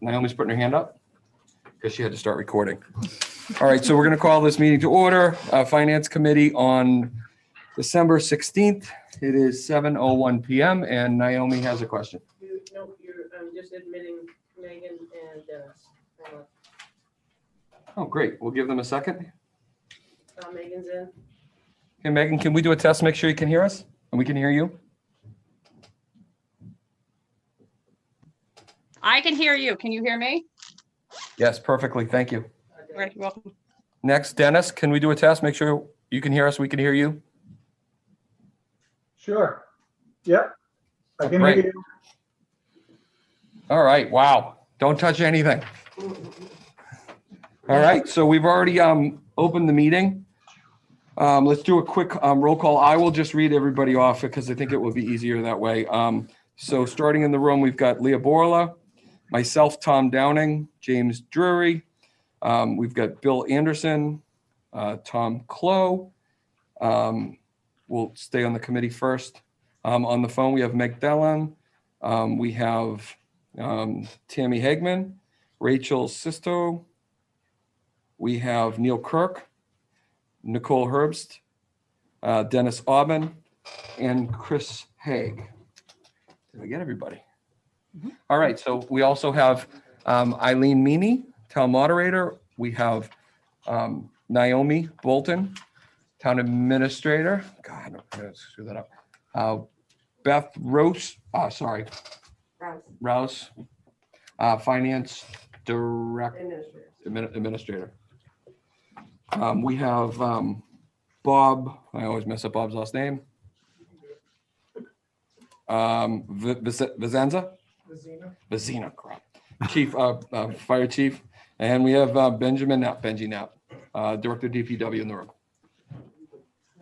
Naomi's putting her hand up because she had to start recording. All right, so we're going to call this meeting to order. Finance Committee on December 16th. It is 7:01 p.m. and Naomi has a question. No, I'm just admitting Megan and Dennis. Oh, great. We'll give them a second. Megan's in. Okay, Megan, can we do a test? Make sure you can hear us and we can hear you. I can hear you. Can you hear me? Yes, perfectly. Thank you. All right, you're welcome. Next, Dennis, can we do a test? Make sure you can hear us. We can hear you. Sure. Yep. I can Great. hear you. All right. Wow. Don't touch anything. All right. So we've already opened the meeting. Let's do a quick roll call. I will just read everybody off because I think it will be easier that way. So starting in the room, we've got Leah Borla, myself, Tom Downing, James Drury. We've got Bill Anderson, Tom Clow. We'll stay on the committee first. On the phone, we have Meg Dellon. We have Tammy Hagman, Rachel Sisto. We have Neil Kirk, Nicole Herbst, Dennis Aubin, and Chris Haig. Did I get everybody? All right, so we also have Eileen Meany, town moderator. We have Naomi Bolton, town administrator. God, I'm gonna screw that up. Beth Rouse, Rouse, finance administrator. We have Bob, I always mess up Bob's last name. Vizena, crap. Chief, fire chief. And we have Benji Knapp, director DPW in the room.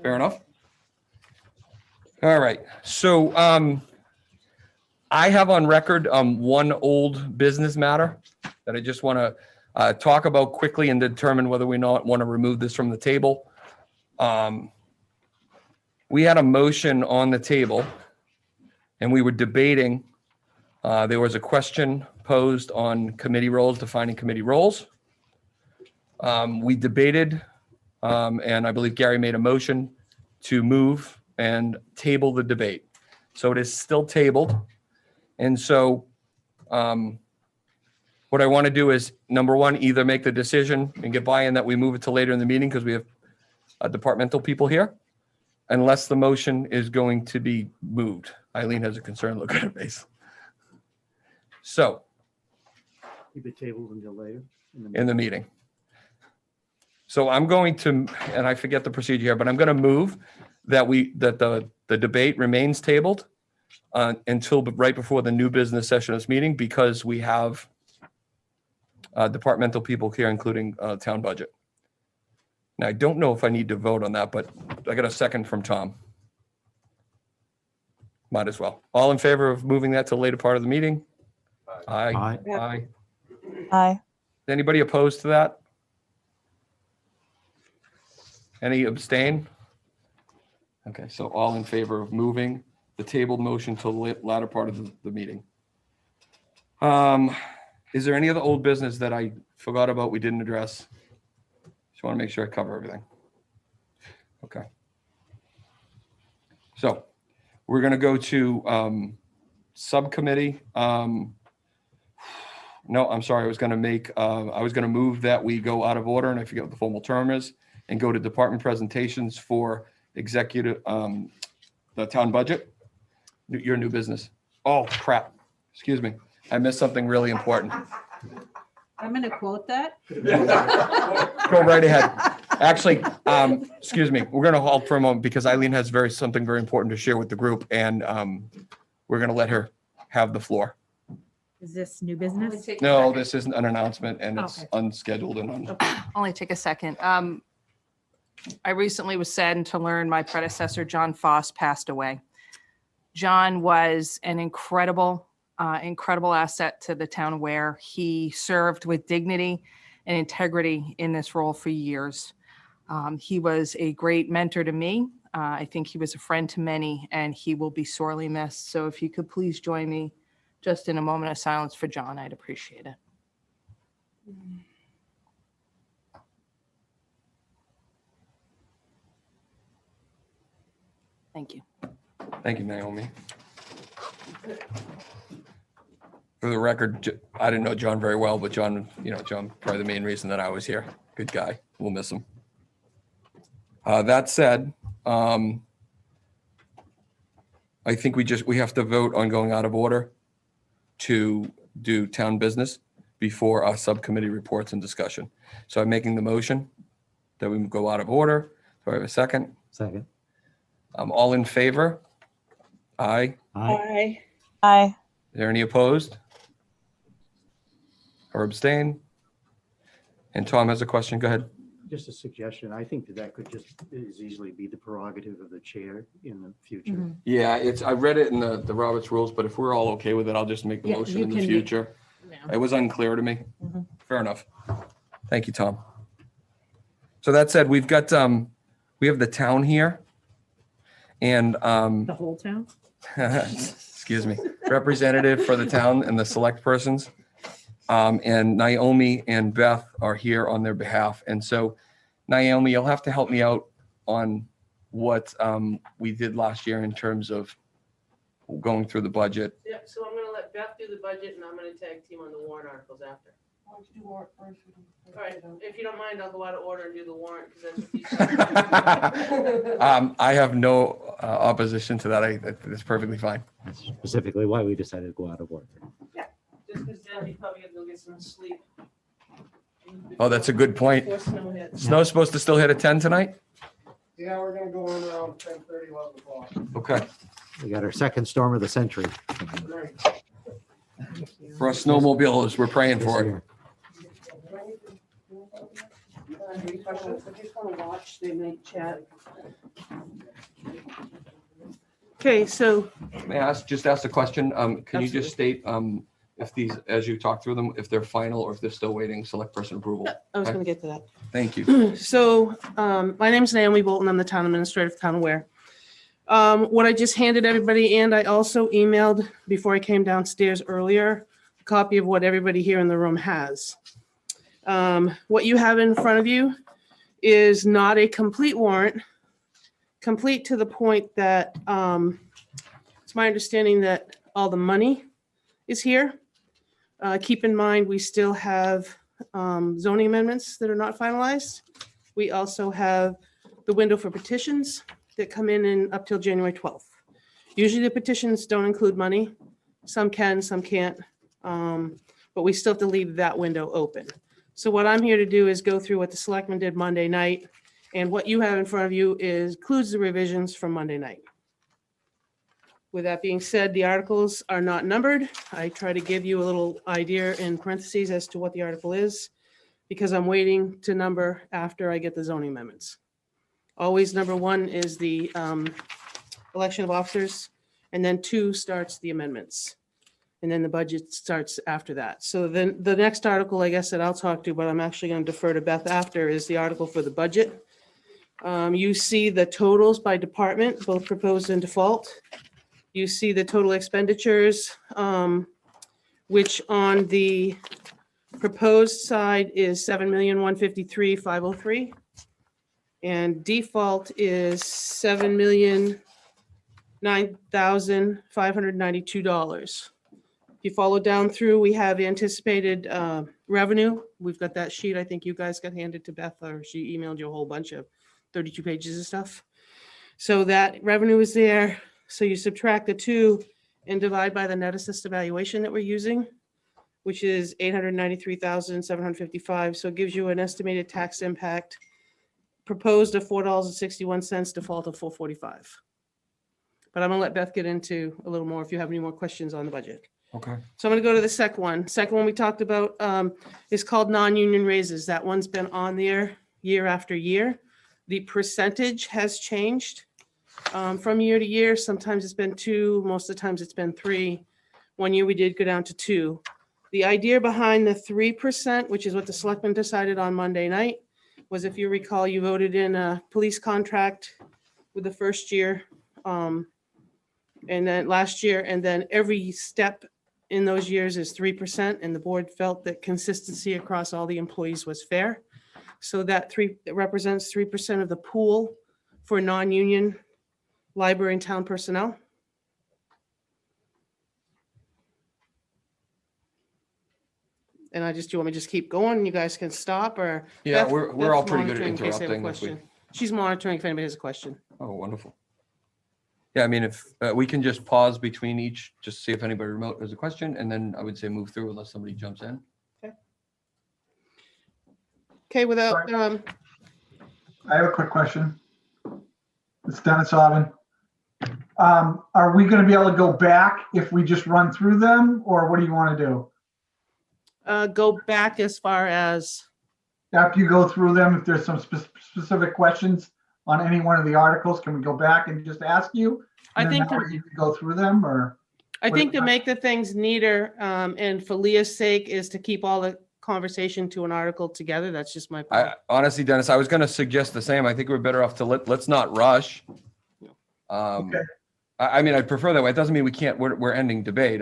Fair enough? All right, so I have on record one old business matter that I just want to talk about quickly and determine whether we want to remove this from the table. We had a motion on the table and we were debating. There was a question posed on committee roles, defining committee roles. We debated, and I believe Gary made a motion to move and table the debate. So it is still tabled. And so what I want to do is, number one, either make the decision and get buy-in that we move it to later in the meeting because we have departmental people here, unless the motion is going to be moved. Eileen has a concerned look at her face. So Keep it tabled until later. in the meeting. So I'm going to, and I forget the procedure here, but I'm going to move that the debate remains tabled until right before the new business session of this meeting, because we have departmental people here, including town budget. Now, I don't know if I need to vote on that, but I got a second from Tom. Might as well. All in favor of moving that to the later part of the meeting? Aye. Aye. Aye. Aye. Anybody opposed to that? Any abstain? Okay, so all in favor of moving the tabled motion to the latter part of the meeting. Is there any other old business that I forgot about we didn't address? Just want to make sure I cover everything. Okay. So we're going to go to subcommittee. No, I'm sorry. I was going to move that we go out of order, and I forget what the formal term is, and go to department presentations for executive, the town budget, your new business. Oh, crap. Excuse me. I missed something really important. I'm going to quote that. Go right ahead. Actually, excuse me. We're going to halt for a moment because Eileen has something very important to share with the group, and we're going to let her have the floor. Is this new business? No, this isn't an announcement, and it's Okay. unscheduled and Only take a second. I recently was saddened to learn my predecessor, John Foss, passed away. John was an incredible asset to the town of Ware. He served with dignity and integrity in this role for years. He was a great mentor to me. I think he was a friend to many, and he will be sorely missed. So if you could please join me just in a moment of silence for John, I'd appreciate it. Thank you. Thank you, Naomi. For the record, I didn't know John very well, but John, John, probably the main reason that I was here. Good guy. We'll miss him. That said, I think we have to vote on going out of order to do town business before our subcommittee reports and discussion. So I'm making the motion that we go out of order. Do I have a second? Second. All in favor? Aye. Aye. Aye. Is there any opposed? Or abstain? And Tom has a question. Go ahead. Just a suggestion. I think that could just as easily be the prerogative of the chair in the future. Mhm. Yeah, I read it in the Roberts rules, but if we're all okay with it, I'll just make the Yeah, motion you in the can- future. It was unclear to me. Mhm. Fair enough. Thank you, Tom. So that said, we have the town here. And The whole town? excuse me, representative for the town and the select persons. And Naomi and Beth are here on their behalf. And so Naomi, you'll have to help me out on what we did last year in terms of going through the budget. Yeah, so I'm gonna let Beth do the budget and I'm gonna tag team on the warrant articles after. All right, if you don't mind, I'll go out of order and do the warrant because that's. I have no opposition to that. It's perfectly fine. That's specifically why we decided to go out of order. Just because then you probably have to go get some sleep. Oh, that's a good point. Before snow hits. Snow's supposed to still hit at 10 tonight? Yeah, we're gonna go on around 10:30, 11 o'clock. Okay. We got our second storm of the century. Great. For us snowmobilers, we're praying for it. This Any questions? I just want to watch, they make chat. Okay, so May I just ask a question? Can you just state if these, as you talk through them, if they're final or if they're still waiting select person approval? I was gonna get to that. Thank you. So, my name's Naomi Bolton. I'm the town administrator for Town of Ware. What I just handed everybody, and I also emailed before I came downstairs earlier, a copy of what everybody here in the room has. What you have in front of you is not a complete warrant, complete to the point that, it's my understanding that all the money is here. Keep in mind, we still have zoning amendments that are not finalized. We also have the window for petitions that come in up till January 12th. Usually the petitions don't include money. Some can, some can't. But we still have to leave that window open. So what I'm here to do is go through what the selectmen did Monday night. And what you have in front of you includes the revisions from Monday night. With that being said, the articles are not numbered. I try to give you a little idea in parentheses as to what the article is, because I'm waiting to number after I get the zoning amendments. Always number 1 is the election of officers, and then 2 starts the amendments. And then the budget starts after that. So then the next article, I guess, that I'll talk to, but I'm actually going to defer to Beth after, is the article for the budget. You see the totals by department, both proposed and default. You see the total expenditures, which on the proposed side is 7,153,503. And default is $7,009,592. If you follow down through, we have anticipated revenue. We've got that sheet. I think you guys got handed to Beth, or she emailed you a whole bunch of 32 pages of stuff. So that revenue is there. So you subtract the 2 and divide by the net assessed valuation that we're using, which is 893,755. So it gives you an estimated tax impact proposed of $4.61, default of $4.45. But I'm gonna let Beth get into a little more if you have any more questions on the budget. Okay. So I'm gonna go to the second one. Second one we talked about is called non-union raises. That one's been on there year after year. The percentage has changed from year to year. Sometimes it's been 2, most of the times it's been 3. One year we did go down to 2. The idea behind the 3%, which is what the selectmen decided on Monday night, was, if you recall, you voted in a police contract with the first year, and then last year, and then every step in those years is 3%, and the board felt that consistency across all the employees was fair. So that it represents 3% of the pool for non-union library and town personnel. And do you want me to just keep going? You guys can stop, or? Yeah, Beth- we're all Beth's pretty good at monitoring in case they have a interrupting if we. question. She's monitoring if anybody has a question. Oh, wonderful. Yeah, I mean, if we can just pause between each, just see if anybody remote has a question, and then I would say move through unless somebody jumps in. Okay, without, I have a quick question. It's Dennis Aubin. Are we gonna be able to go back if we just run through them, or what do you want to do? go back as far as, After you go through them, if there's some specific questions on any one of the articles, can we go back and just ask you? I And then think, that way you can go through them, or? I think to make the things neater, and for Leah's sake, is to keep all the conversation to an article together. That's just my. Honestly, Dennis, I was going to suggest the same. I think we're better off to let's not rush. Okay. I mean, I'd prefer that way. It doesn't mean we can't, we're ending debate.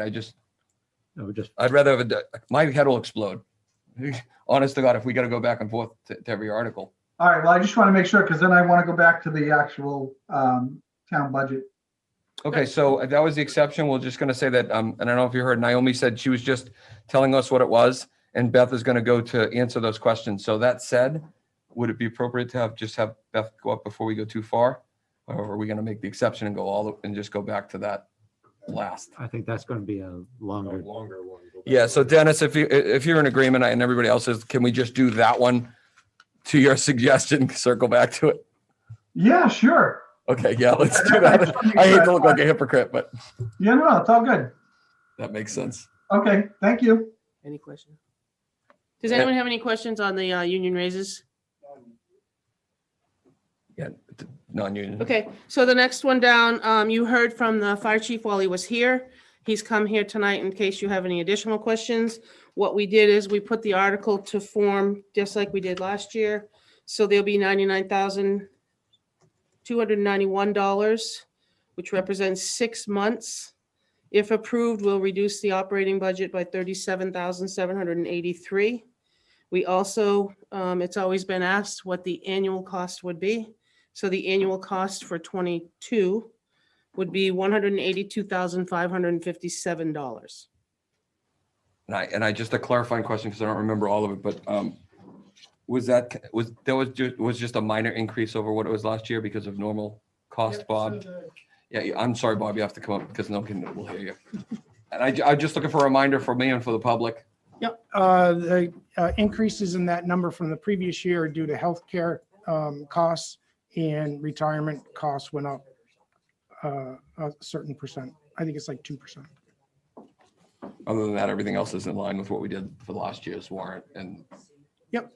No, just, I'd rather have my head will explode. Honest to God, if we got to go back and forth to every article. All right, well, I just want to make sure, because then I want to go back to the actual town budget. Okay, so that was the exception. We're just going to say that, and I don't know if you heard, Naomi said she was just telling us what it was, and Beth is going to go to answer those questions. So that said, would it be appropriate to have Beth go up before we go too far? Or are we going to make the exception and go and just go back to that last? I think that's going to be a longer. Yeah, so Dennis, if you're in agreement and everybody else is, can we just do that one to your suggestion, circle back to it? Yeah, sure. Okay, yeah, let's do that. I hate to look like a hypocrite, but Yeah, no, it's all good. that makes sense. Okay, thank you. Any question? Does anyone have any questions on the union raises? Yeah, non-union. Okay, so the next one down, you heard from the fire chief while he was here. He's come here tonight in case you have any additional questions. What we did is we put the article to form just like we did last year. So there'll be $99,291, which represents 6 months. If approved, we'll reduce the operating budget by $37,783. We also, it's always been asked what the annual cost would be. So the annual cost for 22 would be $182,557. And I just a clarifying question because I don't remember all of it, but was just a minor increase over what it was last year because of normal cost, Bob? Yeah, I'm sorry, Bob, you have to come up because no one will hear you. And I'm just looking for a reminder for me and for the public. Yep, the increases in that number from the previous year are due to healthcare costs, and retirement costs went up a certain percent. I think it's like 2%. Other than that, everything else is in line with what we did for last year's warrant and. Yep.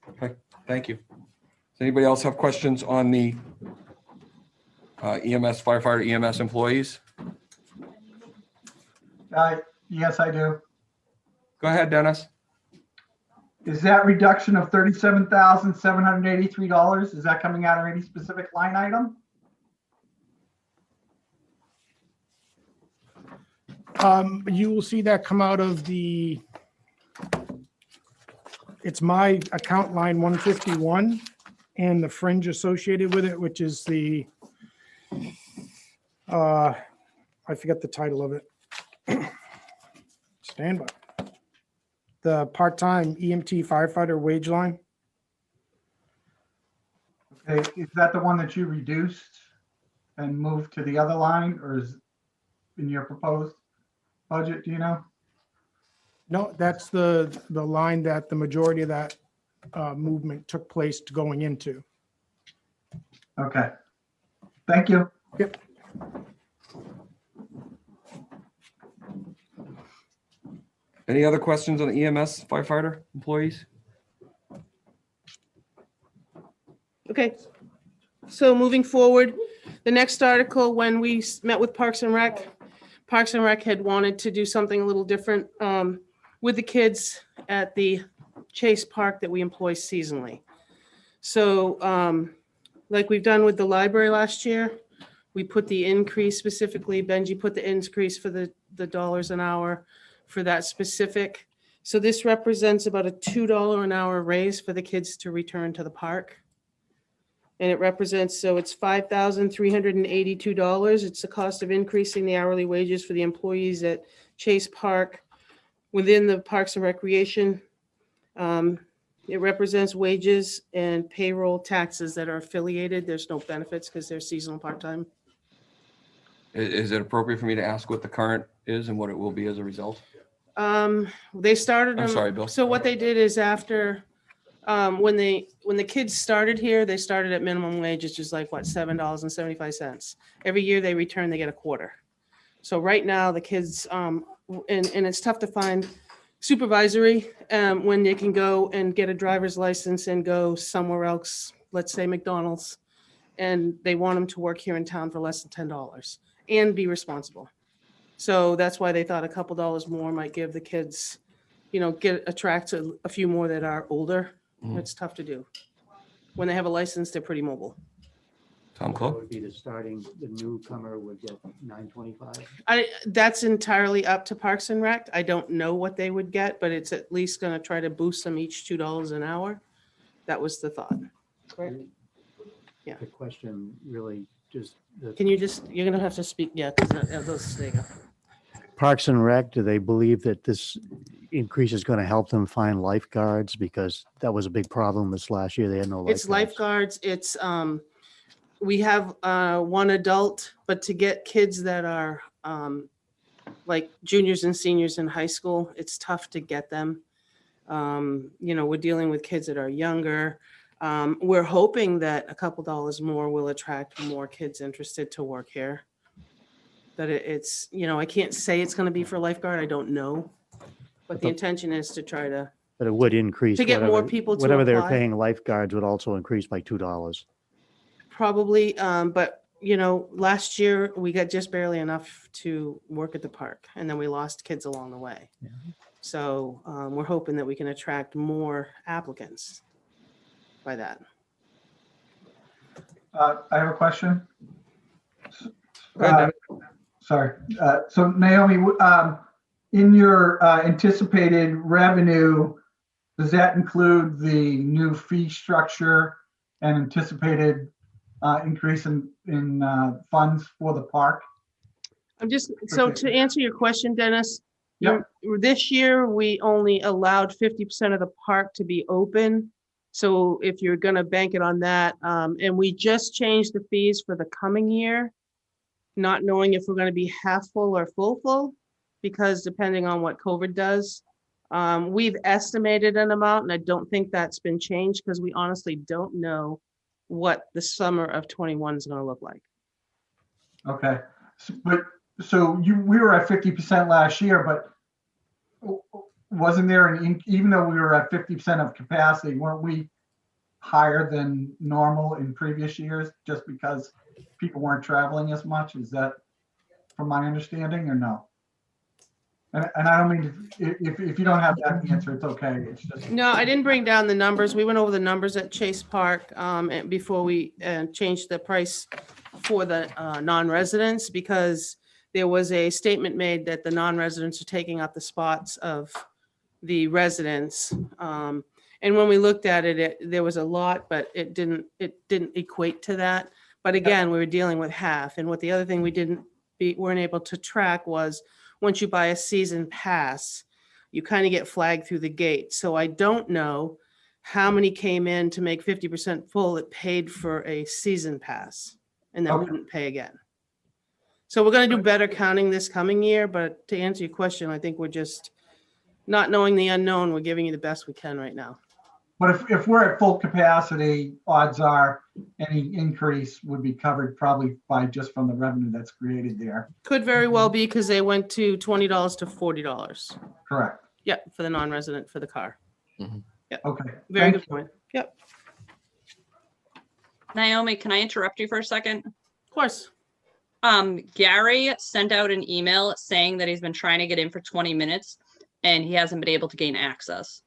Okay, thank you. Does anybody else have questions on the EMS, firefighter EMS employees? Yes, I do. Go ahead, Dennis. Is that reduction of $37,783, is that coming out of any specific line item? You will see that come out of it's my account line 151 and the fringe associated with it, which is I forget the title of it. Stand by. The part-time EMT firefighter wage line. Okay, is that the one that you reduced and moved to the other line, or is in your proposed budget, do you know? No, that's the line that the majority of that movement took place to going into. Okay, thank you. Yep. Any other questions on the EMS firefighter employees? Okay, so moving forward, the next article, when we met with Parks and Rec had wanted to do something a little different with the kids at the Chase Park that we employ seasonally. So like we've done with the library last year, we put the increase specifically, Benji put the increase for the dollars an hour for that specific. So this represents about a $2 an hour raise for the kids to return to the park. And it represents, so it's $5,382. It's the cost of increasing the hourly wages for the employees at Chase Park within the Parks and Recreation. It represents wages and payroll taxes that are affiliated. There's no benefits because they're seasonal part-time. Is it appropriate for me to ask what the current is and what it will be as a result? They started. I'm sorry, Bill. So what they did is after, when the kids started here, they started at minimum wage, which is like what, $7.75. Every year they return, they get a quarter. So right now the kids, and it's tough to find supervisory, when they can go and get a driver's license and go somewhere else, let's say McDonald's, and they want them to work here in town for less than $10 and be responsible. So that's why they thought a couple dollars more might give the kids, attract a few more that are older. Mhm. It's tough to do. When they have a license, they're pretty mobile. Tom That Clough? would be the newcomer would get $9.25. That's entirely up to Parks and Rec. I don't know what they would get, but it's at least going to try to boost them each $2 an hour. That was the thought. Correct. Yeah. The question really just, Can you you're going to have to speak, yeah, because those, there you go. Parks and Rec, do they believe that this increase is going to help them find lifeguards? Because that was a big problem this last year. They had no lifeguards. It's lifeguards, it's, we have one adult, but to get kids that are like juniors and seniors in high school, it's tough to get them. We're dealing with kids that are younger. We're hoping that a couple dollars more will attract more kids interested to work here. But it's, I can't say it's going to be for lifeguard. I don't know. But the intention is to try to, But it would increase. to get more whatever- people to Whatever they're apply. paying lifeguards would also increase by $2. probably, but last year we got just barely enough to work at the park, and then we lost kids along the way. Yeah. So we're hoping that we can attract more applicants by that. I have a question. Go ahead, Dennis. Sorry. So Naomi, in your anticipated revenue, does that include the new fee structure and anticipated increase in funds for the park? So Okay. to answer your question, Dennis, Yep. this year we only allowed 50% of the park to be open. So if you're going to bank it on that, and we just changed the fees for the coming year, not knowing if we're going to be half full or full, because depending on what COVID does, we've estimated an amount, and I don't think that's been changed because we honestly don't know what the summer of 21 is going to look like. Okay. So we were at 50% last year, but wasn't there even though we were at 50% of capacity, weren't we higher than normal in previous years just because people weren't traveling as much? Is that from my understanding or no? And I don't mean if you don't have that answer, it's okay. It's just No, I didn't bring down the numbers. We went over the numbers at Chase Park and before we changed the price for the non-residents, because there was a statement made that the non-residents are taking up the spots of the residents. And when we looked at it, there was a lot, but it didn't equate to that. But again, we were dealing with half. And what the other thing we weren't able to track was once you buy a season pass, you kind of get flagged through the gate. So I don't know how many came in to make 50% full that paid for a season pass and then Okay. wouldn't pay again. So we're going to do better counting this coming year, but to answer your question, I think we're just not knowing the unknown. We're giving you the best we can right now. But if we're at full capacity, odds are any increase would be covered probably by just from the revenue that's created there. Could very well be because they went to $20 to $40. Correct. Yeah, for the non-resident for the car. Okay. Very Thank good point. Yep, Naomi, can I interrupt you for a second? of course. Gary sent out an email saying that he's been trying to get in for 20 minutes and he hasn't been able to gain access.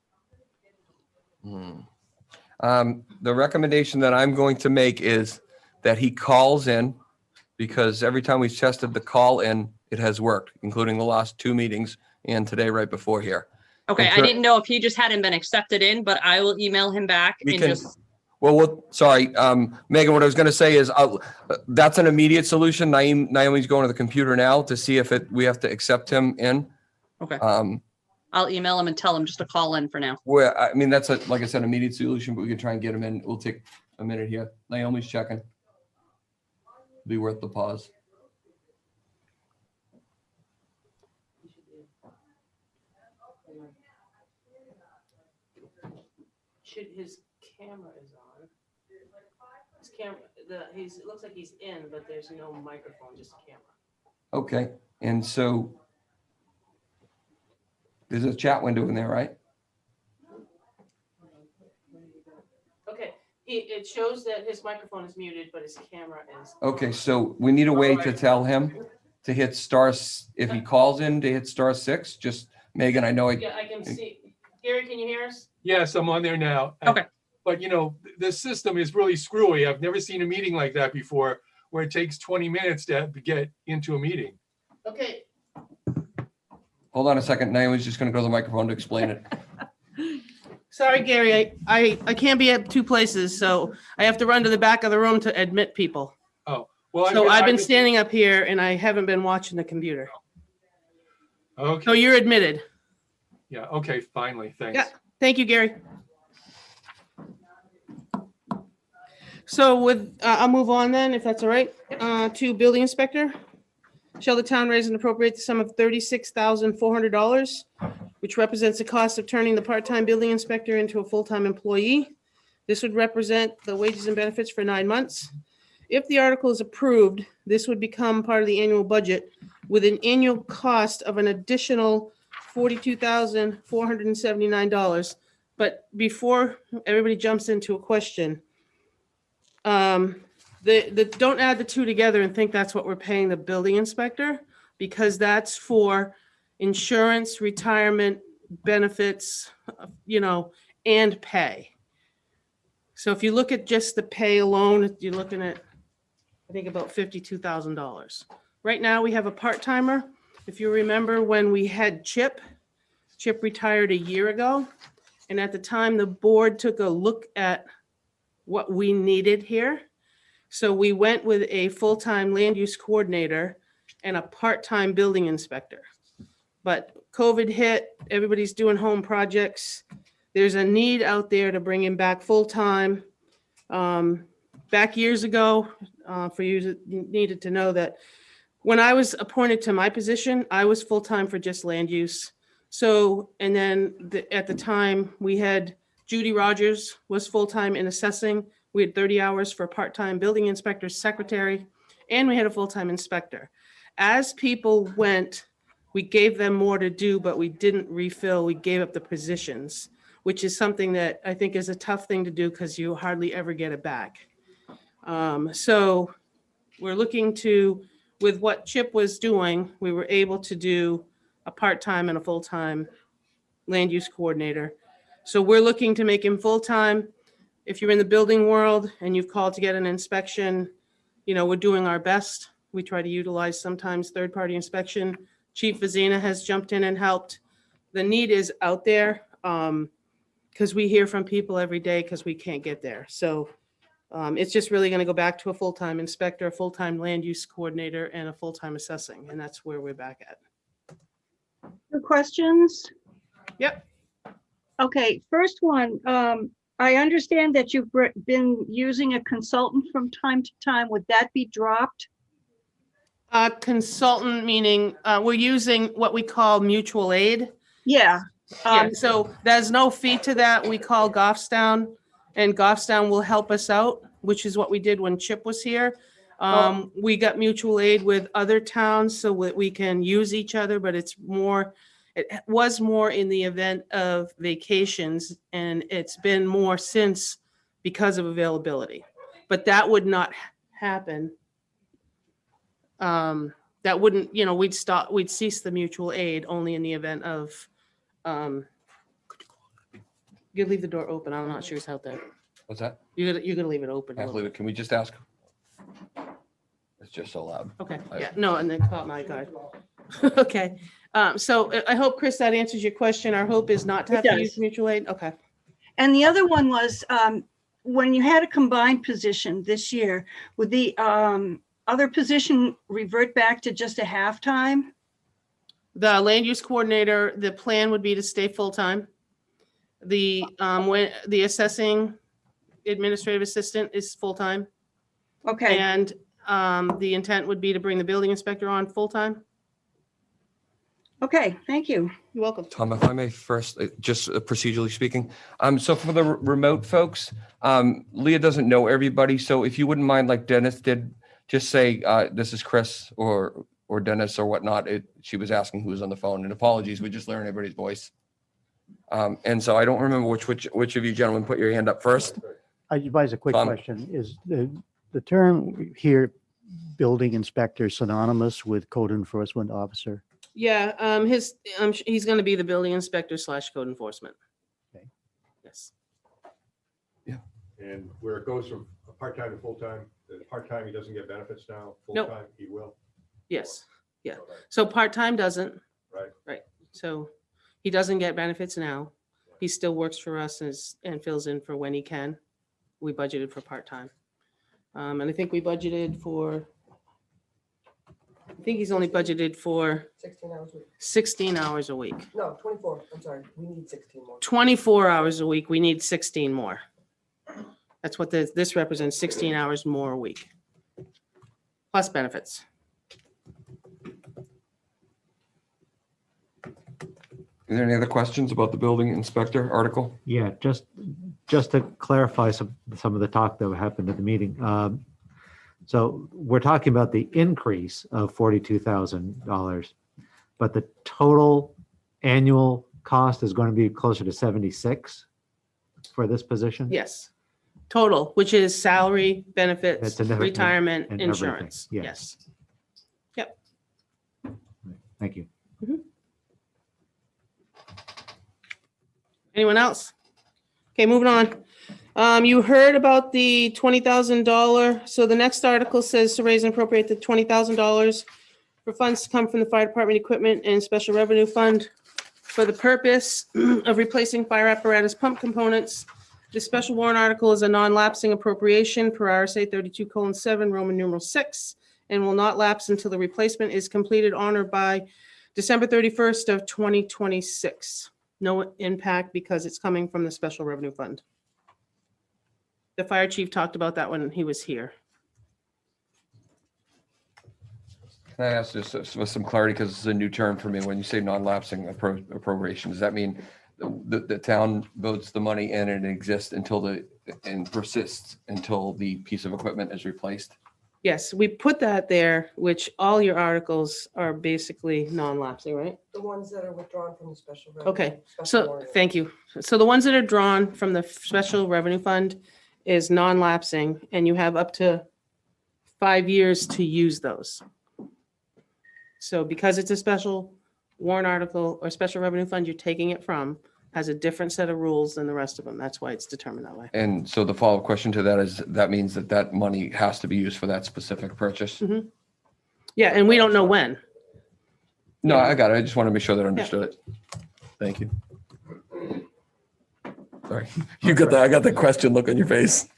The recommendation that I'm going to make is that he calls in, because every time we've tested the call in, it has worked, including the last 2 meetings, and today right before here. Okay, I Sure. didn't know if he just hadn't been accepted in, but I will email him back We and can- just, Sorry, Megan, what I was going to say is that's an immediate solution. Naomi's going to the computer now to see if we have to accept him in. okay, Um, I'll email him and tell him just to call in for now. I mean, that's like I said, immediate solution, but we can try and get him in. We'll take a minute here. Naomi's checking. Be worth the pause. His camera is on. His camera, it looks like he's in, but there's no microphone, just a camera. Okay, and so there's a chat window in there, right? Okay, it shows that his microphone is muted, but his camera is. Okay, so we need a way to tell him to hit if he calls in, to hit *6. Just Megan, I know Yeah, I can see. Gary, can you hear us? Yes, I'm on there now. Okay. But the system is really screwy. I've never seen a meeting like that before, where it takes 20 minutes to get into a meeting. Okay, Hold on a second. Naomi's just going to go to the microphone to explain it. sorry, Gary, I can't be at two places, so I have to run to the back of the room to admit people. Oh, well. So I've been standing up here and I haven't been watching the computer. So Okay, you're admitted. yeah, okay, finally, thanks. Yeah. Thank you, Gary. So I'll move on then, if that's all right, to building inspector. Shall the town raise and appropriate the sum of $36,400, which represents the cost of turning the part-time building inspector into a full-time employee? This would represent the wages and benefits for 9 months. If the article is approved, this would become part of the annual budget with an annual cost of an additional $42,479. But before everybody jumps into a question, don't add the two together and think that's what we're paying the building inspector, because that's for insurance, retirement, benefits, and pay. So if you look at just the pay alone, you're looking at, I think, about $52,000. Right now, we have a part-timer. If you remember when we had Chip retired a year ago. And at the time, the board took a look at what we needed here. So we went with a full-time land use coordinator and a part-time building inspector. But COVID hit, everybody's doing home projects. There's a need out there to bring him back full-time. Back years ago, for you that needed to know that when I was appointed to my position, I was full-time for just land use. So, and then at the time, we had Judy Rogers was full-time in assessing. We had 30 hours for part-time building inspector, secretary, and we had a full-time inspector. As people went, we gave them more to do, but we didn't refill. We gave up the positions, which is something that I think is a tough thing to do because you hardly ever get it back. So we're looking to, with what Chip was doing, we were able to do a part-time and a full-time land use coordinator. So we're looking to make him full-time. If you're in the building world and you've called to get an inspection, we're doing our best. We try to utilize sometimes third-party inspection. Chief Vazina has jumped in and helped. The need is out there because we hear from people every day because we can't get there. So it's just really going to go back to a full-time inspector, a full-time land use coordinator, and a full-time assessing. And that's where we're back at. Your questions? Yep. Okay, first one, I understand that you've been using a consultant from time to time. Would that be dropped? Consultant meaning we're using what we call mutual aid. Yeah. So there's no fee to that. We call Goffstown, and Goffstown will help us out, which is what we did when Chip was here. We got mutual aid with other towns so that we can use each other, but it was more in the event of vacations, and it's been more since because of availability. But that would not happen. That wouldn't, we'd cease the mutual aid only in the event of, you leave the door open. I'm not sure who's out there. What's that? You're gonna leave it open. a I little believe it. Can we just ask? It's just so loud. Okay, yeah, no, and then caught my guard. Okay. So I hope, Chris, that answers your question. Our hope is not to It have to does. use mutual aid. Okay. And the other one was, when you had a combined position this year, would the other position revert back to just a half-time? The land use coordinator, the plan would be to stay full-time. When the assessing administrative assistant is full-time. Okay, And the intent would be to bring the building inspector on full-time. okay, thank you. You're welcome. Tom, if I may first, just procedurally speaking, so for the remote folks, Leah doesn't know everybody, so if you wouldn't mind, like Dennis did, just say, this is Chris or Dennis or whatnot. She was asking who was on the phone, and apologies, we just learned everybody's voice. And so I don't remember which of you gentlemen put your hand up first. I advise a quick Tom? question. Is the term here, building inspector, synonymous with code enforcement officer? Yeah, he's going to be the building inspector / code enforcement. Okay. Yes. And where it goes from part-time to full-time, the part-time, he doesn't get benefits now, Nope. full-time, he will. Yes. Yeah. Okay. So part-time doesn't. Right. Right. So he doesn't get benefits now. He still works for us and fills in for when he can. We budgeted for part-time. And I think we budgeted for, I think he's only budgeted for 16 hours a week. 16 hours a week. No, 24. I'm sorry. We need 16 more. 24 hours a week. We need 16 more. That's what this represents, 16 hours more a week. Plus benefits. Is there any other questions about the building inspector article? Yeah, just to clarify some of the talk that happened at the meeting. So we're talking about the increase of $42,000, but the total annual cost is going to be closer to 76 for this position? Yes. Total, which is salary, benefits, That's and everything, retirement, and everything, insurance. yes. Yes. Yep. Thank you. Anyone else? Okay, moving on. You heard about the $20,000. So the next article says to raise and appropriate the $20,000 for funds to come from the fire department equipment and special revenue fund for the purpose of replacing fire apparatus pump components. This special warrant article is a non-lapsing appropriation per RSA 32:7, Roman numeral 6, and will not lapse until the replacement is completed on or by December 31st of 2026. No impact because it's coming from the special revenue fund. The fire chief talked about that when he was here. Can I ask this with some clarity, because it's a new term for me, when you say non-lapsing appropriation, does that mean the town votes the money in and it exists and persists until the piece of equipment is replaced? Yes, we put that there, which all your articles are basically non-lapsing, right? The ones that are withdrawn from the special revenue. Okay, special so warrant. thank you. So the ones that are drawn from the special revenue fund is non-lapsing, and you have up to 5 years to use those. So because it's a special warrant article or special revenue fund you're taking it from, has a different set of rules than the rest of them. That's why it's determined that way. And so the follow-up question to that is, that means that money has to be used for that specific purchase? Mhm. Yeah, and we don't know when. No, I got it. I just want to make sure that I understood it. Thank you. Sorry, I got the question look on your face.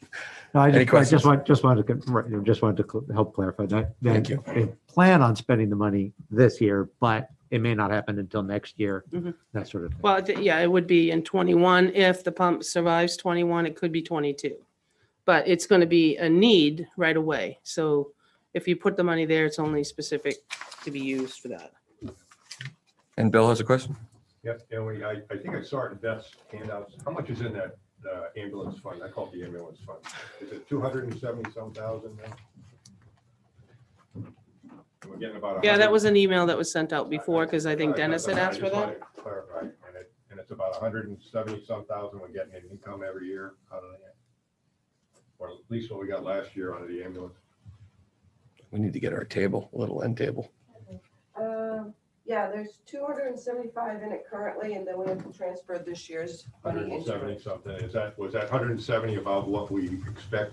No, Any I questions? just wanted to help clarify that. Thank you. They plan on spending the money this year, but it may not happen until next year, Mhm. that sort of thing. Well, yeah, it would be in 21. If the pump survives 21, it could be 22. But it's going to be a need right away. So if you put the money there, it's only specific to be used for that. And Bill has a question? Yep, and I think I saw it in Beth's handouts. How much is in that ambulance fund? I call it the ambulance fund. Is it 270-some thousand now? And we're getting about Yeah, that 100. was an email that was sent out before because I think Dennis had asked for I just that. wanted to clarify, and it's about 170-some thousand we're getting in income every year out of that. Or at least what we got last year out of the ambulance. We need to get our table, a little end table. Yeah, there's 275 in it currently, and then we have to transfer this year's money into 170 it. something. Was that 170 about what we expect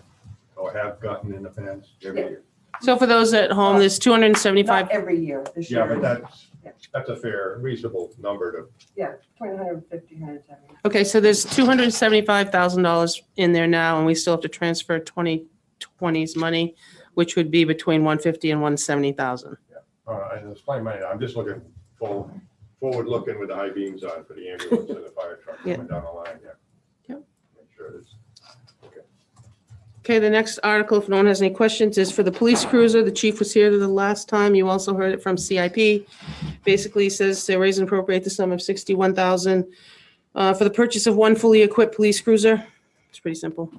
or have gotten in the past every Yeah. year? So for those at home, there's 275. Not every year, this Yeah, year. but that's a fair, reasonable number to, Yeah, 150, 170. Okay, so there's $275,000 in there now, and we still have to transfer 2020's money, which would be between 150 and 170,000. and it's fine money. I'm just looking forward looking with the high beams on for the ambulance and the fire truck Yeah. coming down the line, yeah. Yep. Make sure it's, Okay, the next article, if no one has any questions, is for the police cruiser. The chief was here the last time. You also heard it from CIP. Basically says to raise and appropriate the sum of 61,000 for the purchase of one fully equipped police cruiser. It's pretty simple.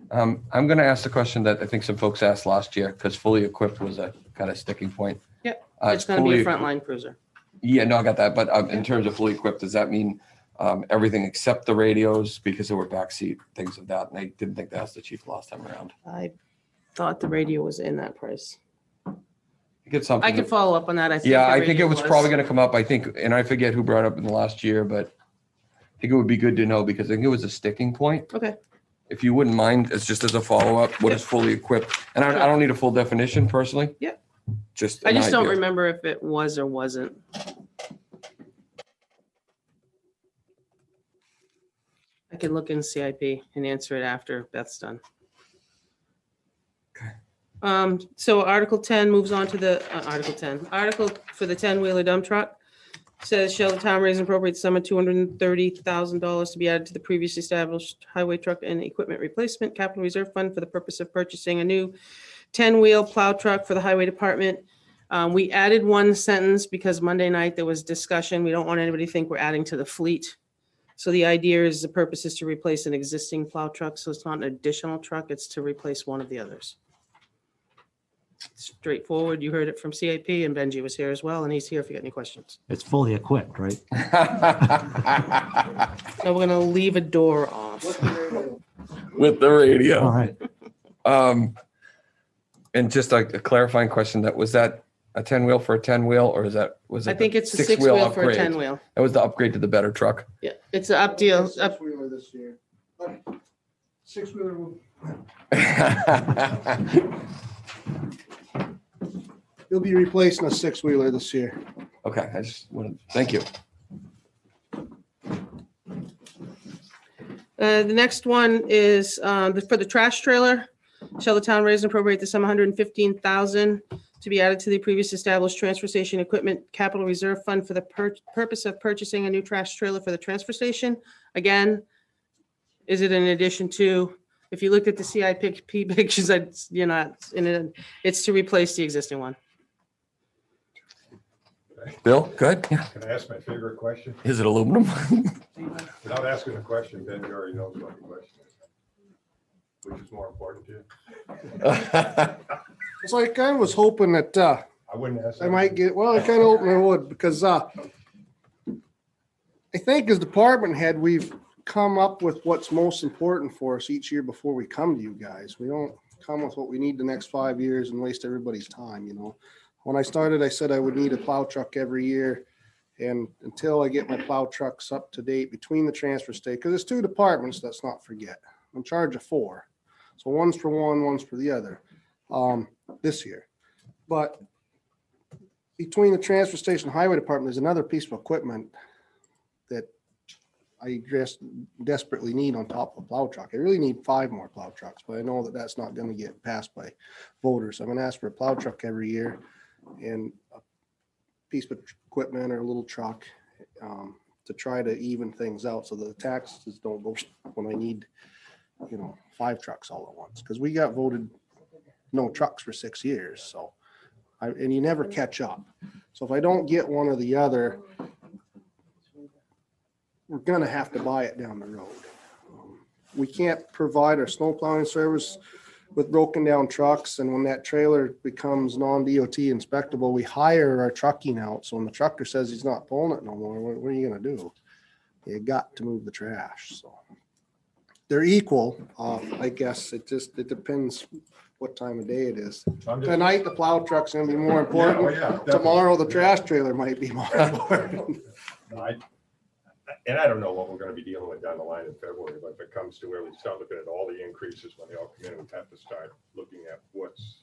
I'm going to ask the question that I think some folks asked last year, because fully equipped was a kind of sticking point. Yep, it's going to be a frontline cruiser. Yeah, no, I got that. But in terms of fully equipped, does that mean everything except the radios, because there were backseat things of that? And I didn't think that was the chief last time around. I thought the radio was in that price. Get something. I can follow up on that. Yeah, I think it was probably going to come up. I think, and I forget who brought it up in the last year, but I think it would be good to know because I think it was a sticking point. Okay. If you wouldn't mind, it's just as a follow-up, what is fully equipped? And I don't need a full definition personally. Yeah. Just I an just don't idea. remember if it was or wasn't. I can look in CIP and answer it after Beth's done. Okay. So Article 10 moves on to the, Article for the 10-wheeler dump truck. Says, shall the town raise and appropriate the sum of $230,000 to be added to the previously established highway truck and equipment replacement capital reserve fund for the purpose of purchasing a new 10-wheel plow truck for the highway department. We added one sentence because Monday night there was discussion. We don't want anybody to think we're adding to the fleet. So the idea is the purpose is to replace an existing plow truck. So it's not an additional truck. It's to replace one of the others. Straightforward. You heard it from CIP and Benji was here as well. And he's here if you got any questions. It's fully equipped, right? Now we're going to leave a door off. With the radio. All right. And just like a clarifying question, was that a 10-wheel for a 10-wheel or was it? I think it's a six-wheel 6-wheel for a upgrade? 10-wheel. That was the upgrade to the better truck. Yeah, it's an up deal. Six-wheeler this year. Six-wheeler will You'll be replacing a six-wheeler this year. Okay, I just wanted, thank you. The next one is for the trash trailer. Shall the town raise and appropriate the sum of $115,000 to be added to the previous established transfer station equipment capital reserve fund for the purpose of purchasing a new trash trailer for the transfer station? Again, is it in addition to, if you looked at the CIP pictures, it's to replace the existing one. Bill, good? Yeah. can I ask my favorite question? Is it aluminum? Without asking the question, Ben already knows what the question is. Which is more important to you? It's like I was hoping that I wouldn't ask. I might get, well, I kind of hoping I would because I think as department head, we've come up with what's most important for us each year before we come to you guys. We don't come with what we need the next 5 years and waste everybody's time, you know. When I started, I said I would need a plow truck every year. And until I get my plow trucks up to date between the transfer station, because it's 2 departments, let's not forget. I'm in charge of 4. So one's for one, one's for the other this year. But between the transfer station and highway department, there's another piece of equipment that I just desperately need on top of a plow truck. I really need 5 more plow trucks, but I know that that's not going to get passed by voters. I'm going to ask for a plow truck every year and a piece of equipment or a little truck to try to even things out so that the taxes don't go when I need, 5 trucks all at once. Because we got voted no trucks for 6 years. So, and you never catch up. So if I don't get one or the other, we're going to have to buy it down the road. We can't provide our snow plowing service with broken down trucks. And when that trailer becomes non-DOT inspectable, we hire our trucking out. So when the trucker says he's not pulling it no more, what are you going to do? You got to move the trash. So they're equal. I guess it depends what time of day it is. Tonight, the plow truck's going to be more important. Tomorrow, the trash trailer might be more important. And I don't know what we're going to be dealing with down the line in February, but if it comes to where we start looking at all the increases when they all come in, we have to start looking at what's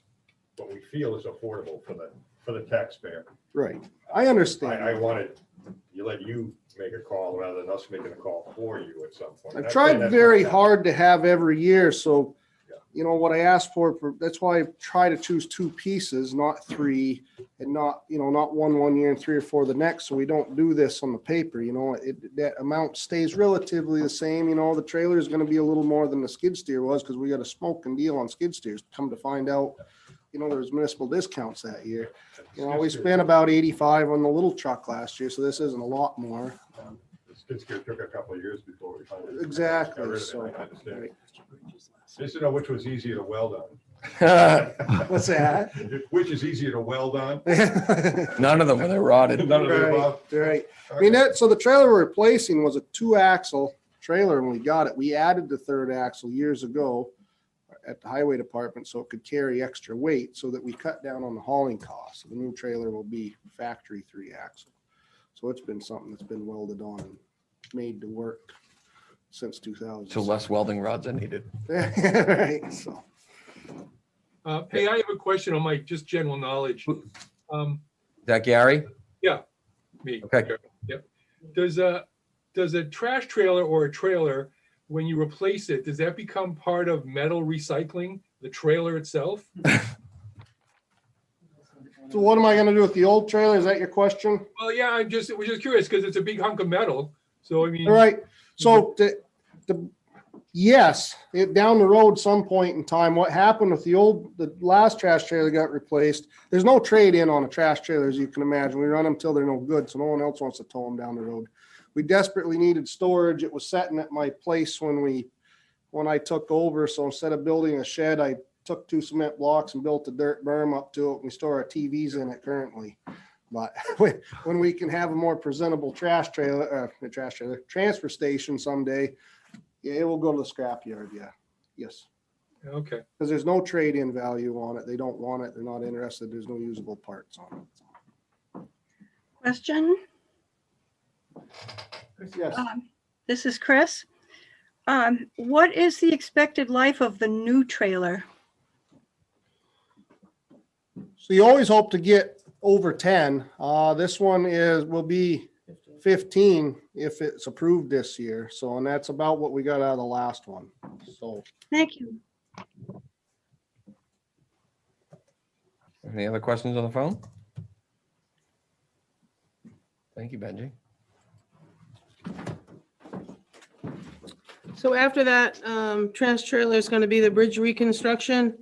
what we feel is affordable for the taxpayer. Right. I understand. I wanted, let you make a call rather than us making a call for you at some point. I've That's tried my very job. hard to have every year, so, Yeah. you know, what I asked for, that's why I try to choose two pieces, not three, and not, you know, not one year and three or four the next, so we don't do this on the paper, you know, that amount stays relatively the same, you know, the trailer is gonna be a little more than the skid steer was, because we got a smoking deal on skid steers, come to find out, you know, there's municipal discounts that year. You know, we spent about 85 on the little truck last year, so this isn't a lot more. The skid steer took a couple of years before we finally. Exactly, got rid of it. so. I understand. Just to know which was easier to weld on. What's that? Which is easier to weld on? None of them, they're rotted. None of the above. Right. I mean, so the trailer we're replacing was a 2-axle trailer when we got it. We added the 3rd axle years ago at the highway department so it could carry extra weight so that we cut down on the hauling costs. The new trailer will be factory 3-axle. So it's been something that's been welded on and made to work since 2000. So less welding rods are needed. Right, so. Hey, I have a question on my just general knowledge. Is that Gary? Me. Okay. Yep. Does a trash trailer or a trailer, when you replace it, does that become part of metal recycling, the trailer itself? So what am I gonna do with the old trailer? Is that your question? Well, yeah, I was just curious because it's a big hunk of metal. So I mean, All right, so yes, down the road, some point in time, what happened with the last trash trailer got replaced. There's no trade in on a trash trailer, as you can imagine. We run them till they're no good, so no one else wants to tow them down the road. We desperately needed storage. It was sitting at my place when I took over. So instead of building a shed, I took 2 cement blocks and built a dirt berm up to it. We store our TVs in it currently. But when we can have a more presentable transfer station someday, yeah, it will go to the scrapyard. Yeah. Yes. okay. Because there's no trade-in value on it. They don't want it. They're not interested. There's no usable parts on it. Question? Yes. This is Chris. What is the expected life of the new trailer? So you always hope to get over 10. This one will be 15 if it's approved this year. So, and that's about what we got out of the last one. So. Thank you. Any other questions on the phone? Thank you, Benji. So after that, trash trailer is going to be the bridge reconstruction.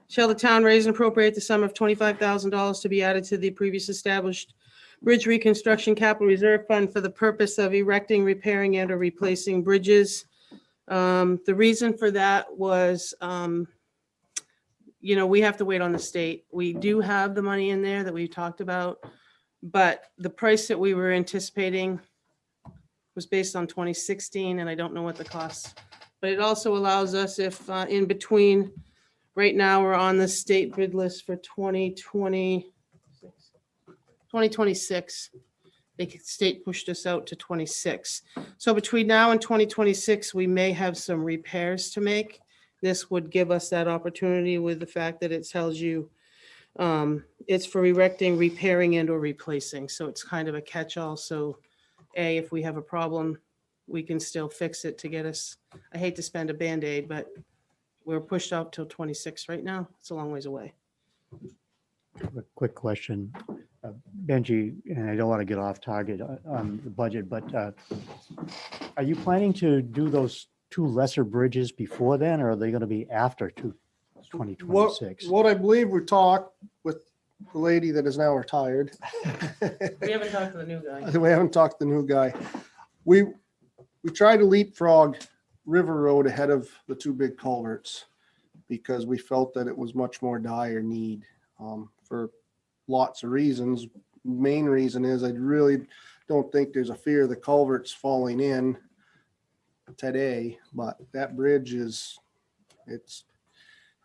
Shall the town raise and appropriate the sum of $25,000 to be added to the previous established bridge reconstruction capital reserve fund for the purpose of erecting, repairing, and or replacing bridges? The reason for that was, you know, we have to wait on the state. We do have the money in there that we talked about, but the price that we were anticipating was based on 2016, and I don't know what the cost. But it also allows us, if in between, right now we're on the state bid list for 2026. The state pushed us out to 26. So between now and 2026, we may have some repairs to make. This would give us that opportunity with the fact that it tells you it's for erecting, repairing, and or replacing. So it's kind of a catch-all. So if we have a problem, we can still fix it to get us. I hate to spend a Band-Aid, but we're pushed out till 26 right now. It's a long ways away. A quick question. Benji, and I don't want to get off target on the budget, but are you planning to do those 2 lesser bridges before then, or are they going to be after 2026? What I believe we talked with the lady that is now retired. We haven't talked to the new guy. We haven't talked to the new guy. We tried to leapfrog River Road ahead of the 2 big culverts because we felt that it was much more dire need for lots of reasons. Main reason is I really don't think there's a fear of the culverts falling in today, but that bridge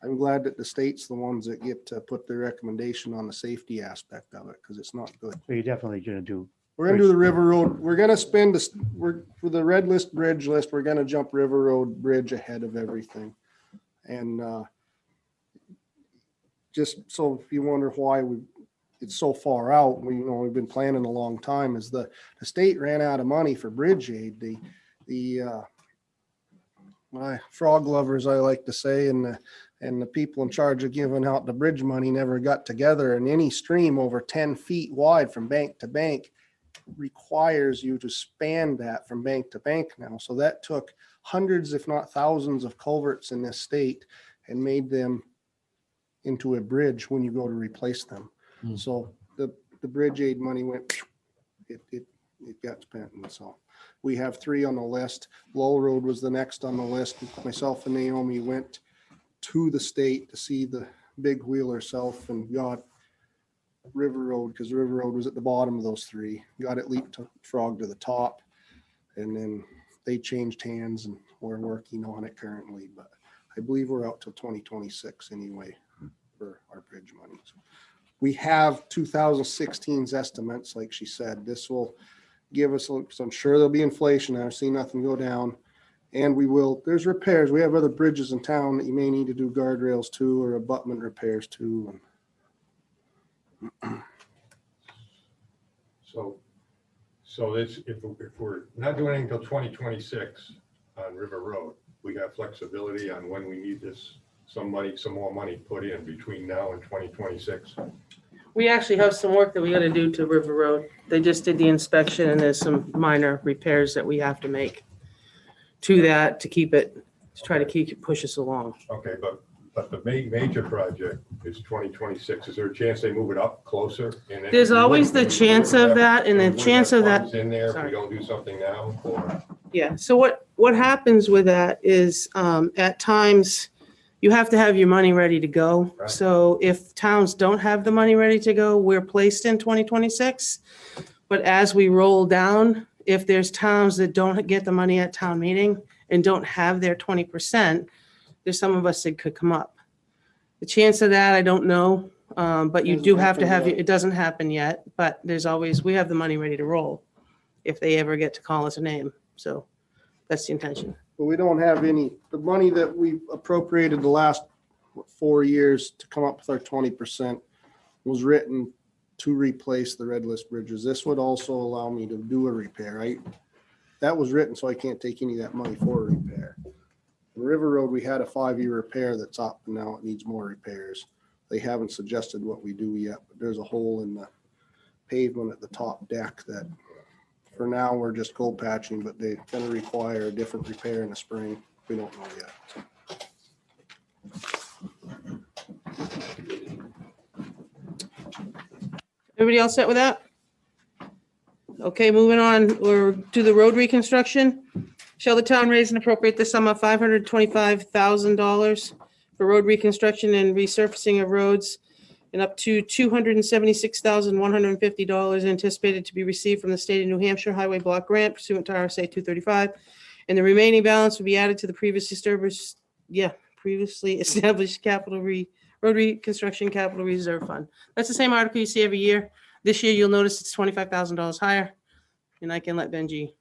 I'm glad that the state's the ones that get to put their recommendation on the safety aspect of it, because it's not good. So you're definitely going to do. We're gonna do the River Road. We're gonna spend this, for the red list bridge list, we're gonna jump River Road Bridge ahead of everything. And just so if you wonder why it's so far out, we've been planning a long time, is the state ran out of money for bridge aid. My frog lovers, I like to say, and the people in charge of giving out the bridge money never got together, and any stream over 10 feet wide from bank to bank requires you to span that from bank to bank now. So that took hundreds, if not thousands of culverts in this state and made them into a bridge when you go to replace them. So the bridge aid money went, it got spent. And so we have 3 on the list. Lowell Road was the next on the list. Myself and Naomi went to the state to see the big wheel herself and got River Road, because River Road was at the bottom of those 3. Got it leaped to frog to the top, and then they changed hands and we're working on it currently. But I believe we're out till 2026 anyway for our bridge money. So we have 2016's estimates, like she said. This will give us, so I'm sure there'll be inflation. I've seen nothing go down. And there's repairs. We have other bridges in town that you may need to do guardrails to or abutment repairs to. So this, if we're not doing anything until 2026 on River Road, we have flexibility on when we need some more money put in between now and 2026. We actually have some work that we got to do to River Road. They just did the inspection and there's some minor repairs that we have to make to that to keep it, to try to push us along. Okay, but the major project is 2026. Is there a chance they move it up closer? And There's always the chance of that, and the chance of that. In there, if Sorry. we don't do something now, or Yeah, so what happens with that is at times you have to have your money ready to go. Right. So if towns don't have the money ready to go, we're placed in 2026. But as we roll down, if there's towns that don't get the money at town meeting and don't have their 20%, there's some of us that could come up. The chance of that, I don't know, but you do have to have, it doesn't happen yet, but we have the money ready to roll if they ever get to call us a name. So that's the intention. But we don't have the money that we appropriated the last 4 years to come up with our 20% was written to replace the red list bridges. This would also allow me to do a repair. That was written so I can't take any of that money for a repair. On River Road, we had a 5-year repair that's up and now it needs more repairs. They haven't suggested what we do yet, but there's a hole in the pavement at the top deck that for now we're just cold patching, but they're going to require a different repair in the spring. We don't know yet. Everybody else set with that? Okay, moving on, we're to the road reconstruction. Shall the town raise and appropriate the sum of $525,000 for road reconstruction and resurfacing of roads and up to $276,150 anticipated to be received from the state of New Hampshire Highway Block Grant pursuant to RSA 235. And the remaining balance will be added to the previously established road reconstruction capital reserve fund. That's the same article you see every year. This year, you'll notice it's $25,000 higher. And I can let Benji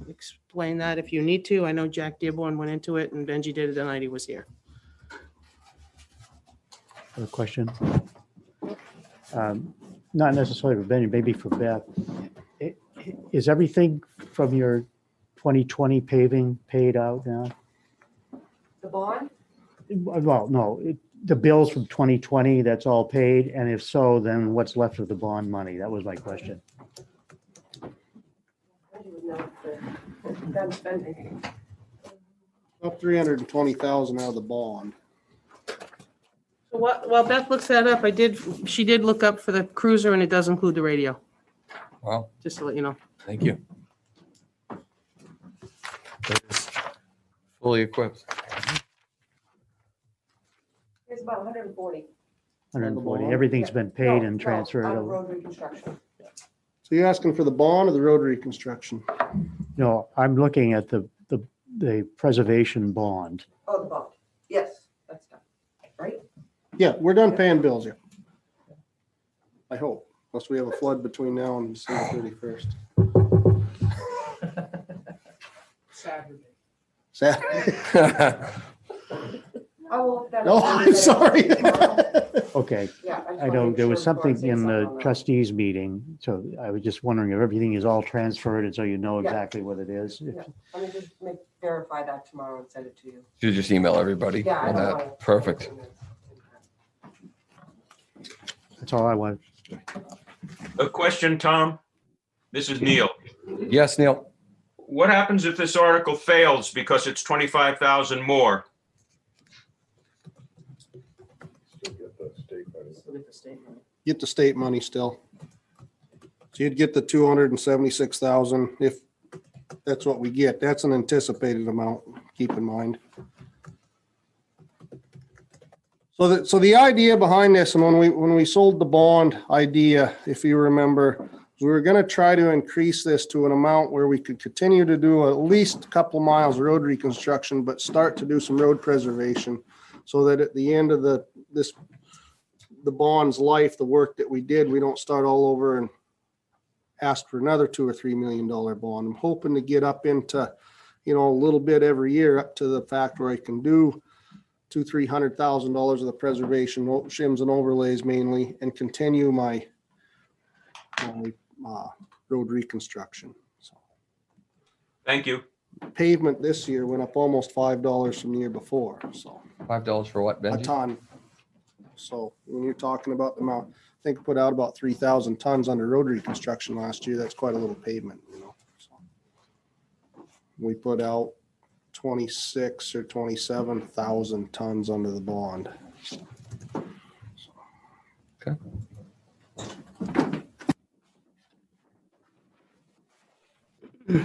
explain that if you need to. I know Jack Dearborn went into it and Benji did it the night he was here. A question? Not necessarily for Benji, maybe for Beth. Is everything from your 2020 paving paid out now? The bond? Well, no, the bills from 2020, that's all paid. And if so, then what's left of the bond money? That was my question. Done spending. Up 320,000 out of the bond. So while Beth looks that up, she did look up for the cruiser and it does include the radio, Well, just to let you know. thank you. That is fully equipped. It's about 140. 140, everything's been paid and transferred on over. road reconstruction. So you're asking for the bond or the road reconstruction? No, I'm looking at the preservation bond. Oh, the bond. Yes, that's done. Right? Yeah, we're done paying bills, yeah. I hope, unless we have a flood between now and December 31st. Saturday. Oh, well, No, I'm sorry. Okay, Yeah. just I wanna know make there was sure before I something say in something the on that. trustees meeting, so I was just wondering if everything is all transferred and so you know Yeah. exactly what it is. Yeah, let me just verify that tomorrow and send it to you. You just email everybody Yeah, I on don't that. want to. Perfect. That's all I want. A question, Tom? This is Neil. Yes, Neil. What happens if this article fails because it's 25,000 more? Still get the state money. Get the state money still. So you'd get the 276,000 if that's what we get. That's an anticipated amount, keep in mind. So the idea behind this, and when we sold the bond idea, if you remember, we were gonna try to increase this to an amount where we could continue to do at least a couple miles of road reconstruction, but start to do some road preservation. So that at the end of the bond's life, the work that we did, we don't start all over and ask for another $2 or $3 million bond. I'm hoping to get up into, a little bit every year, up to the fact where I can do $200,000-300,000 of the preservation, shims and overlays mainly, and continue my road reconstruction. So Thank you. pavement this year went up almost $5 from the year before, so. $5 for what, A Benji? ton. So when you're talking about the amount, I think we put out about 3,000 tons under road reconstruction last year. That's quite a little pavement, So we put out 26 or 27,000 tons under the bond. Okay.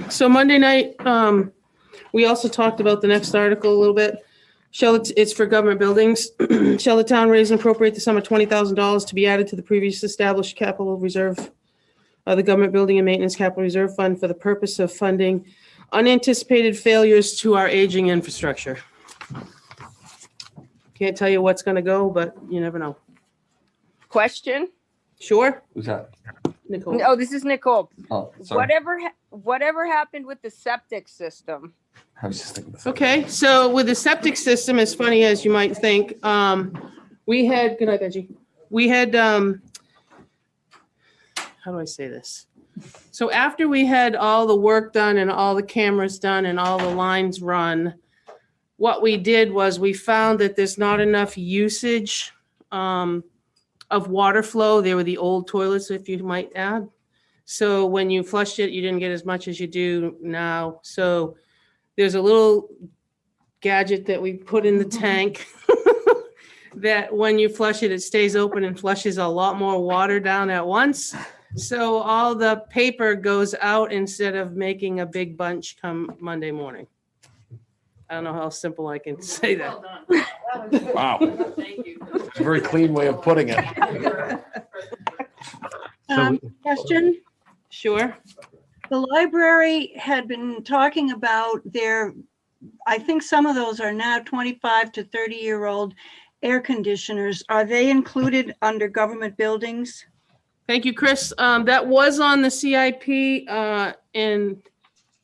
So Monday night, we also talked about the next article a little bit. It's for government buildings. Shall the town raise and appropriate the sum of $20,000 to be added to the previous established capital reserve of the government building and maintenance capital reserve fund for the purpose of funding unanticipated failures to our aging infrastructure? Can't tell you what's gonna go, but you never know. Question? Sure, Who's that? Nicole? No, this is Nicole. Oh, sorry. Whatever happened with the septic system? I was just thinking. the same. Okay, so with the septic system, as funny as you might think, we had, good night, Benji. We had, how do I say this? So after we had all the work done and all the cameras done and all the lines run, what we did was we found that there's not enough usage of water flow. They were the old toilets, if you might add. So when you flushed it, you didn't get as much as you do now. So there's a little gadget that we put in the tank that when you flush it, it stays open and flushes a lot more water down at once. So all the paper goes out instead of making a big bunch come Monday morning. I don't know how simple I can say that. Wow. Thank you. It's a very clean way of putting it. Question? Sure. The library had been talking about I think some of those are now 25 to 30-year-old air conditioners. Are they included under government buildings? Thank you, Chris. That was on the CIP, and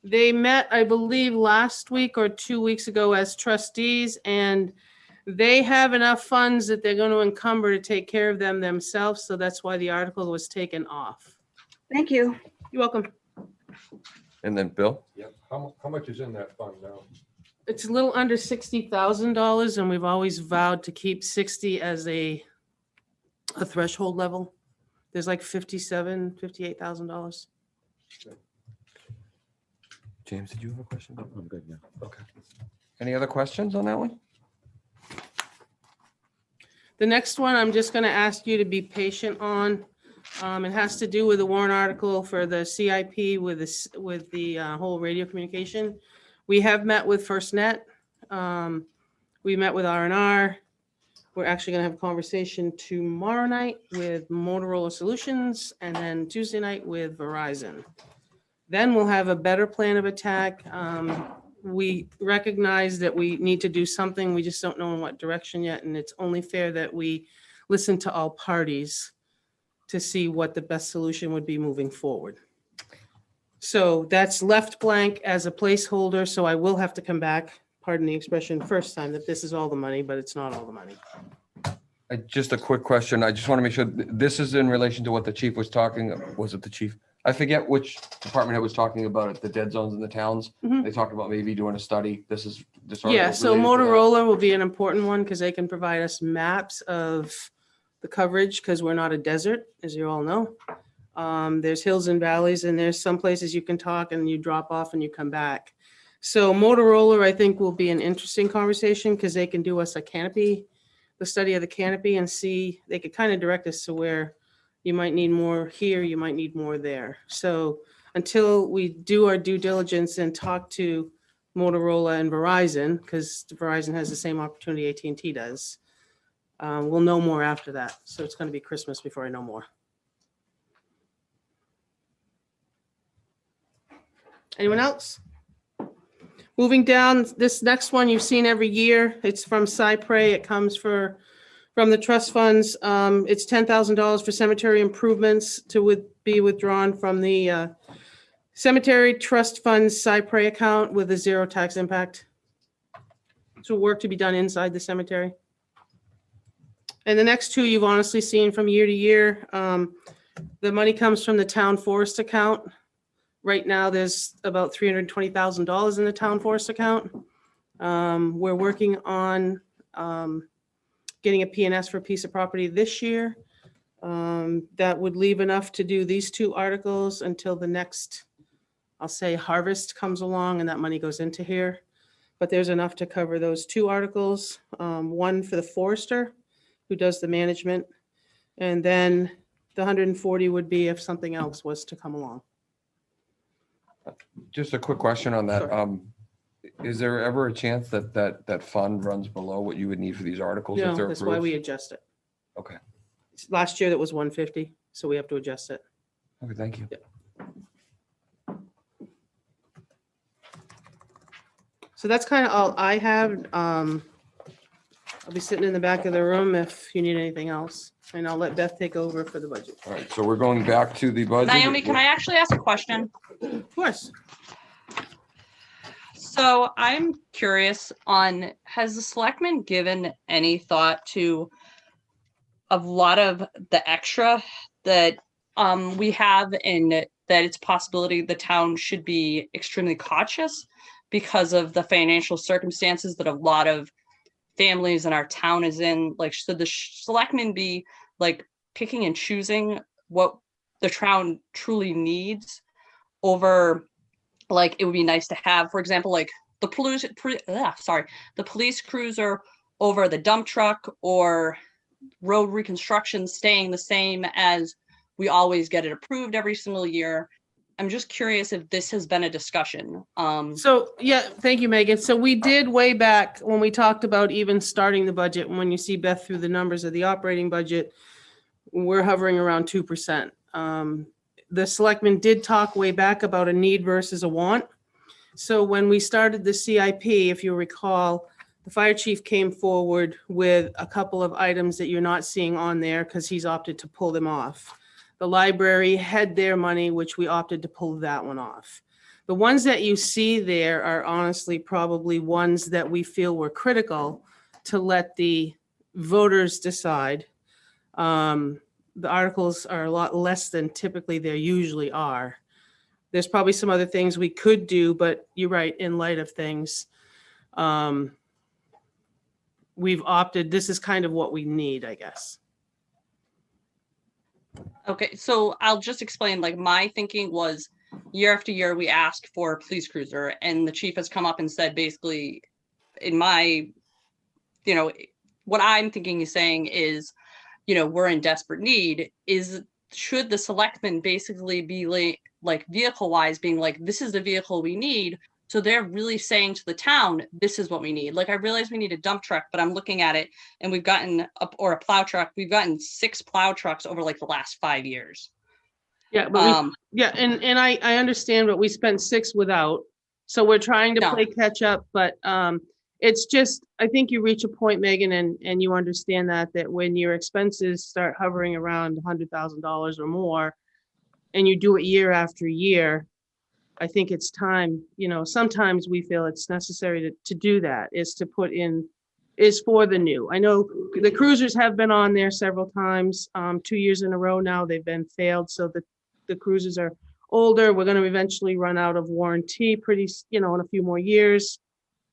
they met, I believe, last week or 2 weeks ago as trustees, and they have enough funds that they're going to encumber to take care of them themselves. So that's why the article was taken off. Thank you. You're welcome. And then Bill? Yep. How much is in that fund now? It's a little under $60,000, and we've always vowed to keep 60 as a threshold level. There's like $58,000. James, did you have a question? I'm good now. Okay. Any other questions on that one? The next one, I'm just going to ask you to be patient on. It has to do with the warrant article for the CIP with the whole radio communication. We have met with FirstNet. We met with R&R. We're actually going to have a conversation tomorrow night with Motorola Solutions and then Tuesday night with Verizon. Then we'll have a better plan of attack. We recognize that we need to do something. We just don't know in what direction yet. And it's only fair that we listen to all parties to see what the best solution would be moving forward. So that's left blank as a placeholder. So I will have to come back, pardon the expression, first time that this is all the money, but it's not all the money. Just a quick question. I just want to make sure this is in relation to what the chief was talking, was it the chief? I forget which department head was talking about it, the dead zones in the towns. Mhm. They talked about maybe doing a study. This article Yeah, is so related to that. Motorola will be an important one because they can provide us maps of the coverage because we're not a desert, as you all know. There's hills and valleys, and there's some places you can talk and you drop off and you come back. So Motorola, I think, will be an interesting conversation because they can do us a canopy, the study of the canopy, and see, they could kind of direct us to where you might need more here, you might need more there. So until we do our due diligence and talk to Motorola and Verizon, because Verizon has the same opportunity AT&T does, we'll know more after that. So it's going to be Christmas before I know more. Anyone else? Moving down, this next one you've seen every year. It's from Cypre. It comes from the trust funds. It's $10,000 for cemetery improvements to be withdrawn from the cemetery trust funds Cypre account with a zero tax impact. So work to be done inside the cemetery. And the next two you've honestly seen from year to year. The money comes from the town forest account. Right now, there's about $320,000 in the town forest account. We're working on getting a P&S for a piece of property this year. That would leave enough to do these two articles until the next, I'll say, harvest comes along and that money goes into here. But there's enough to cover those two articles, one for the forester who does the management, and then the 140 would be if something else was to come along. Just a quick question on that. Sure. Is there ever a chance that fund runs below what you would need for these articles if No, they're that's why approved? we adjust it. Okay. Last year that was 150, so we have to adjust it. Okay, thank you. So that's kind of all I have. I'll be sitting in the back of the room if you need anything else, and I'll let Beth take over for the budget. All right, so we're going back to the budget. Naomi, can I actually ask a question? Of course. So I'm curious on, has the selectmen given any thought to a lot of the extra that we have, and that it's a possibility the town should be extremely cautious because of the financial circumstances that a lot of families in our town is in? Like, should the selectmen be like picking and choosing what the town truly needs over, like, it would be nice to have, for example, like the police cruiser over the dump truck, or road reconstruction staying the same as we always get it approved every single year? I'm just curious if this has been a discussion. So, yeah, thank you, Megan. So we did way back when we talked about even starting the budget, and when you see Beth through the numbers of the operating budget, we're hovering around 2%. The selectmen did talk way back about a need versus a want. So when we started the CIP, if you recall, the fire chief came forward with a couple of items that you're not seeing on there because he's opted to pull them off. The library had their money, which we opted to pull that one off. The ones that you see there are honestly probably ones that we feel were critical to let the voters decide. The articles are a lot less than typically there usually are. There's probably some other things we could do, but you're right, in light of things, we've opted, this is kind of what we need, I guess. Okay, so I'll just explain, like, my thinking was year after year, we asked for a police cruiser, and the chief has come up and said, basically, in my, what I'm thinking he's saying is, we're in desperate need. Should the selectmen basically be like vehicle wise being like, this is the vehicle we need? So they're really saying to the town, this is what we need. Like, I realize we need a dump truck, but I'm looking at it and we've gotten or a plow truck. We've gotten 6 plow trucks over like the last 5 years. Yeah, but and I understand, but we spent 6 without. So we're trying to play catch up, but it's just, I think you reach a point, Megan, and you understand that when your expenses start hovering around $100,000 or more, and you do it year after year, I think it's time, sometimes we feel it's necessary to do that, is to put in is for the new. I know the cruisers have been on there several times, 2 years in a row now. They've been failed, so the cruisers are older. We're going to eventually run out of warranty in a few more years.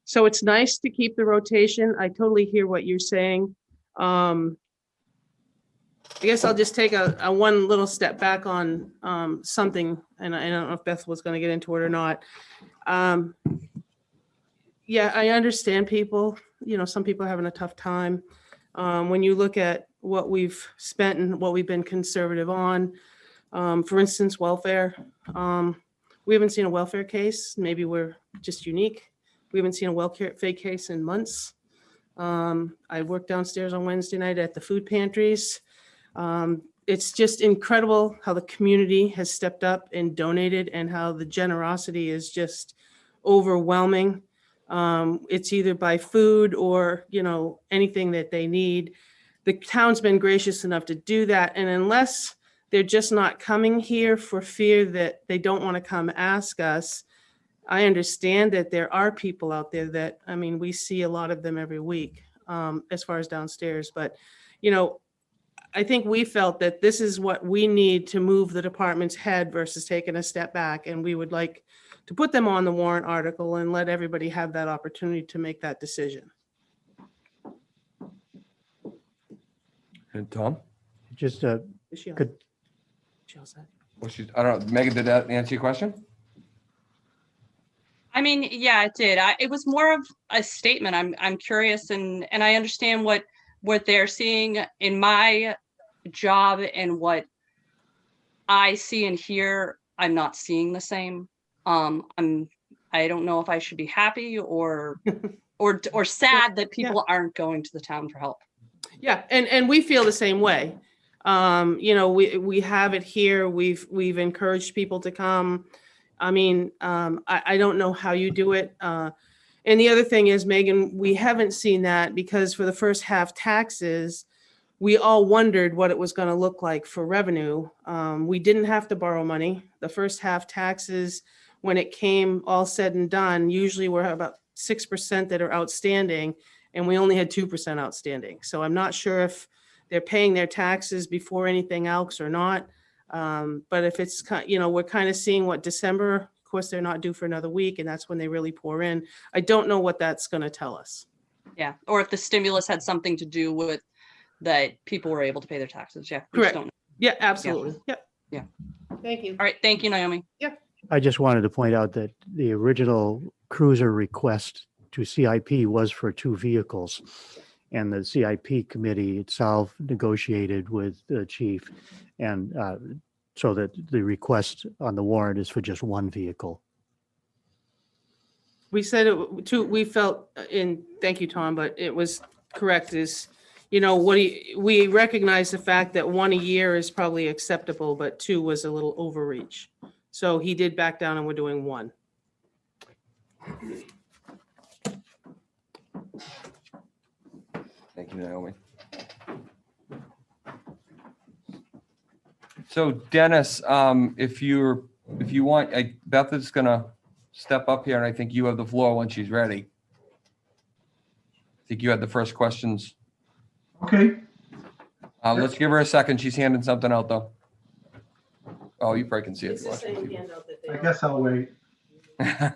So it's nice to keep the rotation. I totally hear what you're saying. I guess I'll just take a one little step back on something, and I don't know if Beth was going to get into it or not. Yeah, I understand people, some people are having a tough time. When you look at what we've spent and what we've been conservative on, for instance, welfare, we haven't seen a welfare case. Maybe we're just unique. We haven't seen a welfare case in months. I worked downstairs on Wednesday night at the food pantries. It's just incredible how the community has stepped up and donated, and how the generosity is just overwhelming. It's either by food or, anything that they need. The town's been gracious enough to do that. And unless they're just not coming here for fear that they don't want to come ask us, I understand that there are people out there that, we see a lot of them every week, as far as downstairs. But, I think we felt that this is what we need to move the department's head versus taking a step back. And we would like to put them on the warrant article and let everybody have that opportunity to make that decision. And Tom? Just, Is she on? could, She all set? Well, I don't know. Megan, did that answer your question? I mean, yeah, it did. It was more of a statement. I'm curious, and I understand what they're seeing in my job and what I see and hear. I'm not seeing the same. I don't know if I should be happy or sad that people aren't going to the town for help. Yeah, and we feel the same way. We have it here. We've encouraged people to come. I don't know how you do it. And the other thing is, Megan, we haven't seen that because for the first half taxes, we all wondered what it was going to look like for revenue. We didn't have to borrow money. The first half taxes, when it came all said and done, usually we're about 6% that are outstanding, and we only had 2% outstanding. So I'm not sure if they're paying their taxes before anything else or not. But if it's, we're kind of seeing what December, of course, they're not due for another week, and that's when they really pour in. I don't know what that's going to tell us. Yeah, or if the stimulus had something to do with that people were able to pay their taxes. Yeah, we just Correct. don't know. Yeah, absolutely. Yep. Yeah. Thank you. All right, thank you, Naomi. Yep. I just wanted to point out that the original cruiser request to CIP was for 2 vehicles. And the CIP committee itself negotiated with the chief, and so that the request on the warrant is for just 1 vehicle. We said it too, we felt thank you, Tom, but it was correct is, we recognize the fact that 1 a year is probably acceptable, but 2 was a little overreach. So he did back down and we're doing 1. Thank you, Naomi. So Dennis, if you want, Beth is gonna step up here, and I think you have the floor when she's ready. I think you had the first questions. Okay. Let's give her a second. She's handing something out, though. Oh, you probably can see it. It's the same handout that they. I guess I'll wait. Is it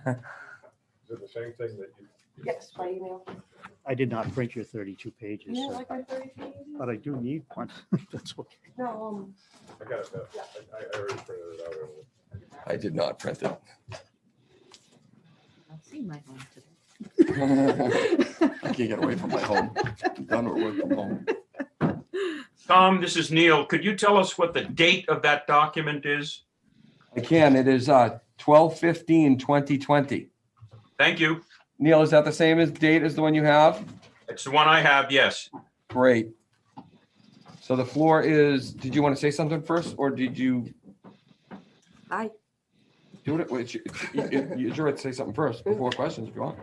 the same thing that you? Yes, by email. I did not print your 32 pages, Yeah, so- like my 30 pages. but I do need one. That's okay. No, I got it. I already printed it out earlier. I did not print it. I'll see my home today. I can't get away from my home. I'm done with work from home. Tom, this is Neil. Could you tell us what the date of that document is? I can. It is 12/15/2020. Thank you. Neil, is that the same date as the one you have? It's the one I have, yes. Great. So the floor is, did you want to say something first, or did you Aye. do it? It's your right to say something first before questions if you want.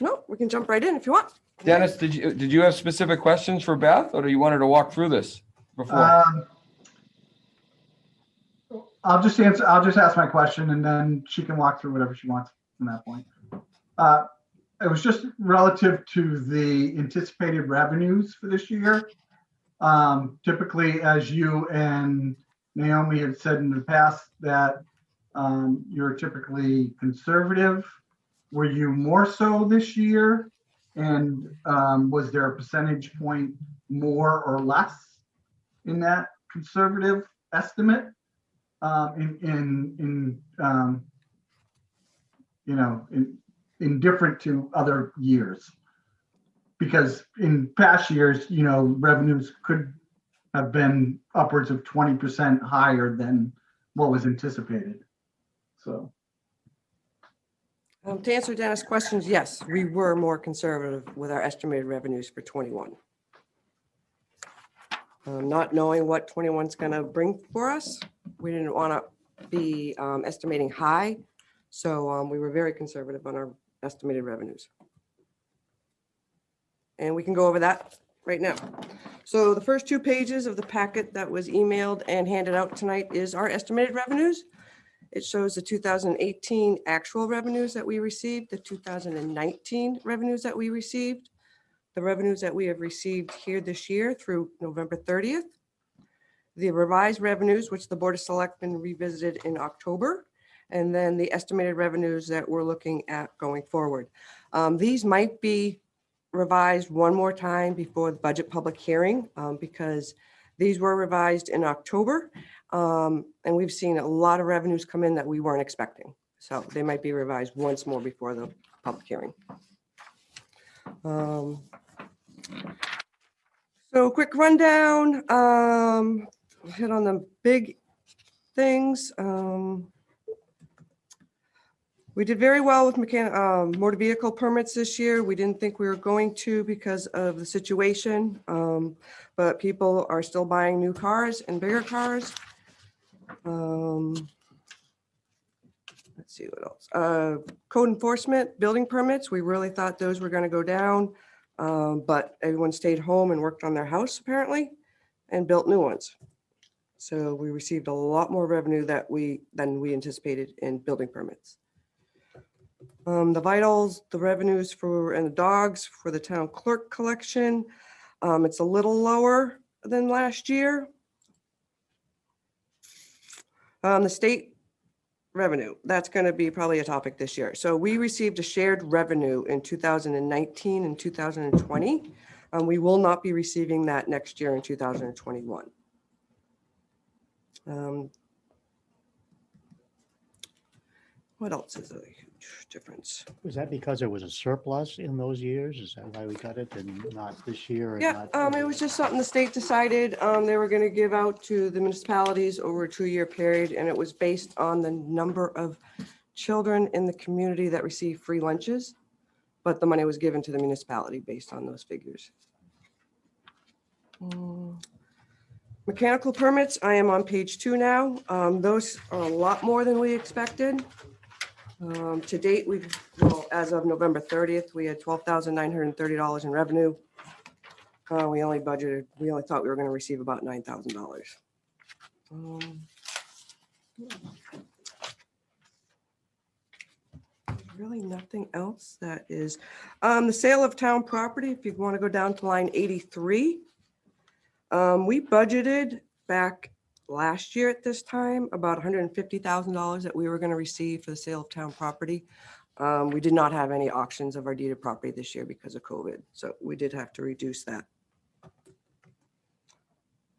No, we can jump right in if you want. Dennis, did you have specific questions for Beth, or do you want her to walk through this before? I'll just ask my question, and then she can walk through whatever she wants from that point. it was just relative to the anticipated revenues for this year. Typically, as you and Naomi have said in the past, that you're typically conservative. Were you more so this year? And was there a percentage point more or less in that conservative estimate? Indifferent to other years, because in past years, revenues could have been upwards of 20% higher than what was anticipated. So. To answer Dennis' questions, yes, we were more conservative with our estimated revenues for 21. Not knowing what 21's going to bring for us, we didn't want to be estimating high, so we were very conservative on our estimated revenues. And we can go over that right now. So the first 2 pages of the packet that was emailed and handed out tonight is our estimated revenues. It shows the 2018 actual revenues that we received, the 2019 revenues that we received, the revenues that we have received here this year through November 30th, the revised revenues, which the Board of Selectmen revisited in October, and then the estimated revenues that we're looking at going forward. These might be revised one more time before the budget public hearing, because these were revised in October, and we've seen a lot of revenues come in that we weren't expecting. So they might be revised once more before the public hearing. So quick rundown, hit on the big things. We did very well with motor vehicle permits this year. We didn't think we were going to because of the situation, but people are still buying new cars and bigger cars. Let's see what else. Code enforcement, building permits. We really thought those were going to go down, but everyone stayed home and worked on their house apparently and built new ones. So we received a lot more revenue than we anticipated in building permits. The vitals, the revenues and the dogs for the town clerk collection, it's a little lower than last year. The state revenue, that's going to be probably a topic this year. So we received a shared revenue in 2019 and 2020. We will not be receiving that next year in 2021. What else is a huge difference? Was that because there was a surplus in those years? Is that why we got it and not this year? Yeah, it was just something the state decided they were going to give out to the municipalities over a 2-year period, and it was based on the number of children in the community that receive free lunches, but the money was given to the municipality based on those figures. Mechanical permits, I am on page 2 now. Those are a lot more than we expected. To date, as of November 30th, we had $12,930 in revenue. We only thought we were going to receive about $9,000. Really nothing else that is. The sale of town property, if you want to go down to line 83, we budgeted back last year at this time about $150,000 that we were going to receive for the sale of town property. We did not have any auctions of our deeded property this year because of COVID, so we did have to reduce that.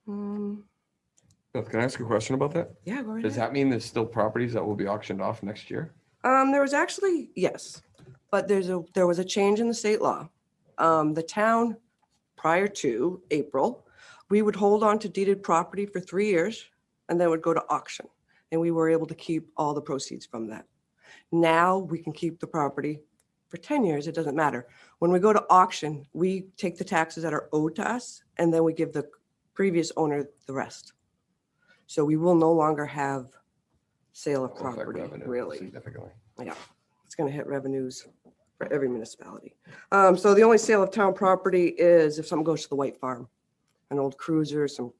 Beth, can I ask a question about that? Yeah, go ahead. Does that mean there's still properties that will be auctioned off next year? There was actually, yes, but there was a change in the state law. The town, prior to April, we would hold on to deeded property for 3 years and then would go to auction. And we were able to keep all the proceeds from that. Now we can keep the property for 10 years. It doesn't matter. When we go to auction, we take the taxes that are owed to us and then we give the previous owner the rest. So we will no longer have sale of property, really. Significantly. Yeah, it's going to hit revenues for every municipality. So the only sale of town property is if something goes to the White Farm. An old cruiser, some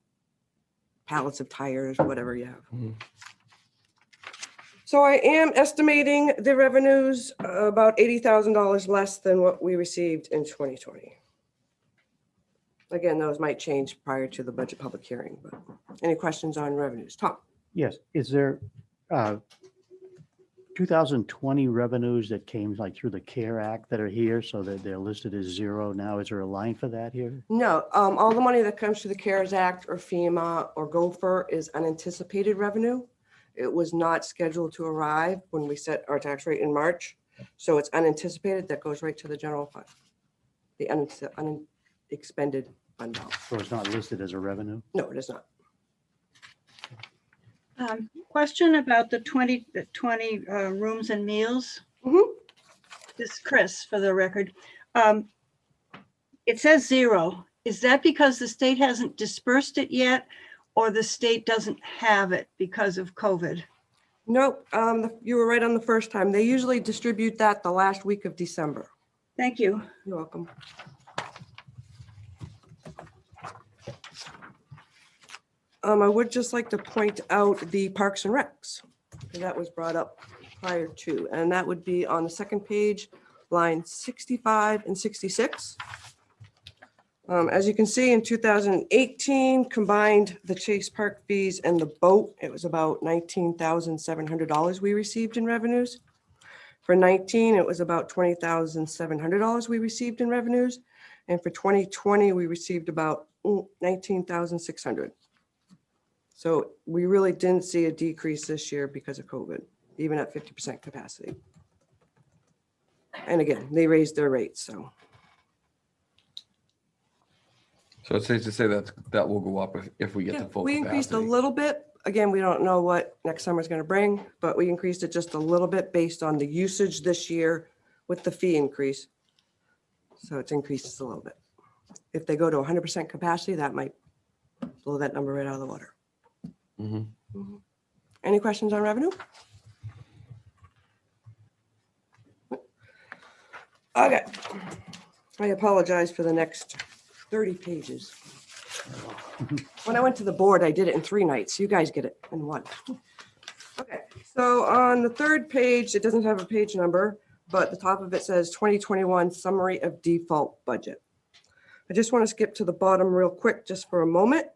pallets of tires, whatever you have. So I am estimating the revenues about $80,000 less than what we received in 2020. Again, those might change prior to the budget public hearing, but any questions on revenues? Tom? Yes, is there 2020 revenues that came like through the CARE Act that are here so that they're listed as zero now? Is there a line for that here? No, all the money that comes through the CARES Act or FEMA or Gopher is unanticipated revenue. It was not scheduled to arrive when we set our tax rate in March. So it's unanticipated, that goes right to the general fund. The unexpended fund balance. So it's not listed as a revenue? No, it is not. Question about the 2020 rooms and meals. This is Chris, for the record. It says zero. Is that because the state hasn't dispersed it yet, or the state doesn't have it because of COVID? Nope, you were right on the first time. They usually distribute that the last week of December. Thank you. You're welcome. I would just like to point out the Parks and Recs, because that was brought up prior to, and that would be on the second page, line 65 and 66. As you can see, in 2018, combined the Chase Park fees and the boat, it was about $19,700 we received in revenues. For 19, it was about $20,700 we received in revenues. And for 2020, we received about $19,600. So we really didn't see a decrease this year because of COVID, even at 50% capacity. And again, they raised their rates, so. So it's safe to say that will go up if we get the full We capacity. increased a little bit. Again, we don't know what next summer is going to bring, but we increased it just a little bit based on the usage this year with the fee increase. So it's increased just a little bit. If they go to 100% capacity, that might blow that number right out of the water. Any questions on revenue? Okay. I apologize for the next 30 pages. When I went to the board, I did it in 3 nights. You guys get it in 1. Okay, so on the third page, it doesn't have a page number, but the top of it says 2021 Summary of Default Budget. I just want to skip to the bottom real quick just for a moment.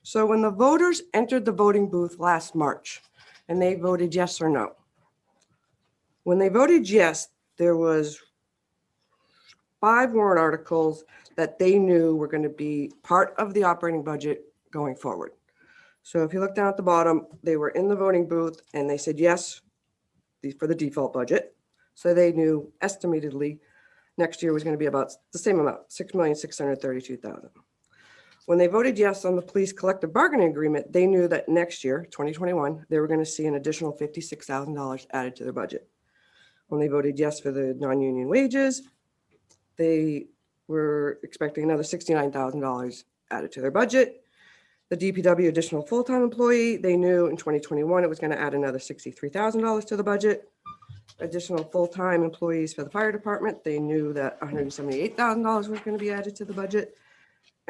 So when the voters entered the voting booth last March and they voted yes or no, when they voted yes, there was 5 warrant articles that they knew were going to be part of the operating budget going forward. So if you look down at the bottom, they were in the voting booth and they said yes for the default budget. So they knew estimatedly next year was going to be about the same amount, $6,632,000. When they voted yes on the police collective bargaining agreement, they knew that next year, 2021, they were going to see an additional $56,000 added to their budget. When they voted yes for the non-union wages, they were expecting another $69,000 added to their budget. The DPW additional full-time employee, they knew in 2021 it was going to add another $63,000 to the budget. Additional full-time employees for the fire department, they knew that $178,000 was going to be added to the budget.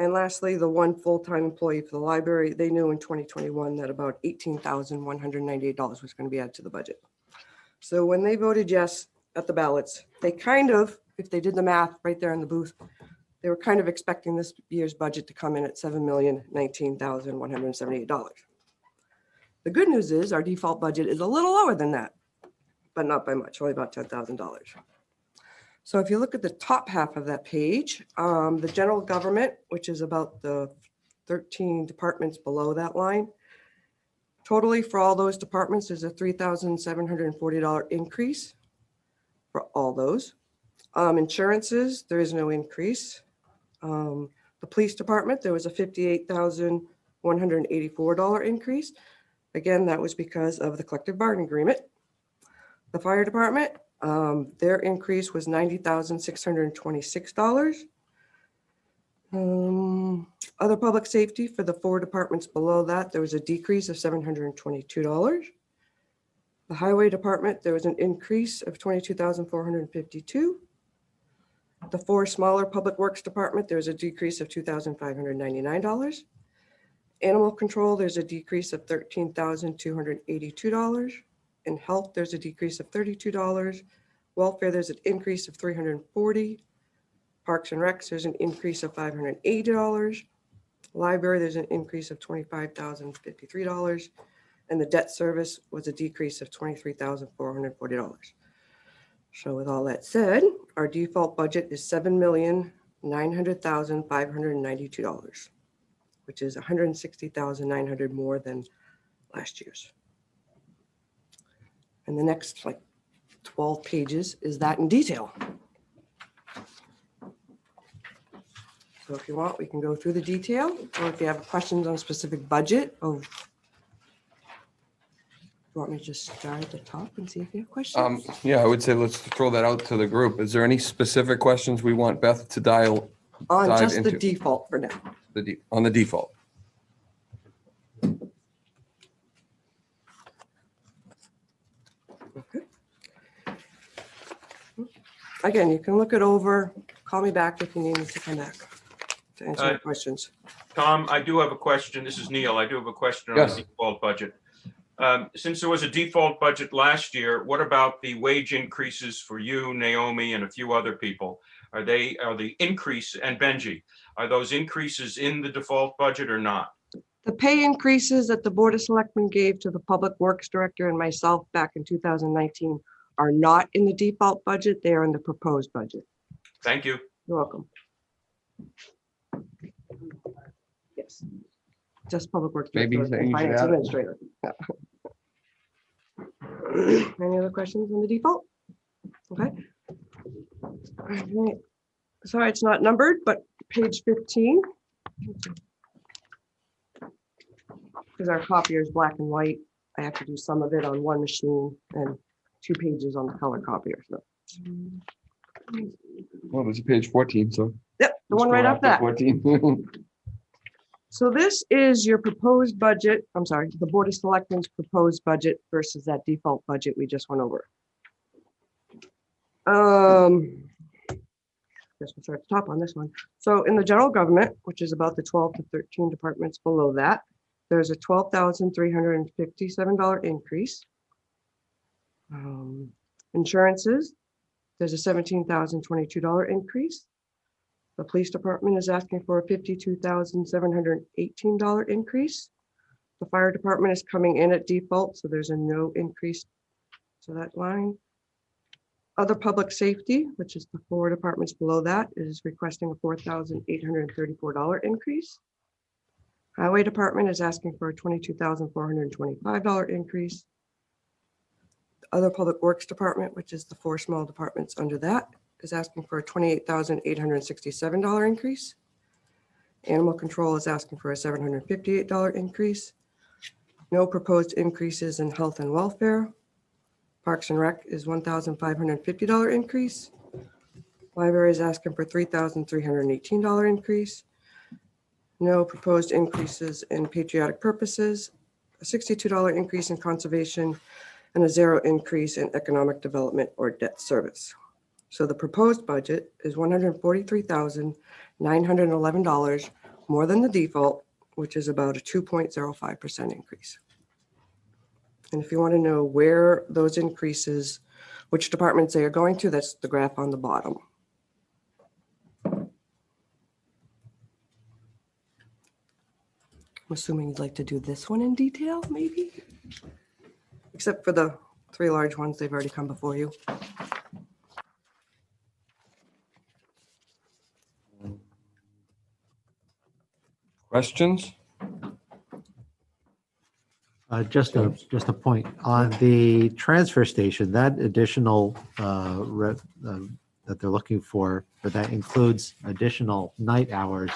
And lastly, the one full-time employee for the library, they knew in 2021 that about $18,198 was going to be added to the budget. So when they voted yes at the ballots, they kind of, if they did the math right there in the booth, they were kind of expecting this year's budget to come in at $7,019,178. The good news is our default budget is a little lower than that, but not by much, only about $10,000. So if you look at the top half of that page, the general government, which is about the 13 departments below that line, totally for all those departments is a $3,740 increase for all those. Insurances, there is no increase. The police department, there was a $58,184 increase. Again, that was because of the collective bargaining agreement. The fire department, their increase was $90,626. Other public safety for the 4 departments below that, there was a decrease of $722. The highway department, there was an increase of $22,452. The 4 smaller public works department, there's a decrease of $2,599. Animal control, there's a decrease of $13,282. In health, there's a decrease of $32. Welfare, there's an increase of $340. Parks and Recs, there's an increase of $580. Library, there's an increase of $25,053. And the debt service was a decrease of $23,440. So with all that said, our default budget is $7,900,592, which is $160,900 more than last year's. And the next 12 pages is that in detail. So if you want, we can go through the detail, or if you have questions on a specific budget, you want me to just start at the top and see if you have questions? Yeah, I would say let's throw that out to the group. Is there any specific questions we want Beth to dive On just the into? default for now. On the default. Okay. Again, you can look it over, call me back if you need me to come back to answer your questions. Tom, I do have a question. This is Neil. I do have a question on Yes. the default budget. Since there was a default budget last year, what about the wage increases for you, Naomi, and a few other people? Are the increase, and Benji, are those increases in the default budget or not? The pay increases that the Board of Selectmen gave to the Public Works Director and myself back in 2019 are not in the default budget. They are in the proposed budget. Thank you. You're welcome. Yes. Just Public Works. Maybe Director and you should Finance add it. Administrator. Yeah. Any other questions on the default? Okay. All right. Sorry, it's not numbered, but page 15. Because our copier is black and white, I have to do some of it on one machine and 2 pages on the color copier. So. Well, there's a page 14, so. Yep, the one right up that. 14. So this is your proposed budget. I'm sorry, the Board of Selectmen's proposed budget versus that default budget we just went over. Guess we'll start at the top on this one. So in the general government, which is about the 12 to 13 departments below that, there's a $12,357 increase. Insurances, there's a $17,022 increase. The police department is asking for a $52,718 increase. The fire department is coming in at default, so there's a no increase to that line. Other public safety, which is the 4 departments below that, is requesting a $4,834 increase. Highway department is asking for a $22,425 increase. The other public works department, which is the 4 small departments under that, is asking for a $28,867 increase. Animal control is asking for a $758 increase. No proposed increases in health and welfare. Parks and Rec is $1,550 increase. Library is asking for $3,318 increase. No proposed increases in patriotic purposes, a $62 increase in conservation, and a 0 increase in economic development or debt service. So the proposed budget is $143,911 more than the default, which is about a 2.05% increase. And if you want to know where those increases, which departments they are going to, that's the graph on the bottom. I'm assuming you'd like to do this one in detail, maybe? Except for the 3 large ones, they've already come before you. Questions? Just a point on the transfer station, that additional that they're looking for, but that includes additional night hours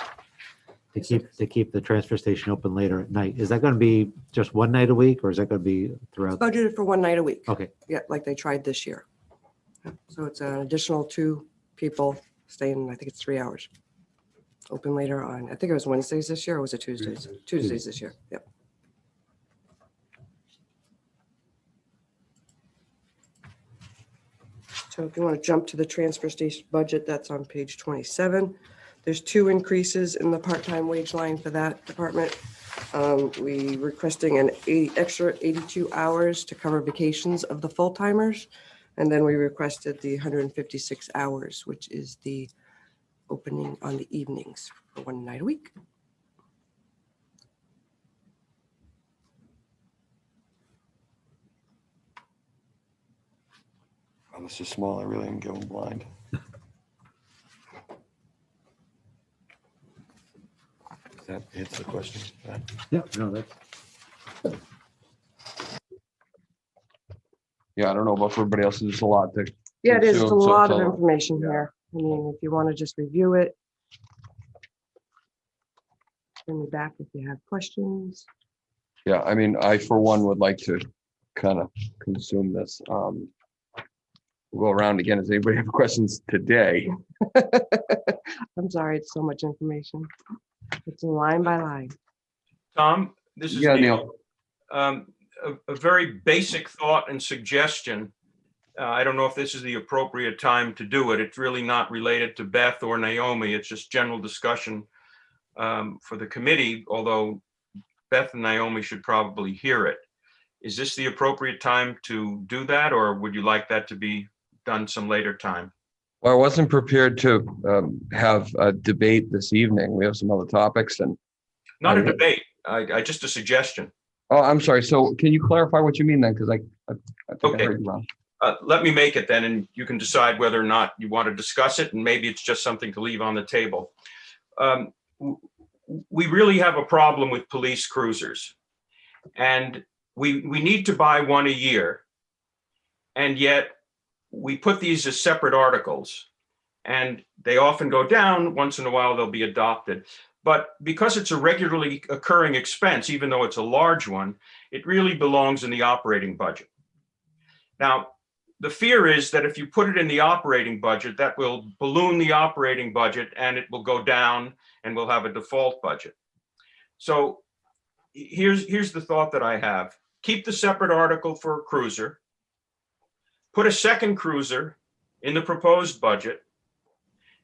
to keep the transfer station open later at night. Is that going to be just one night a week, or is that going to be throughout? Budgeted for 1 night a week. Okay. Yeah, like they tried this year. So it's an additional 2 people staying, I think it's 3 hours. Open later on, I think it was Wednesdays this year, or was it Tuesdays? Tuesdays this year, yep. So if you want to jump to the transfer station budget, that's on page 27. There's 2 increases in the part-time wage line for that department. We requesting an extra 82 hours to cover vacations of the full-timers. And then we requested the 156 hours, which is the opening on the evenings for one night a week. Oh, this is small. I really am going blind. That hits the question. Yeah, no, that's. Yeah, I don't know about everybody else. It's a lot to. Yeah, it is. It's a consume, so lot it's of information here. I mean, if you want to just review it. Bring me back if you have questions. Yeah, I mean, I for one would like to kind of consume this. We'll go around again. Does anybody have questions today? I'm sorry, it's so much information. It's line by line. Tom, this is Yeah, Neil. A very basic thought and suggestion. I don't know if this is the appropriate time to do it. It's really not related to Beth or Naomi. It's just general discussion for the committee, although Beth and Naomi should probably hear it. Is this the appropriate time to do that, or would you like that to be done some later time? Well, I wasn't prepared to have a debate this evening. We have some other topics and. Not a debate, I just a suggestion. Oh, I'm sorry. So can you clarify what you mean then? Because I think I heard you wrong. Let me make it then, and you can decide whether or not you want to discuss it, and maybe it's just something to leave on the table. We really have a problem with police cruisers, and we need to buy one a year, and yet we put these as separate articles, and they often go down. Once in a while, they'll be adopted. But because it's a regularly occurring expense, even though it's a large one, it really belongs in the operating budget. Now, the fear is that if you put it in the operating budget, that will balloon the operating budget and it will go down and we'll have a default budget. So here's the thought that I have. Keep the separate article for a cruiser, put a second cruiser in the proposed budget,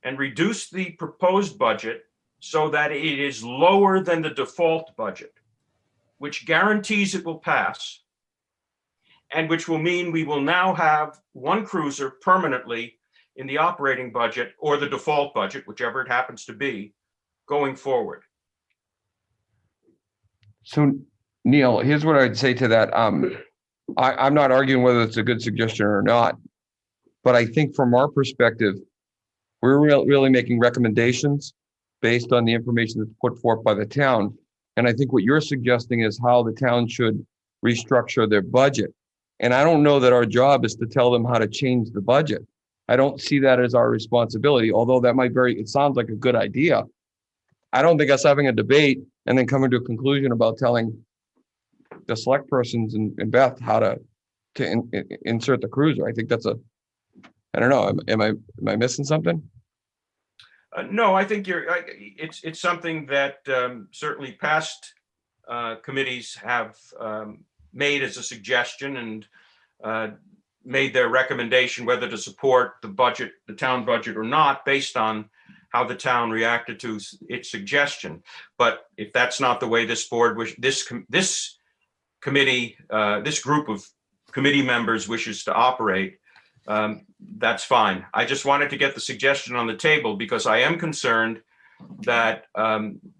and reduce the proposed budget so that it is lower than the default budget, which guarantees it will pass, and which will mean we will now have one cruiser permanently in the operating budget or the default budget, whichever it happens to be, going forward. So Neil, here's what I'd say to that. I'm not arguing whether it's a good suggestion or not, but I think from our perspective, we're really making recommendations based on the information that's put forth by the town. And I think what you're suggesting is how the town should restructure their budget. And I don't know that our job is to tell them how to change the budget. I don't see that as our responsibility, although that might it sounds like a good idea. I don't think us having a debate and then coming to a conclusion about telling the select persons and Beth how to insert the cruiser. I think that's I don't know. Am I missing something? No, I think it's something that certainly past committees have made as a suggestion and made their recommendation whether to support the budget, the town budget or not, based on how the town reacted to its suggestion. But if that's not the way this board this committee, this group of committee members wishes to operate, that's fine. I just wanted to get the suggestion on the table because I am concerned that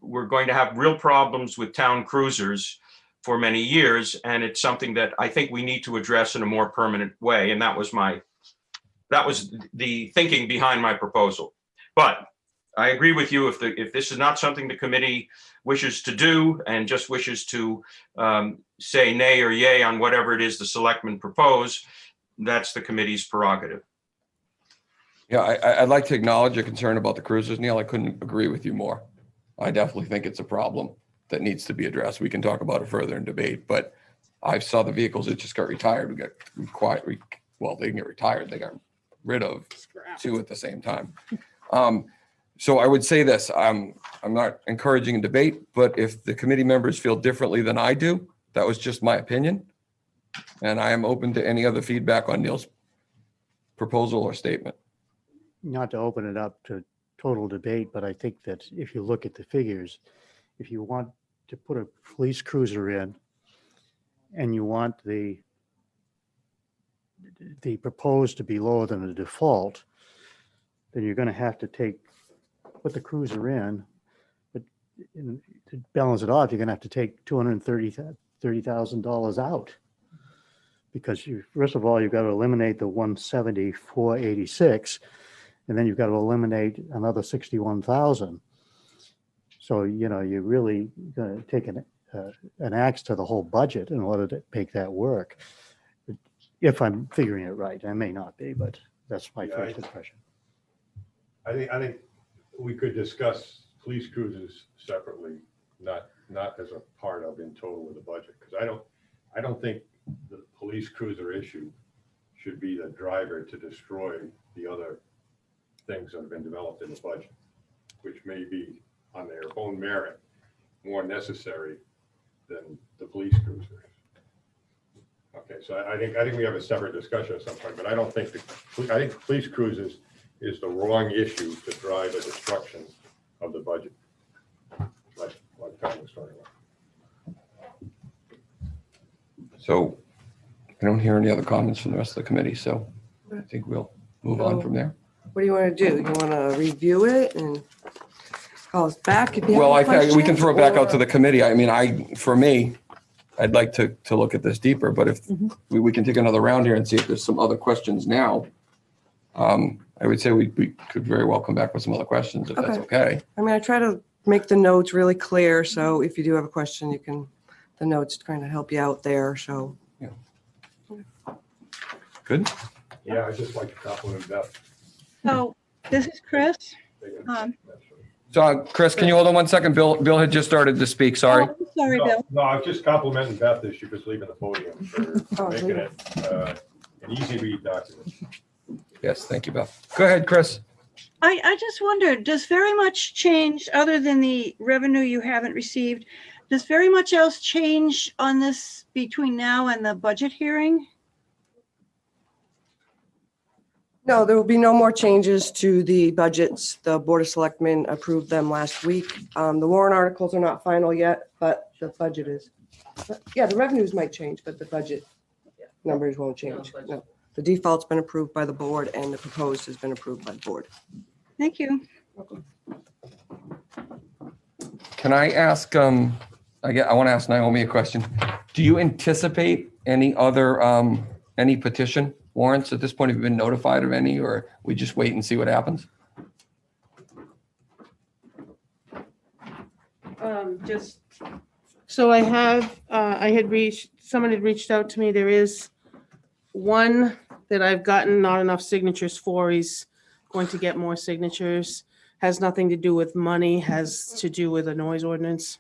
we're going to have real problems with town cruisers for many years, and it's something that I think we need to address in a more permanent way. And that was the thinking behind my proposal. But I agree with you. If this is not something the committee wishes to do and just wishes to say nay or yay on whatever it is the selectmen propose, that's the committee's prerogative. Yeah, I'd like to acknowledge your concern about the cruisers, Neil. I couldn't agree with you more. I definitely think it's a problem that needs to be addressed. We can talk about it further in debate, but I saw the vehicles that just got retired. They didn't get retired. They got rid of two at the same time. So I would say this, I'm not encouraging a debate, but if the committee members feel differently than I do, that was just my opinion. And I am open to any other feedback on Neil's proposal or statement. Not to open it up to total debate, but I think that if you look at the figures, if you want to put a police cruiser in and you want the proposed to be lower than the default, then you're going to have to put the cruiser in, but to balance it off, you're going to have to take $230,000 out. Because first of all, you've got to eliminate the 174.86, and then you've got to eliminate another 61,000. So, you're really going to take an axe to the whole budget in order to make that work. If I'm figuring it right, I may not be, but that's my first impression. I think we could discuss police cruisers separately, not as a part of in total with the budget, because I don't think the police cruiser issue should be the driver to destroy the other things that have been developed in the budget, which may be on their own merit more necessary than the police cruisers. Okay, so I think we have a separate discussion at some point, but I think police cruisers is the wrong issue to drive a destruction of the budget. Like Tom was talking about. So I don't hear any other comments from the rest of the committee, so I think we'll move on from there. What do you want to do? You want to review it and call us back if you have Well, any I think we can questions, throw it back out to or- the committee. I mean, for me, I'd like to look at this deeper, but if we can take another round here and see if there's some other questions now. I would say we could very well come back with some other questions if that's okay. I mean, I try to make the notes really clear, so if you do have a question, the notes kind of help you out there, so. Good. Yeah, I'd just like to compliment Beth. So this is Chris. So Chris, can you hold on one second? Bill had just started to speak, sorry. Oh, I'm sorry, Bill. No, I was just complimenting Beth as she was leaving the podium for making it an easy read document. Yes, thank you, Beth. Go ahead, Chris. I just wondered, does very much change, other than the revenue you haven't received, does very much else change on this between now and the budget hearing? No, there will be no more changes to the budgets. The Board of Selectmen approved them last week. The warrant articles are not final yet, but the budget is. But yeah, the revenues might change, but the budget numbers won't change. No. The default's been approved by the board and the proposed has been approved by the board. Thank you. Can I ask, I want to ask Naomi a question. Do you anticipate any other, any petition warrants at this point? Have you been notified of any, or we just wait and see what happens? So someone had reached out to me. There is one that I've gotten not enough signatures for. He's going to get more signatures. Has nothing to do with money, has to do with a noise ordinance.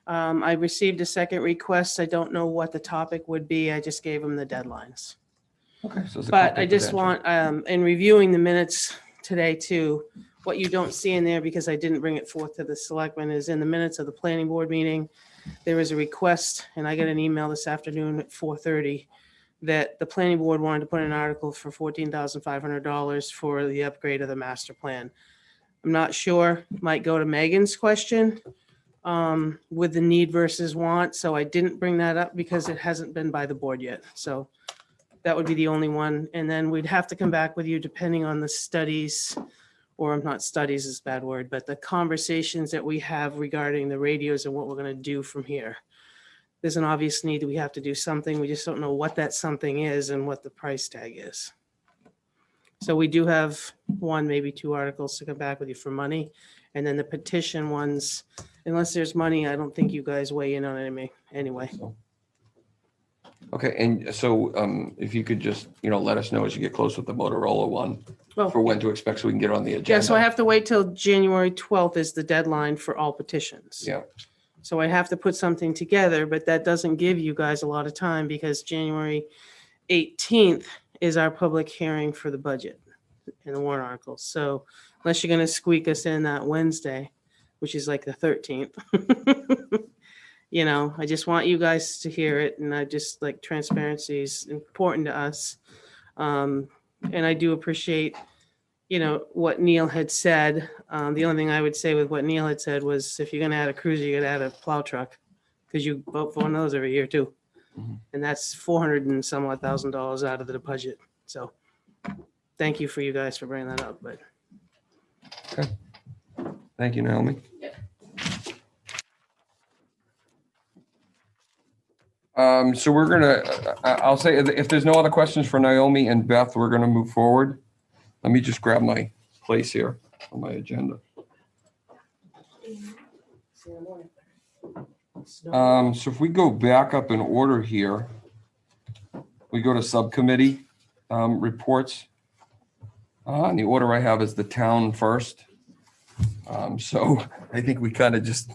I received a second request. I don't know what the topic would be. I just gave him the deadlines. Okay. So it's a But conflict I of just interest. want, in reviewing the minutes today too, what you don't see in there, because I didn't bring it forth to the selectmen, is in the minutes of the planning board meeting, there was a request, and I got an email this afternoon at 4:30 that the planning board wanted to put in an article for $14,500 for the upgrade of the master plan. I'm not sure, might go to Megan's question with the need versus want. So I didn't bring that up because it hasn't been by the board yet. So that would be the only one. And then we'd have to come back with you depending on the studies, or not studies is a bad word, but the conversations that we have regarding the radios and what we're going to do from here. There's an obvious need that we have to do something. We just don't know what that something is and what the price tag is. So we do have one, maybe two articles to come back with you for money. And then the petition ones, unless there's money, I don't think you guys weigh in on it anyway. Okay, and so if you could just, let us know as you get close with the Motorola one Well, for when to expect so we can get on the yeah, agenda. so I have to wait till January 12th is the deadline for all petitions. Yeah. So I have to put something together, but that doesn't give you guys a lot of time because January 18th is our public hearing for the budget and the warrant articles. So unless you're going to squeak us in that Wednesday, which is like the 13th, I just want you guys to hear it. And I just like transparency is important to us. And I do appreciate you know, what Neil had said. The only thing I would say with what Neil had said was if you're gonna add a cruiser, you gotta add a plow truck. Because you vote for one of those every year too. Mhm. And that's 400 and some odd $1,000 out of the budget. So thank you for you guys for bringing that up, but. Thank you, Naomi. So we're gonna, I'll say, if there's no other questions for Naomi and Beth, we're gonna move forward. Let me just grab my place here on my agenda. So if we go back up in order here, we go to subcommittee reports. And the order I have is the town first. So I think we kind of just,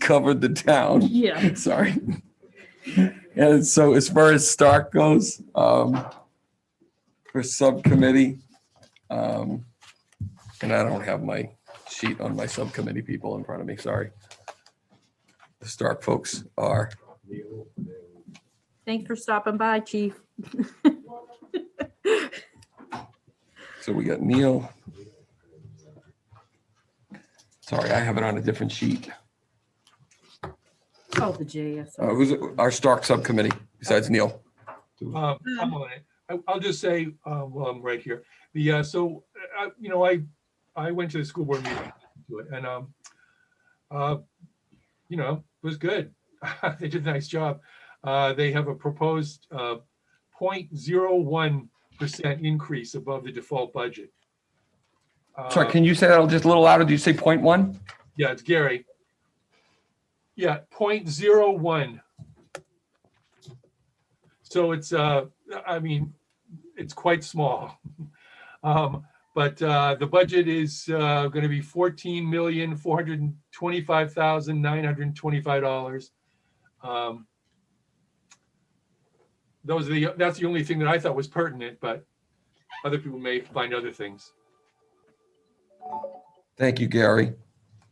covered the town. Yeah. Sorry. And so as far as Stark goes, for subcommittee, and I don't have my sheet on my subcommittee people in front of me, sorry. The Stark folks are, Thanks for stopping by, Chief. so we got Neil. Sorry, I have it on a different sheet. Oh, the JS. Who's our Stark subcommittee besides Neil? I'm on it. I'll just say, well, I'm right here. I went to the school board meeting and, it was good. They did a nice job. They have a proposed 0.01% increase above the default budget. Sorry, can you say that just a little louder? Did you say 0.1? Yeah, it's Gary. Yeah, 0.01. So it's, it's quite small. But the budget is going to be $14,425,925. That's the only thing that I thought was pertinent, but other people may find other things. Thank you, Gary.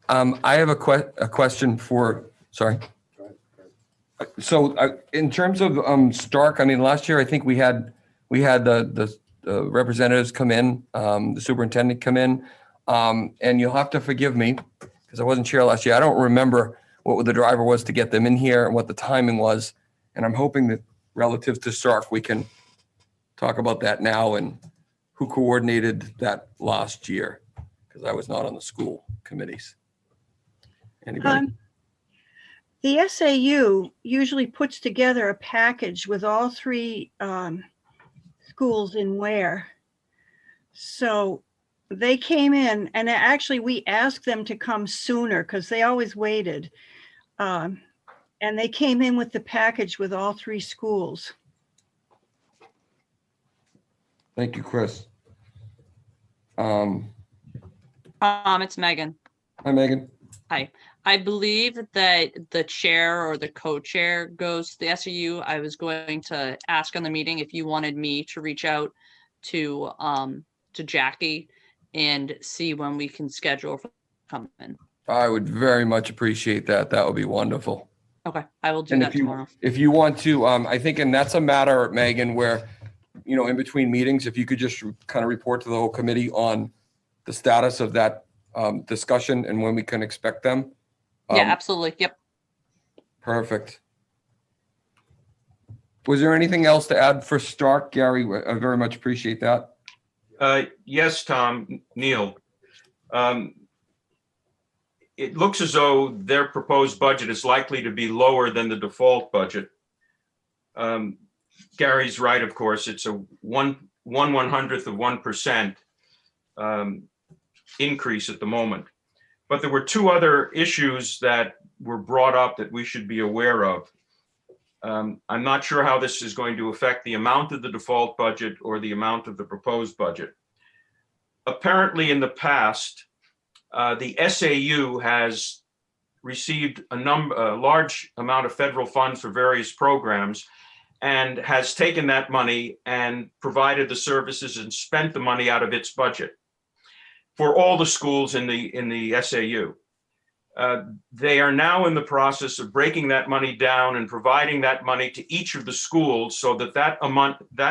I have a question for, sorry. So in terms of Stark, last year, I think we had the representatives come in, the superintendent come in, and you'll have to forgive me because I wasn't chair last year. I don't remember what the driver was to get them in here and what the timing was. And I'm hoping that relative to Stark, we can talk about that now and who coordinated that last year, because I was not on the school committees. Anybody? The SAU usually puts together a package with all three schools in Ware. So they came in, and actually we asked them to come sooner because they always waited. And they came in with the package with all three schools. Thank you, Chris. It's Megan. Hi, Megan. Hi. I believe that the chair or the co-chair goes to the SAU. I was going to ask on the meeting if you wanted me to reach out to Jackie and see when we can schedule for coming. I would very much appreciate that. That would be wonderful. Okay, I will do And that tomorrow. if you want to, I think, and that's a matter, Megan, where, in between meetings, if you could just kind of report to the whole committee on the status of that discussion and when we can expect them. Yeah, absolutely. Yep. Perfect. Was there anything else to add for Stark, Gary? I very much appreciate that. Yes, Tom, Neil. It looks as though their proposed budget is likely to be lower than the default budget. Gary's right, of course. It's a 1/100th of 1% increase at the moment. But there were two other issues that were brought up that we should be aware of. I'm not sure how this is going to affect the amount of the default budget or the amount of the proposed budget. Apparently, in the past, the SAU has received a large amount of federal funds for various programs and has taken that money and provided the services and spent the money out of its budget for all the schools in the SAU. They are now in the process of breaking that money down and providing that money to each of the schools so that that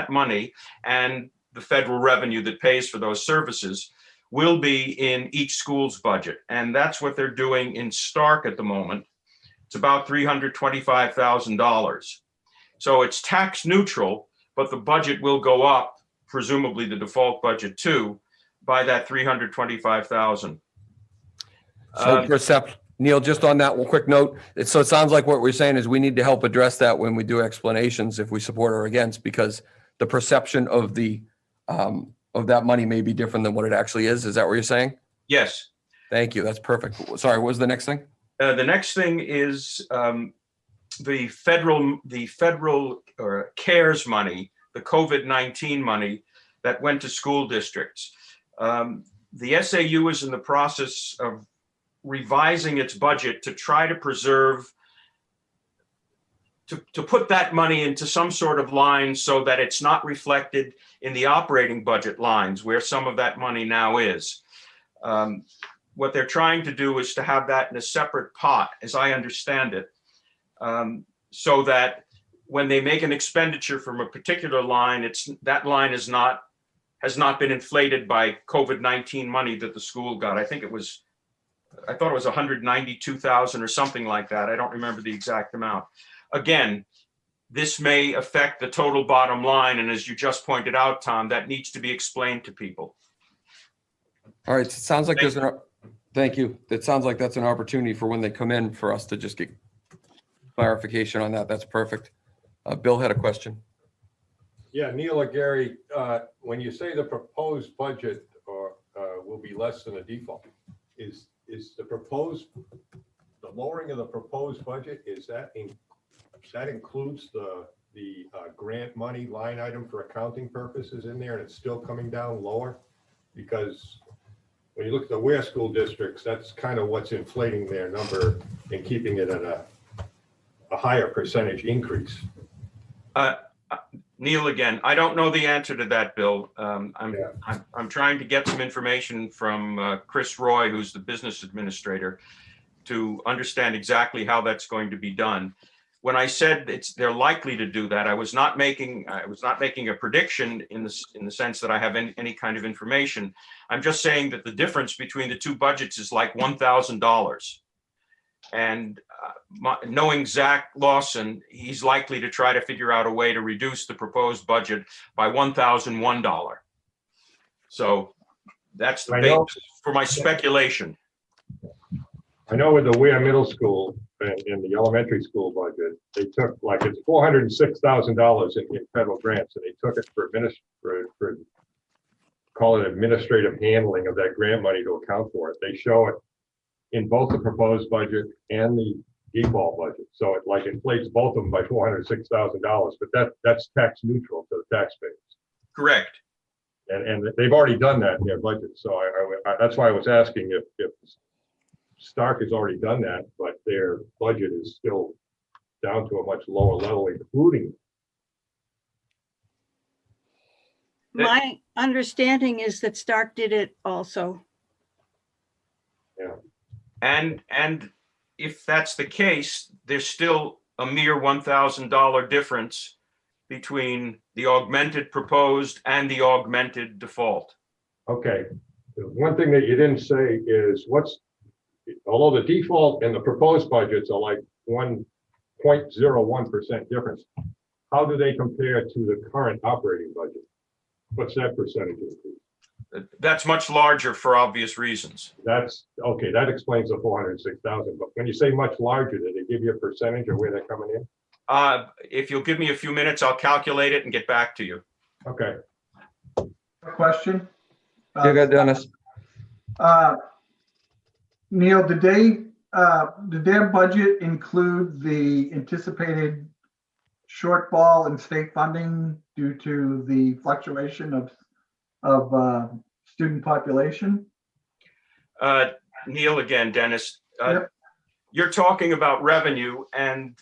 money and the federal revenue that pays for those services will be in each school's budget. And that's what they're doing in Stark at the moment. It's about $325,000. So it's tax neutral, but the budget will go up, presumably the default budget too, by that 325,000. So Neil, just on that one quick note, so it sounds like what we're saying is we need to help address that when we do explanations, if we support or against, because the perception of of that money may be different than what it actually is. Is that what you're saying? Yes. Thank you. That's perfect. Sorry, what was the next thing? The next thing is the federal CARES money, the COVID-19 money that went to school districts. The SAU is in the process of revising its budget to try to preserve, to put that money into some sort of line so that it's not reflected in the operating budget lines where some of that money now is. What they're trying to do is to have that in a separate pot, as I understand it, so that when they make an expenditure from a particular line, that line has not been inflated by COVID-19 money that the school got. I thought it was 192,000 or something like that. I don't remember the exact amount. Again, this may affect the total bottom line. And as you just pointed out, Tom, that needs to be explained to people. All right. It sounds like thank you. It sounds like that's an opportunity for when they come in for us to just get clarification on that. That's perfect. Bill had a question. Yeah, Neil or Gary, when you say the proposed budget will be less than a default, is the lowering of the proposed budget, that includes the grant money line item for accounting purposes in there, and it's still coming down lower? Because when you look at the Ware school districts, that's kind of what's inflating their number and keeping it at a higher percentage increase. Neil again, I don't know the answer to that, Bill. I'm trying to get some information from Chris Roy, who's the business administrator, to understand exactly how that's going to be done. When I said they're likely to do that, I was not making a prediction in the sense that I have any kind of information. I'm just saying that the difference between the two budgets is like $1,000. And knowing Zach Lawson, he's likely to try to figure out a way to reduce the proposed budget by $1,001. So that's the basis for my speculation. I know with the Ware Middle School and the elementary school budget, they took it's $406,000 in federal grants, and they took it for call it administrative handling of that grant money to account for it. They show it in both the proposed budget and the default budget. So it inflates both of them by $406,000, but that's tax neutral to the taxpayers. Correct. And they've already done that in their budget. So that's why I was asking if Stark has already done that, but their budget is still down to a much lower level, including. My understanding is that Stark did it also. Yeah. And if that's the case, there's still a mere $1,000 difference between the augmented proposed and the augmented default. Okay. One thing that you didn't say is although the default and the proposed budgets are like 1.01% difference, how do they compare to the current operating budget? What's that percentage increase? That's much larger for obvious reasons. That's okay. That explains the 406,000. But when you say much larger, did they give you a percentage of where they're coming in? If you'll give me a few minutes, I'll calculate it and get back to you. Okay. Question? You got Dennis. Neil, did their budget include the anticipated shortfall in state funding due to the fluctuation of student population? Neil again, Dennis. Yep. You're talking about revenue, and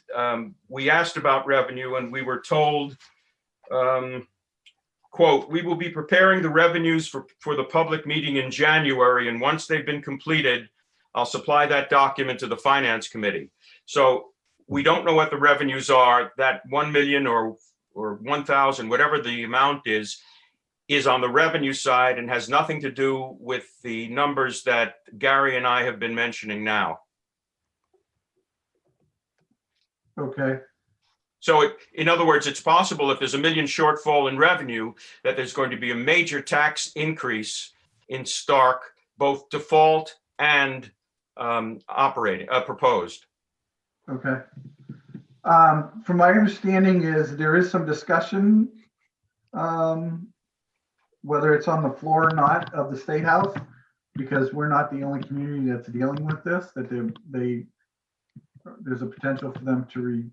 we asked about revenue, and we were told, quote, "We will be preparing the revenues for the public meeting in January, and once they've been completed, I'll supply that document to the Finance Committee." So we don't know what the revenues are. That 1 million or 1,000, whatever the amount is is on the revenue side and has nothing to do with the numbers that Gary and I have been mentioning now. Okay, So in other words, it's possible if there's $1 million shortfall in revenue, that there's going to be a major tax increase in Stark, both default and operating, proposed. okay. From my understanding is there is some discussion, whether it's on the floor or not of the State House, because we're not the only community that's dealing with this, that there's a potential for them to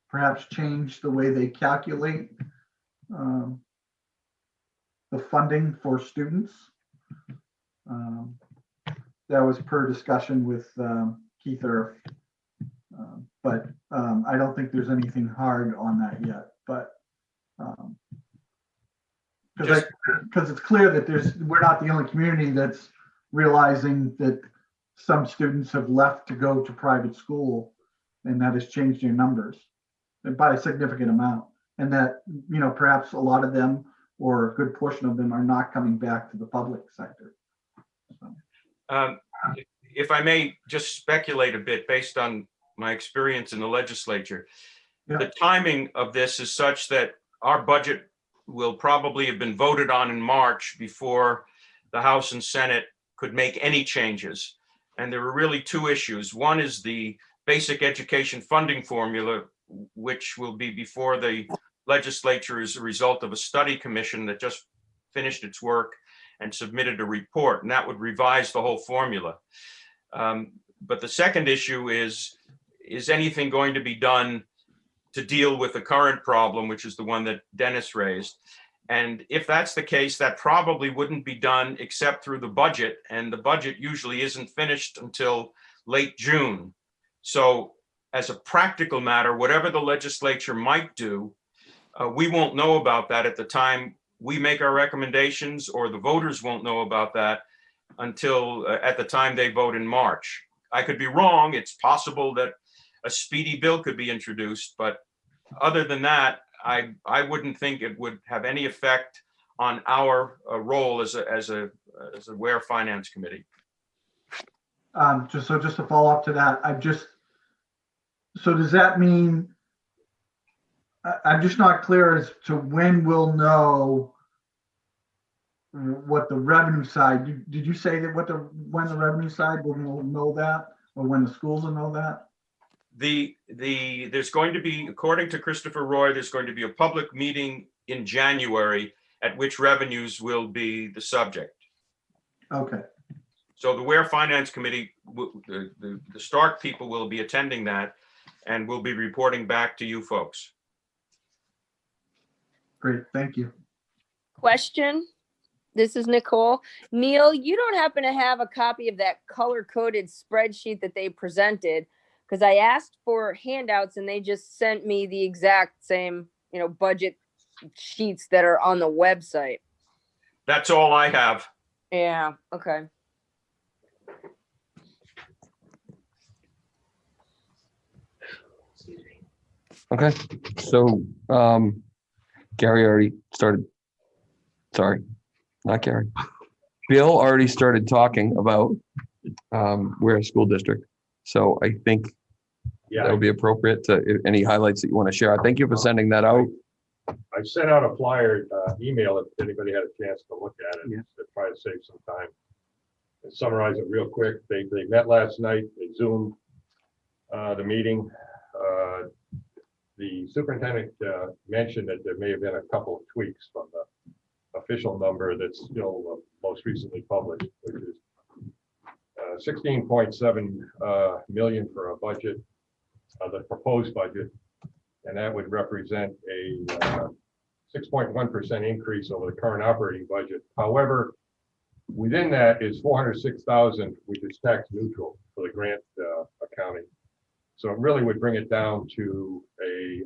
perhaps change the way they calculate the funding for students. That was per discussion with Keith Earth. But I don't think there's anything hard on that yet, but because it's clear that we're not the only community that's realizing that some students have left to go to private school, and that has changed their numbers by a significant amount. And that, perhaps a lot of them or a good portion of them are not coming back to the public sector. If I may just speculate a bit based on my experience in the legislature, the timing of this is such that our budget will probably have been voted on in March before the House and Senate could make any changes. And there are really two issues. One is the basic education funding formula, which will be before the legislature as a result of a study commission that just finished its work and submitted a report, and that would revise the whole formula. But the second issue is anything going to be done to deal with the current problem, which is the one that Dennis raised? And if that's the case, that probably wouldn't be done except through the budget, and the budget usually isn't finished until late June. So as a practical matter, whatever the legislature might do, we won't know about that at the time we make our recommendations, or the voters won't know about that until at the time they vote in March. I could be wrong. It's possible that a speedy bill could be introduced, but other than that, I wouldn't think it would have any effect on our role as a Ware Finance Committee. Just to follow up to that, so does that mean, I'm just not clear as to when we'll know what the revenue side, did you say that when the revenue side will know that, or when the schools will know that? There's going to be, according to Christopher Roy, there's going to be a public meeting in January at which revenues will be the subject. Okay. So the Ware Finance Committee, the Stark people will be attending that, and we'll be reporting back to you folks. Great, thank you. Question. This is Nicole. Neil, you don't happen to have a copy of that color-coded spreadsheet that they presented? Because I asked for handouts and they just sent me the exact same, budget sheets that are on the website. That's all I have. Yeah, okay. Okay, so Gary already started, sorry, not Gary. Bill already started talking about Ware School District. So I think that would be appropriate to any highlights that you want to share. Thank you for sending that out. I sent out a flyer email if anybody had a chance to look at it, to try to save some time. And summarize it real quick. They met last night, they Zoomed the meeting. The superintendent mentioned that there may have been a couple of tweaks from the official number that's still most recently published, which is 16.7 million for a budget, the proposed budget, and that would represent a 6.1% increase over the current operating budget. However, within that is 406,000, which is tax neutral for the grant accounting. So it really would bring it down to a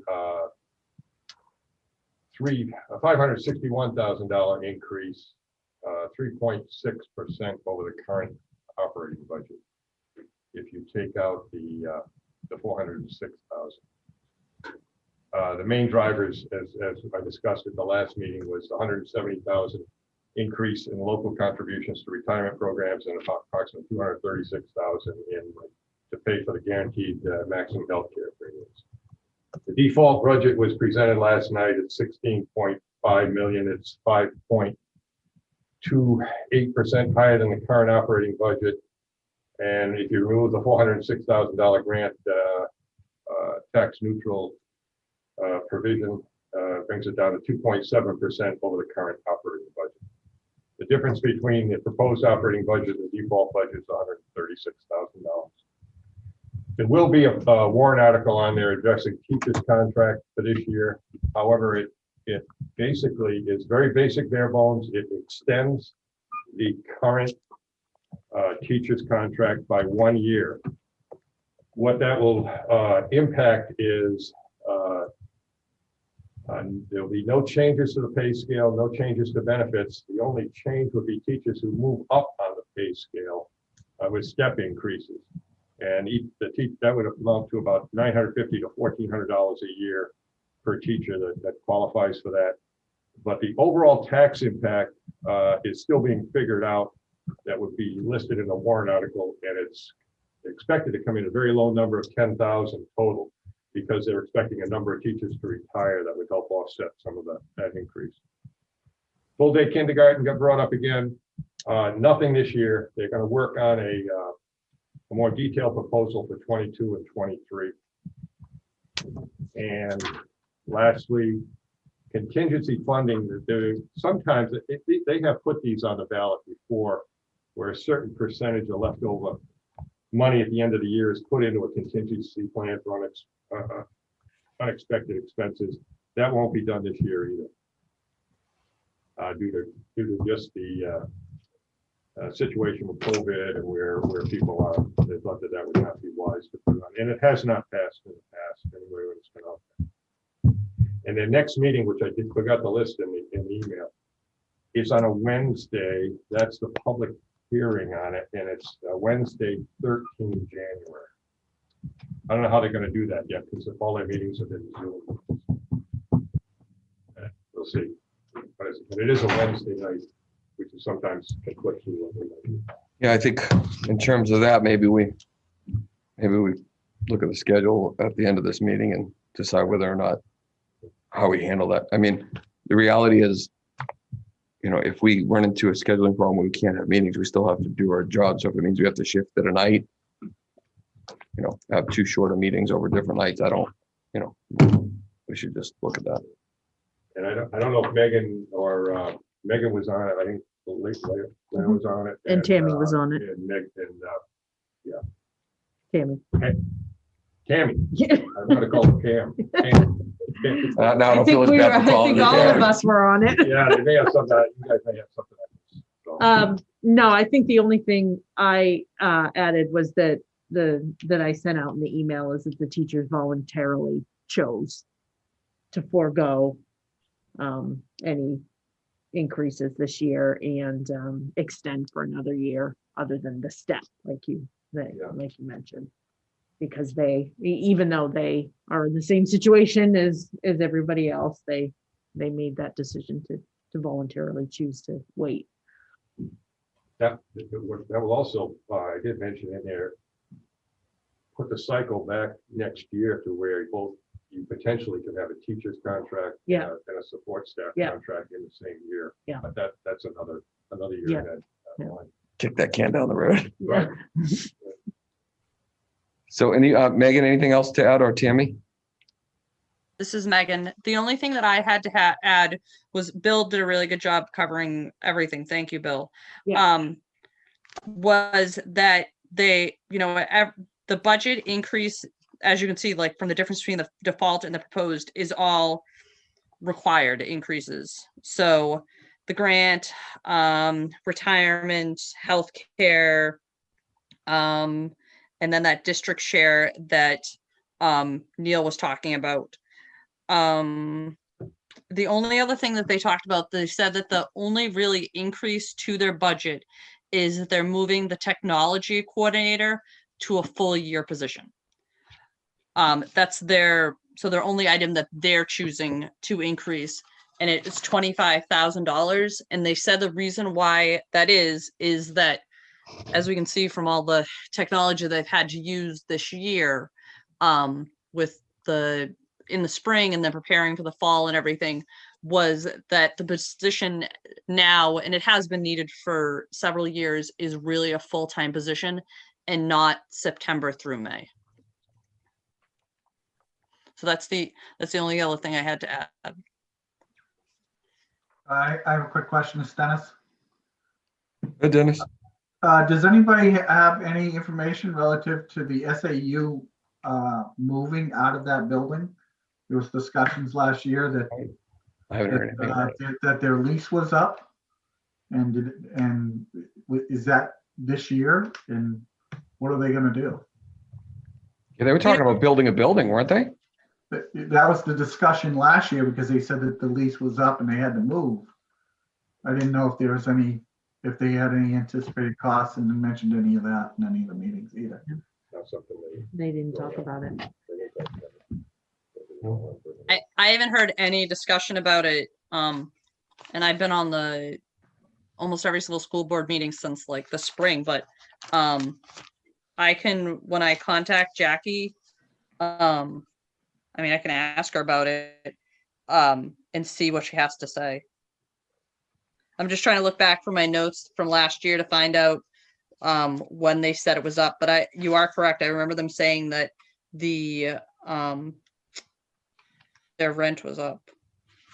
$561,000 increase, 3.6% over the current operating budget, if you take out the 406,000. The main drivers, as I discussed at the last meeting, was the 170,000 increase in local contributions to retirement programs and approximately 236,000 to pay for the guaranteed maximum health care premiums. The default budget was presented last night at 16.5 million. It's 5.28% higher than the current operating budget. And if you remove the $406,000 grant tax neutral provision, brings it down to 2.7% over the current operating budget. The difference between the proposed operating budget and the default budget is $136,000. There will be a warrant article on there addressing teachers' contract for this year. However, it basically is very basic, bare bones. It extends the current teacher's contract by 1 year. What that will impact is there'll be no changes to the pay scale, no changes to benefits. The only change would be teachers who move up on the pay scale with step increases. And that would amount to about $950 to $1,400 a year per teacher that qualifies for that. But the overall tax impact is still being figured out. That would be listed in the warrant article, and it's expected to come in a very low number of 10,000 total, because they're expecting a number of teachers to retire that would help offset some of that increase. Full day kindergarten got brought up again. Nothing this year. They're going to work on a more detailed proposal for 22 and 23. And lastly, contingency funding. Sometimes they have put these on the ballot before, where a certain percentage of leftover money at the end of the year is put into a contingency plan for unexpected expenses. That won't be done this year either, due to just the situation with COVID and where people are. They thought that would not be wise to put on, and it has not passed in the past anyway when it's been out there. And their next meeting, which I forgot to list in the email, is on a Wednesday. That's the public hearing on it, and it's Wednesday, 13 January. I don't know how they're going to do that yet, because all their meetings have been Zoom. We'll see. But it is a Wednesday night, which is sometimes conflicting with what we might do. Yeah, I think in terms of that, maybe we look at the schedule at the end of this meeting and decide whether or not how we handle that. I mean, the reality is, if we run into a scheduling problem where we can't have meetings, we still have to do our job. So if it means we have to shift it a night, have two shorter meetings over different nights, we should just look at that. And I don't know if Megan was on it. I think Leila was on it. And Tammy was on it. And Meg Tammy. Tammy. I'm going to call her Cam. Now I don't feel as bad for calling her all Tammy. of us were on it. Yeah, they may have something. You guys may have something. No, I think the only thing I added was that that I sent out in the email is that the teachers voluntarily chose to forego any increases this year and extend for another year other than the step like you mentioned, because even though they are in the same situation as everybody else, they made that decision to voluntarily choose to wait. That will also, I did mention in there, put the cycle back next year to where you potentially could have a teacher's contract and a support staff contract in the same year. Yeah. But that's another year ahead. Kick that can down the road. Right. So Megan, anything else to add, or Tammy? This is Megan. The only thing that I had to add was Bill did a really good job covering everything. Thank you, Bill. Yeah. Was that the budget increase, as you can see, like from the difference between the default and the proposed, is all required increases. So the grant, retirement, healthcare, and then that district share that Neil was talking about. The only other thing that they talked about, they said that the only really increase to their budget is that they're moving the technology coordinator to a full year position. That's their So their only item that they're choosing to increase, and it's $25,000. And they said the reason why that is that, as we can see from all the technology they've had to use this year, with in the spring and then preparing for the fall and everything, was that the position now, and it has been needed for several years, is really a full-time position and not September through May. So that's the only other thing I had to add. I have a quick question, Dennis. Hey, Dennis. Does anybody have any information relative to the SAU moving out of that building? There was discussions last year that I haven't heard anything about it. that their lease was up, and is that this year? And what are they going to do? Yeah, they were talking about building a building, weren't they? That was the discussion last year because they said that the lease was up and they had to move. I didn't know if there was if they had any anticipated costs, and mentioned any of that in any of the meetings either. They didn't talk about it. I haven't heard any discussion about it. And I've been on almost every single school board meeting since like the spring, but I can, when I contact Jackie, I mean, I can ask her about it and see what she has to say. I'm just trying to look back for my notes from last year to find out when they said it was up, but you are correct. I remember them saying that their rent was up,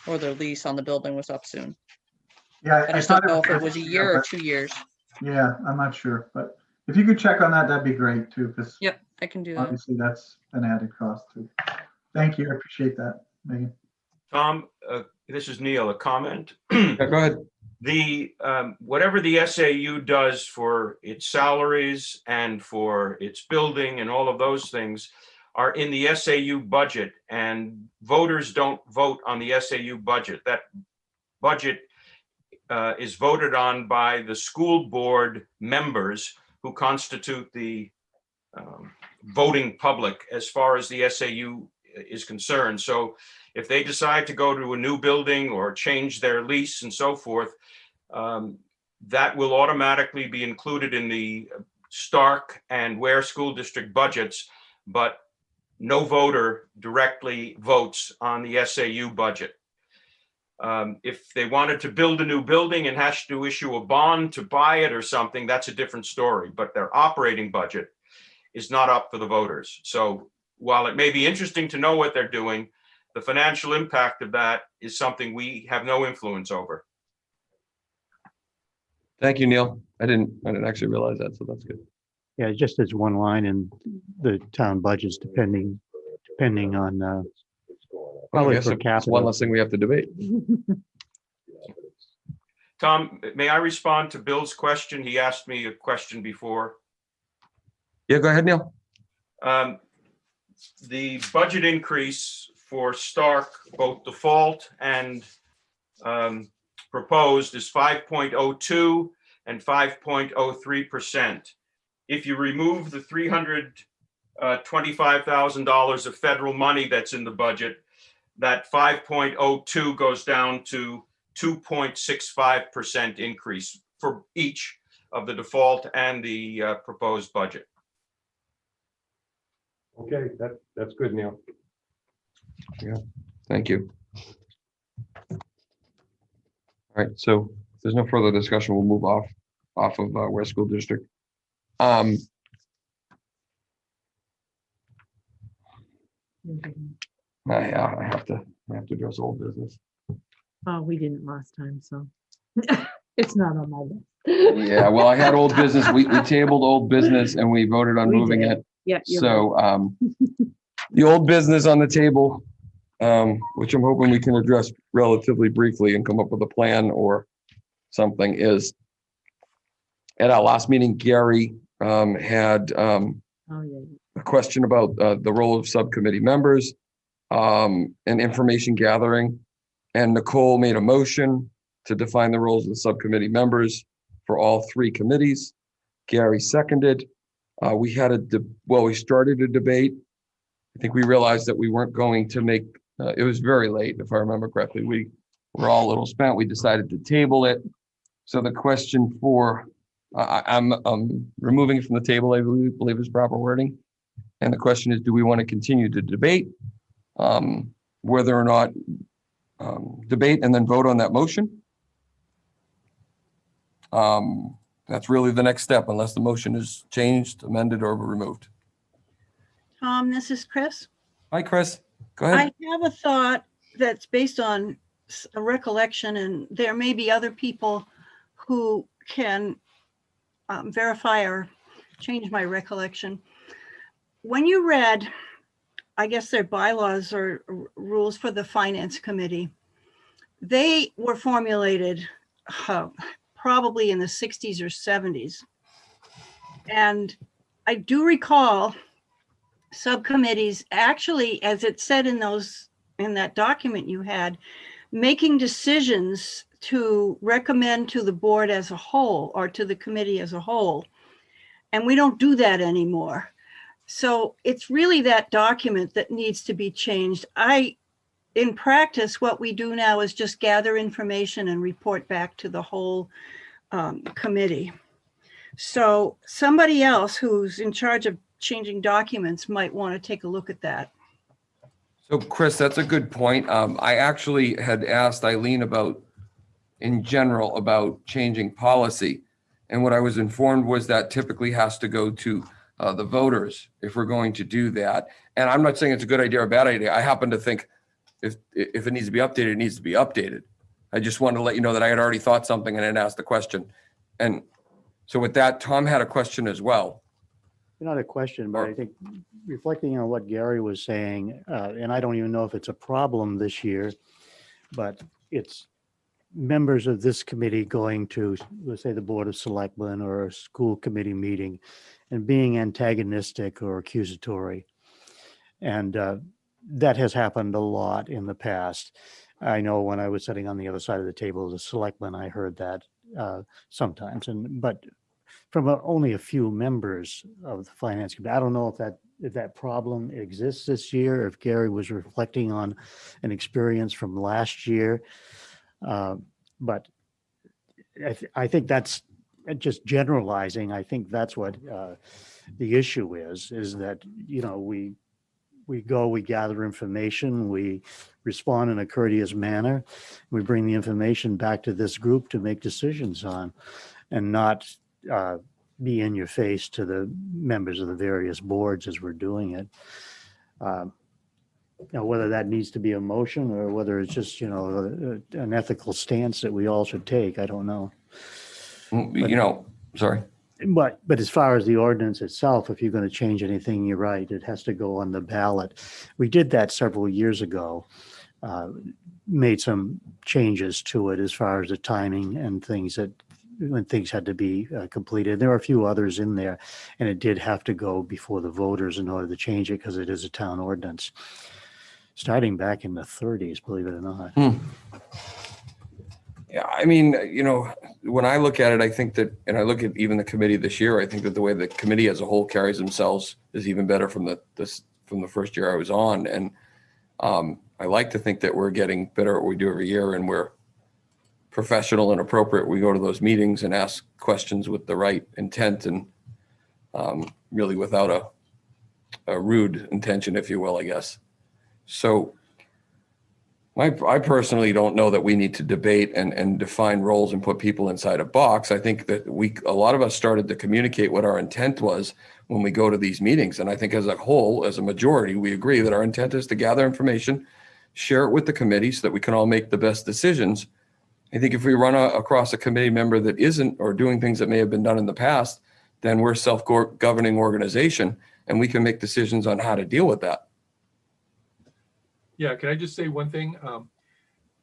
or their lease on the building was up soon. Yeah, I just don't know if it was a year or 2 years. Yeah, I'm not sure, but if you could check on that, that'd be great too, because Yep, I can do that. obviously that's an added cost too. Thank you, I appreciate that, Megan. Tom, this is Neil, a comment. Yeah, go ahead. Whatever the SAU does for its salaries and for its building and all of those things are in the SAU budget, and voters don't vote on the SAU budget. That budget is voted on by the school board members who constitute the voting public as far as the SAU is concerned. So if they decide to go to a new building or change their lease and so forth, that will automatically be included in the Stark and Ware school district budgets, but no voter directly votes on the SAU budget. If they wanted to build a new building and has to issue a bond to buy it or something, that's a different story, but their operating budget is not up for the voters. So while it may be interesting to know what they're doing, the financial impact of that is something we have no influence over. Thank you, Neil. I didn't actually realize that, so that's good. Yeah, just as one line in the town budgets, depending on Well, I probably guess per it's capita. one less thing we have to debate. Tom, may I respond to Bill's question? He asked me a question before. Yeah, go ahead, Neil. The budget increase for Stark, both default and proposed, is 5.02 and 5.03%. If you remove the $325,000 of federal money that's in the budget, that 5.02 goes down to 2.65% increase for each of the default and the proposed budget. Okay, that's good, Neil. Yeah, thank you. All right, so if there's no further discussion, we'll move off of Ware School District. Mhm. I have to address old business. Oh, we didn't last time, so it's not on my list. Yeah, well, I had old business. We tabled old business and we voted on We moving did. it. Yeah. you're So the old business on the table, which I'm hoping we can address relatively briefly and come up with a plan or something, is at our last meeting, Gary had right. Oh, yeah. a question about the role of subcommittee members and information gathering. And Nicole made a motion to define the roles of the subcommittee members for all three committees. Gary seconded. We had we started a debate I think we realized that we weren't going to make, it was very late, if I remember correctly. We were all a little spent. We decided to table it. So the question for, I'm removing it from the table, I believe is proper wording. And the question is, do we want to continue to debate whether or not debate and then vote on that motion? That's really the next step, unless the motion is changed, amended, or removed. Tom, this is Chris. Hi, Chris. Go ahead. I have a thought that's based on a recollection, and there may be other people who can verify or change my recollection. When you read, I guess their bylaws or rules for the Finance Committee, they were formulated probably in the 60s or 70s. And I do recall subcommittees actually, as it said in that document you had, making decisions to recommend to the board as a whole or to the committee as a whole. And we don't do that anymore. So it's really that document that needs to be changed. In practice, what we do now is just gather information and report back to the whole committee. So somebody else who's in charge of changing documents might want to take a look at that. So Chris, that's a good point. I actually had asked Eileen in general about changing policy. And what I was informed was that typically has to go to the voters if we're going to do that. And I'm not saying it's a good idea or a bad idea. I happen to think if it needs to be updated, it needs to be updated. I just wanted to let you know that I had already thought something and then asked the question. And so with that, Tom had a question as well. Not a question, but I think reflecting on what Gary was saying, and I don't even know if it's a problem this year, but it's members of this committee going to, let's say, the Board of Selectmen or a school committee meeting and being antagonistic or accusatory. And that has happened a lot in the past. I know when I was sitting on the other side of the table as a selectman, I heard that sometimes, but from only a few members of the Finance Committee. I don't know if that problem exists this year, if Gary was reflecting on an experience from last year. But I think that's just generalizing. I think that's what the issue is that, we gather information, we respond in a courteous manner, we bring the information back to this group to make decisions on, and not be in your face to the members of the various boards as we're doing it. Whether that needs to be a motion or whether it's just, an ethical stance that we all should take, I don't know. Sorry. But as far as the ordinance itself, if you're going to change anything, you're right, it has to go on the ballot. We did that several years ago, made some changes to it as far as the timing and things when things had to be completed. There were a few others in there, and it did have to go before the voters in order to change it because it is a town ordinance. Starting back in the 30s, believe it or not. Yeah, I mean, when I look at it, I think that, and I look at even the committee this year, I think that the way the committee as a whole carries themselves is even better from the first year I was on. And I like to think that we're getting better at what we do every year, and we're professional and appropriate. We go to those meetings and ask questions with the right intent and really without a rude intention, if you will, I guess. So I personally don't know that we need to debate and define roles and put people inside a box. I think that a lot of us started to communicate what our intent was when we go to these meetings. And I think as a whole, as a majority, we agree that our intent is to gather information, share it with the committee so that we can all make the best decisions. I think if we run across a committee member that isn't, or doing things that may have been done in the past, then we're a self-governing organization and we can make decisions on how to deal with that. Yeah, can I just say one thing?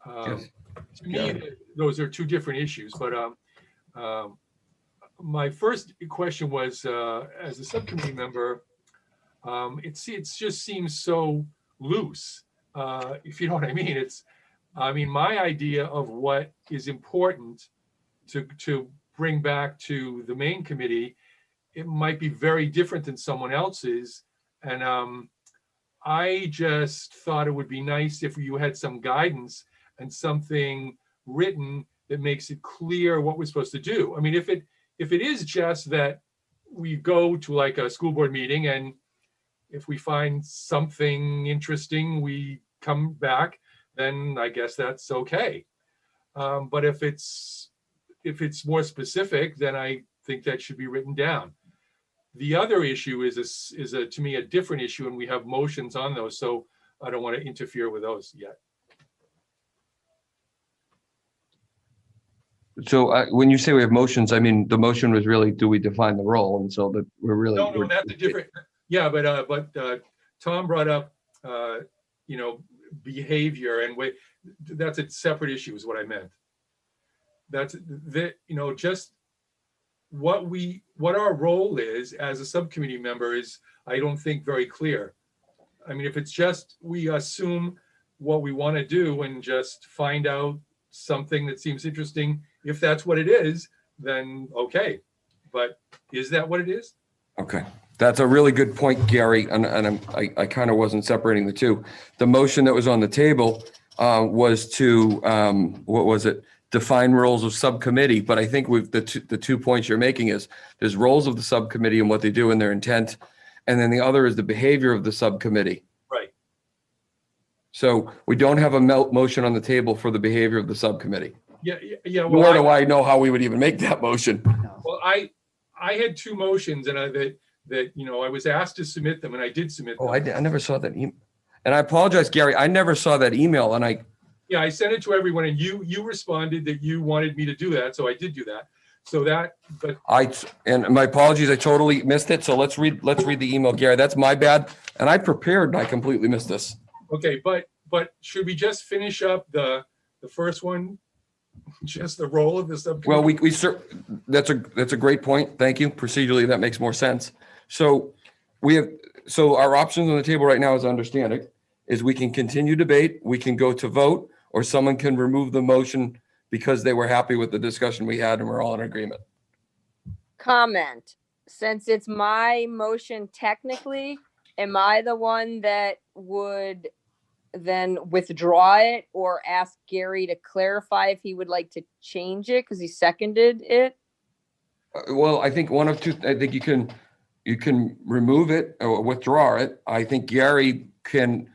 Yes. To me, those are two different issues, but my first question was, as a subcommittee member, it just seems so loose, if you know what I mean. My idea of what is important to bring back to the main committee, it might be very different than someone else's. And I just thought it would be nice if you had some guidance and something written that makes it clear what we're supposed to do. I mean, if it is just that we go to like a school board meeting and if we find something interesting, we come back, then I guess that's okay. But if it's more specific, then I think that should be written down. The other issue is to me a different issue, and we have motions on those, so I don't want to interfere with those yet. So when you say we have motions, I mean, the motion was really, do we define the role? And so that we're really. No, that's a different, yeah, but Tom brought up, behavior and way, that's a separate issue is what I meant. That's just what our role is as a subcommittee member is, I don't think very clear. I mean, if it's just, we assume what we want to do and just find out something that seems interesting, if that's what it is, then okay. But is that what it is? Okay, that's a really good point, Gary, and I kind of wasn't separating the two. The motion that was on the table was to, what was it? Define roles of subcommittee, but I think the two points you're making is there's roles of the subcommittee and what they do and their intent, and then the other is the behavior of the subcommittee. Right. So we don't have a motion on the table for the behavior of the subcommittee. Yeah. Nor do I know how we would even make that motion. Well, I had two motions and I was asked to submit them and I did submit them. Oh, I never saw that email. And I apologize, Gary, I never saw that email and yeah, I sent it to everyone and you responded that you wanted me to do that. So I did do that. So that, but and my apologies, I totally missed it. So let's read the email, Gary. That's my bad. And I prepared and I completely missed this. okay, but should we just finish up the first one? Just the role of the subcommittee? Well, that's a great point. Thank you. Procedurally, that makes more sense. So our options on the table right now, as I understand it, is we can continue debate, we can go to vote, or someone can remove the motion because they were happy with the discussion we had and we're all in agreement. Comment. Since it's my motion technically, am I the one that would then withdraw it or ask Gary to clarify if he would like to change it because he seconded it? Well, I think one of two, I think you can remove it or withdraw it. I think Gary can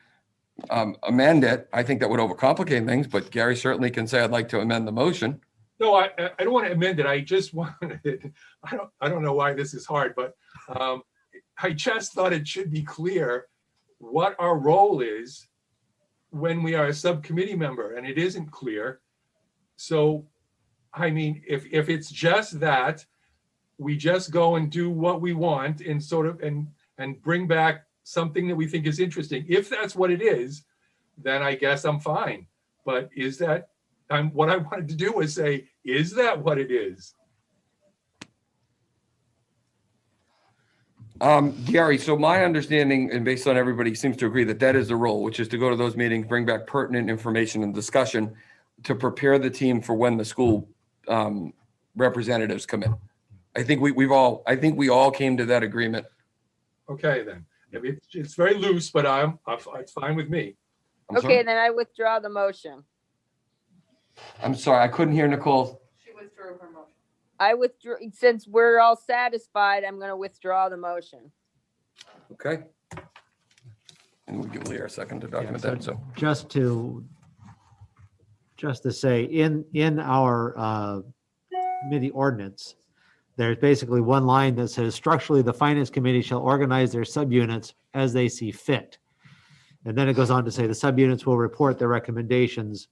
amend it. I think that would overcomplicate things, but Gary certainly can say, I'd like to amend the motion. No, I don't want to amend it. I just wanted it. I don't know why this is hard, but I just thought it should be clear what our role is when we are a subcommittee member, and it isn't clear. So, I mean, if it's just that, we just go and do what we want and sort of and bring back something that we think is interesting. If that's what it is, then I guess I'm fine. But is that, what I wanted to do was say, is that what it is? Gary, so my understanding, and based on everybody seems to agree that is the role, which is to go to those meetings, bring back pertinent information and discussion to prepare the team for when the school representatives come in. I think we all came to that agreement. Okay, then. I mean, it's very loose, but it's fine with me. Okay, then I withdraw the motion. I'm sorry, I couldn't hear Nicole. She withdrew her motion. I withdraw, since we're all satisfied, I'm going to withdraw the motion. Okay. And we'll give Leah a second to document that. So Just to say, in our committee ordinance, there's basically one line that says structurally, the finance committee shall organize their subunits as they see fit. And then it goes on to say the subunits will report their recommendations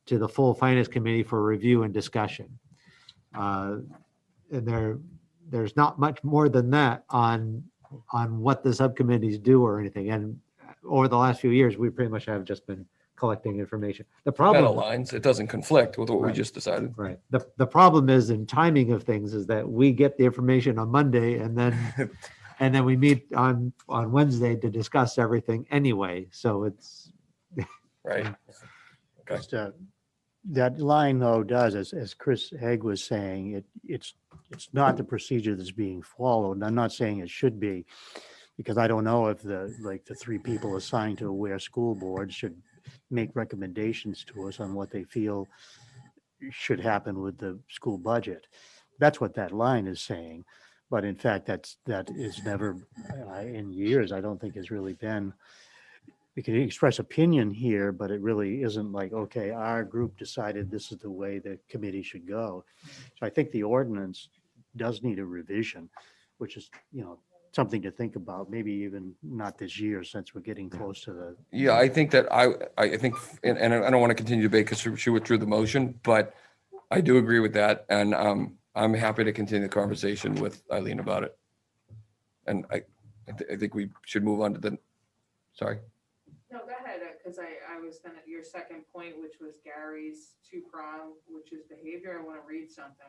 to the full finance committee for review and discussion. And there's not much more than that on what the subcommittees do or anything. And over the last few years, we pretty much have just been collecting information. The problem aligns, it doesn't conflict with what we just decided. Right. The problem is in timing of things is that we get the information on Monday and then we meet on Wednesday to discuss everything anyway. So it's right. Okay. Just, that line though does, as Chris Haig was saying, it's not the procedure that's being followed. I'm not saying it should be, Because I don't know if the three people assigned to a Ware School Board should make recommendations to us on what they feel should happen with the school budget. That's what that line is saying. But in fact, that is never, in years, I don't think has really been, we can express opinion here, but it really isn't like, okay, our group decided this is the way the committee should go. So I think the ordinance does need a revision, which is, something to think about, maybe even not this year, since we're getting close to the. Yeah, I think that I think, and I don't want to continue debate because she withdrew the motion, but I do agree with that. And I'm happy to continue the conversation with Eileen about it. And I think we should move on to the, sorry. No, go ahead, because I was gonna, your second point, which was Gary's two-prong, which is behavior. I want to read something.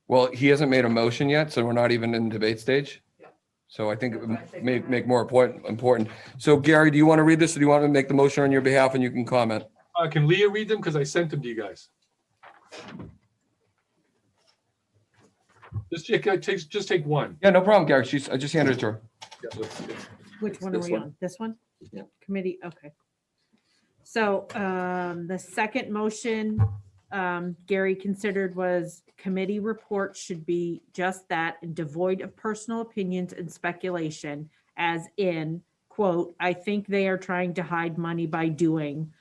Well, he hasn't made a motion yet, so we're not even in debate stage. Yeah. So I think it would make more important. So Gary, do you want to read this, or do you want me to make the motion on your behalf and you can comment? Can Leah read them? Because I sent them to you guys. Just take one. Yeah, no problem, Gary. I just handed it to her. Yeah. Which one are This we one. on? This one? Yeah. Committee, okay. So the second motion Gary considered was committee reports should be just that, and devoid of personal opinions and speculation, as in, quote, I think they are trying to hide money by doing.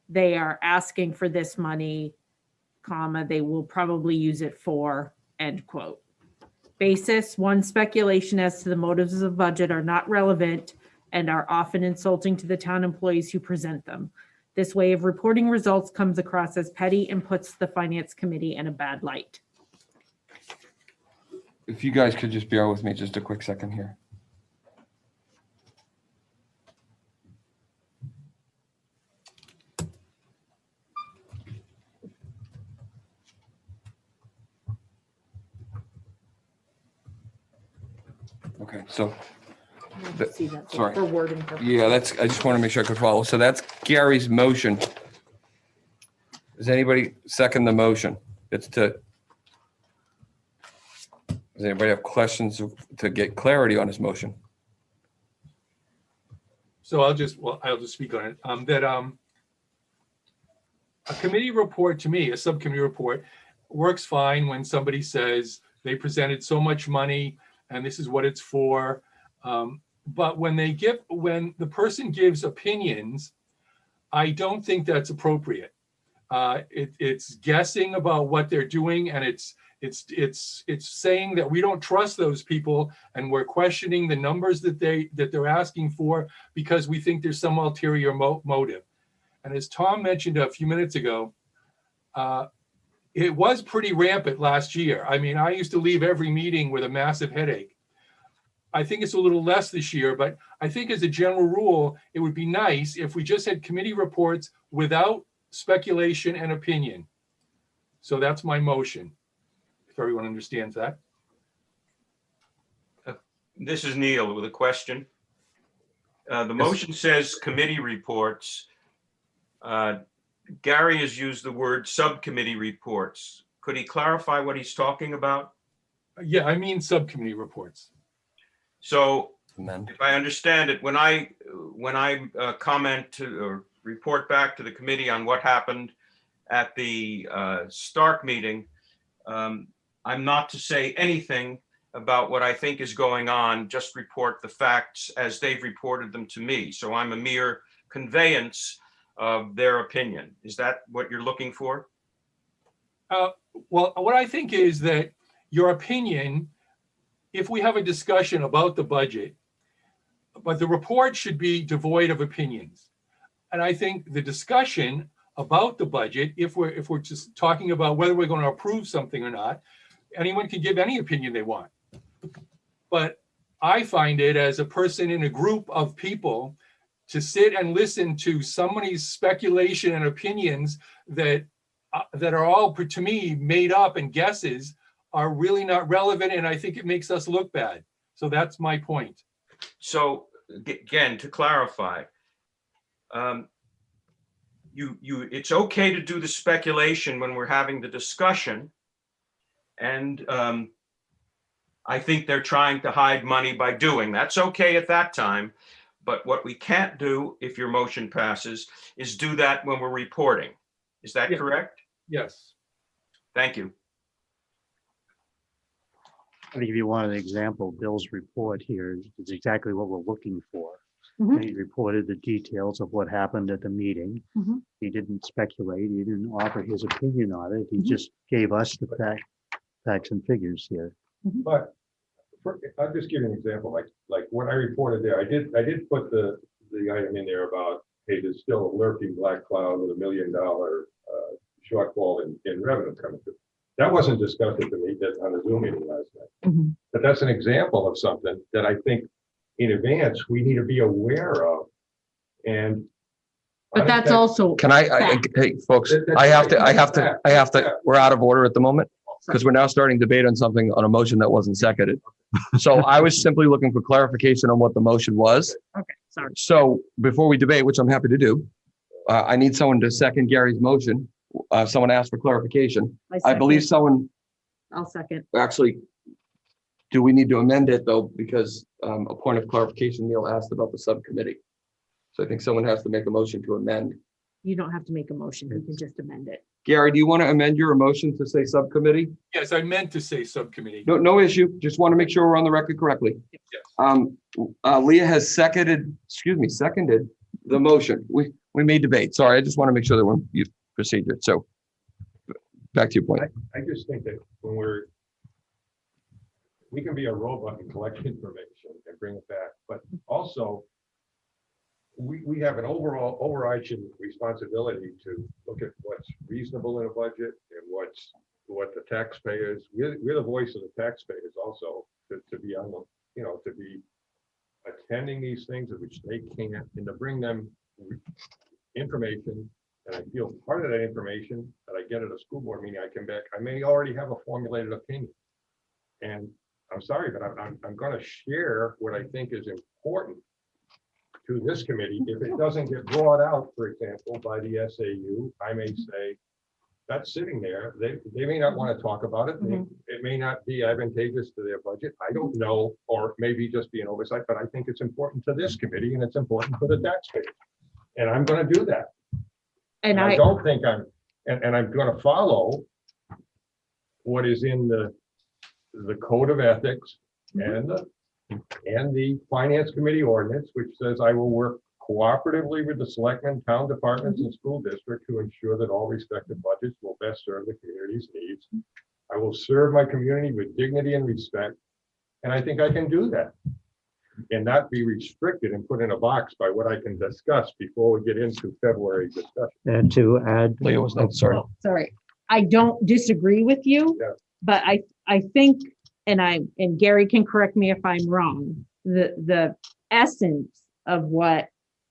They are asking for this money, comma, they will probably use it for, end quote. Basis, one, speculation as to the motives of the budget are not relevant and are often insulting to the town employees who present them. This way of reporting results comes across as petty and puts the finance committee in a bad light. If you guys could just bear with me just a quick second here. Okay, so, See that sorry. for wording purposes. Yeah, I just want to make sure I could follow. So that's Gary's motion. Does anybody second the motion? Does anybody have questions to get clarity on his motion? So I'll just speak on it. A committee report to me, a subcommittee report, works fine when somebody says they presented so much money and this is what it's for. But when the person gives opinions, I don't think that's appropriate. It's guessing about what they're doing, and it's saying that we don't trust those people, and we're questioning the numbers that they're asking for because we think there's some ulterior motive. And as Tom mentioned a few minutes ago, it was pretty rampant last year. I mean, I used to leave every meeting with a massive headache. I think it's a little less this year, but I think as a general rule, it would be nice if we just had committee reports without speculation and opinion. So that's my motion, if everyone understands that. This is Neil with a question. The motion says committee reports. Gary has used the word subcommittee reports. Could he clarify what he's talking about? Yeah, I mean subcommittee reports. So if I understand it, when I comment or report back to the committee on what happened at the Stark meeting, I'm not to say anything about what I think is going on, just report the facts as they've reported them to me. So I'm a mere conveyance of their opinion. Is that what you're looking for? Well, what I think is that your opinion, if we have a discussion about the budget, but the report should be devoid of opinions. And I think the discussion about the budget, if we're just talking about whether we're going to approve something or not, anyone can give any opinion they want. But I find it, as a person in a group of people, to sit and listen to somebody's speculation and opinions that are all, to me, made up and guesses, are really not relevant, and I think it makes us look bad. So that's my point. So again, to clarify, it's okay to do the speculation when we're having the discussion, and I think they're trying to hide money by doing. That's okay at that time. But what we can't do, if your motion passes, is do that when we're reporting. Is that Yeah. correct? Yes. Thank you. I think if you want an example, Bill's report here is exactly what we're looking for. Mhm. He reported the details of what happened at the meeting. Mhm. He didn't speculate. He didn't offer his opinion on it. He Mhm. just gave us the facts and figures here. But I'll just give you an example, like what I reported there, I did put the item in there about, hey, there's still a lurking black cloud with $1 million shortfall in revenue coming through. That wasn't discussed at the meeting on the Zoom meeting last night. Mhm. But that's an example of something that I think in advance we need to be aware of. And But that's also. Can hey, folks, I have to, we're out of order at the moment because we're now starting debate on something on a motion that wasn't seconded. So I was simply looking for clarification on what the motion was. Okay, sorry. So before we debate, which I'm happy to do, I need someone to second Gary's motion. Someone asked for clarification. I believe someone I'll second. actually, do we need to amend it though? Because a point of clarification, Neil asked about the subcommittee. So I think someone has to make a motion to amend. You don't have to make a motion. You can just amend it. Gary, do you want to amend your motion to say subcommittee? Yes, I meant to say subcommittee. No issue. Just want to make sure we're on the record correctly. Yes. Leah has seconded the motion. We may debate. Sorry, I just want to make sure that we're procedure. So back to your point. I just think that when we can be a robot and collect information and bring it back, but also we have an overarching responsibility to look at what's reasonable in a budget and what the taxpayers, we're the voice of the taxpayers also to be on the, to be attending these things which they can't, and to bring them information. And I feel part of that information that I get at a school board meeting, I come back, I may already have a formulated opinion. And I'm sorry, but I'm going to share what I think is important to this committee. If it doesn't get brought out, for example, by the SAU, I may say, that's sitting there. They may not want to talk about it. It may not be advantageous to their budget. I don't know, or maybe just be an oversight, but I think it's important to this committee and it's important for the taxpayers. And I'm going to do that. And I don't think I'm going to follow what is in the code of ethics and the finance committee ordinance, which says I will work cooperatively with the selectmen, town departments, and school district to ensure that all respective budgets will best serve the community's needs. I will serve my community with dignity and respect. And I think I can do that and not be restricted and put in a box by what I can discuss before we get into February discussion. And to add, Leah was not, sorry. Sorry, I don't disagree with you, Yeah. but I think, and Gary can correct me if I'm wrong, the essence of what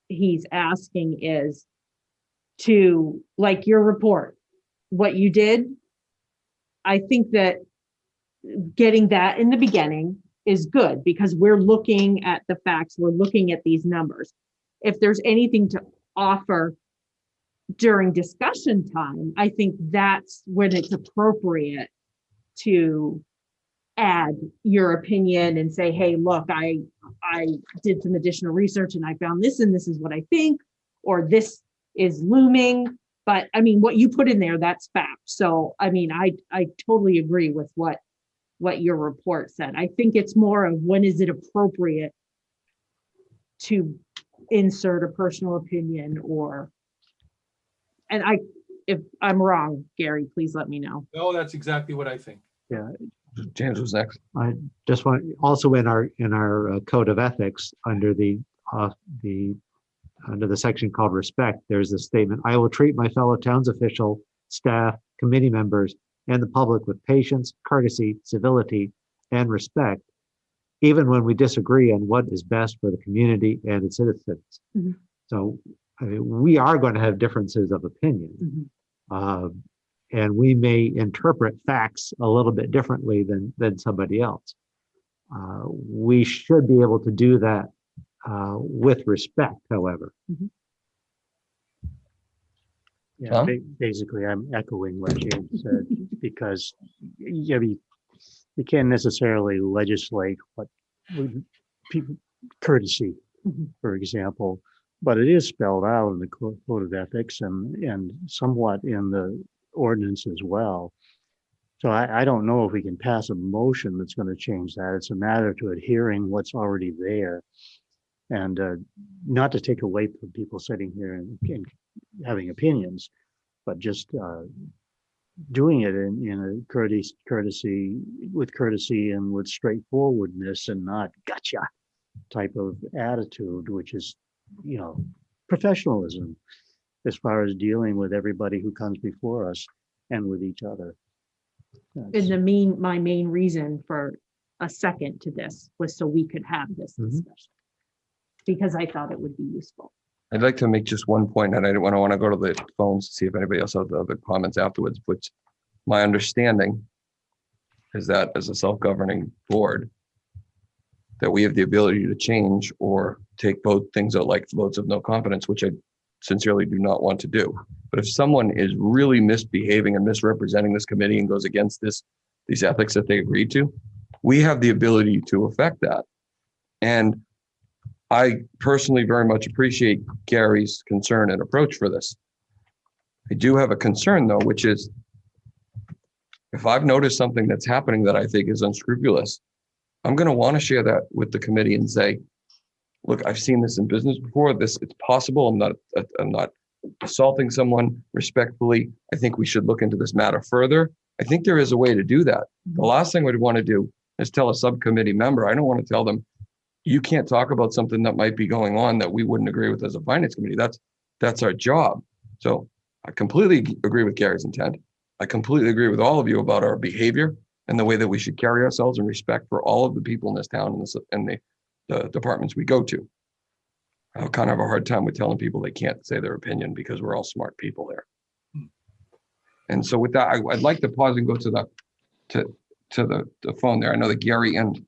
he's asking is to, like your report, what you did. I think that getting that in the beginning is good because we're looking at the facts, we're looking at these numbers. If there's anything to offer during discussion time, I think that's when it's appropriate to add your opinion and say, hey, look, I did some additional research and I found this and this is what I think, or this is looming. But I mean, what you put in there, that's fact. So, I mean, I totally agree with what your report said. I think it's more of when is it appropriate to insert a personal opinion and if I'm wrong, Gary, please let me know. No, that's exactly what I think. Yeah. James was next. I just want, also in our code of ethics, under the section called respect, there's a statement: I will treat my fellow towns official, staff, committee members, and the public with patience, courtesy, civility, and respect, even when we disagree on what is best for the community and its citizens. Mhm. So I mean, we are going to have differences of opinion. Mhm. And we may interpret facts a little bit differently than somebody else. We should be able to do that with respect, however. Mhm. Yeah, basically, I'm echoing what James said because you can't necessarily legislate what would people courtesy, for example, but it is spelled out in the code of ethics and somewhat in the ordinance as well. So I don't know if we can pass a motion that's going to change that. It's a matter to adhering what's already there, and not to take away from people sitting here and having opinions, but just doing it in a courtesy and with straightforwardness and not gotcha type of attitude, which is, professionalism as far as dealing with everybody who comes before us and with each other. And my main reason for a second to this was so we could have this discussion, because I thought it would be useful. I'd like to make just one point, and I want to go to the phones to see if anybody else has other comments afterwards, but my understanding is that as a self-governing board, that we have the ability to change or take things out like votes of no confidence, which I sincerely do not want to do. But if someone is really misbehaving and misrepresenting this committee and goes against these ethics that they agreed to, we have the ability to affect that. And I personally very much appreciate Gary's concern and approach for this. I do have a concern though, which is if I've noticed something that's happening that I think is unscrupulous, I'm going to want to share that with the committee and say, look, I've seen this in business before. It's possible. I'm not assaulting someone respectfully. I think we should look into this matter further. I think there is a way to do that. The last thing we'd want to do is tell a subcommittee member, I don't want to tell them, you can't talk about something that might be going on that we wouldn't agree with as a finance committee. That's our job. So I completely agree with Gary's intent. I completely agree with all of you about our behavior and the way that we should carry ourselves in respect for all of the people in this town and the departments we go to. I kind of have a hard time with telling people they can't say their opinion because we're all smart people there. And so with that, I'd like to pause and go to the phone there. I know that Gary and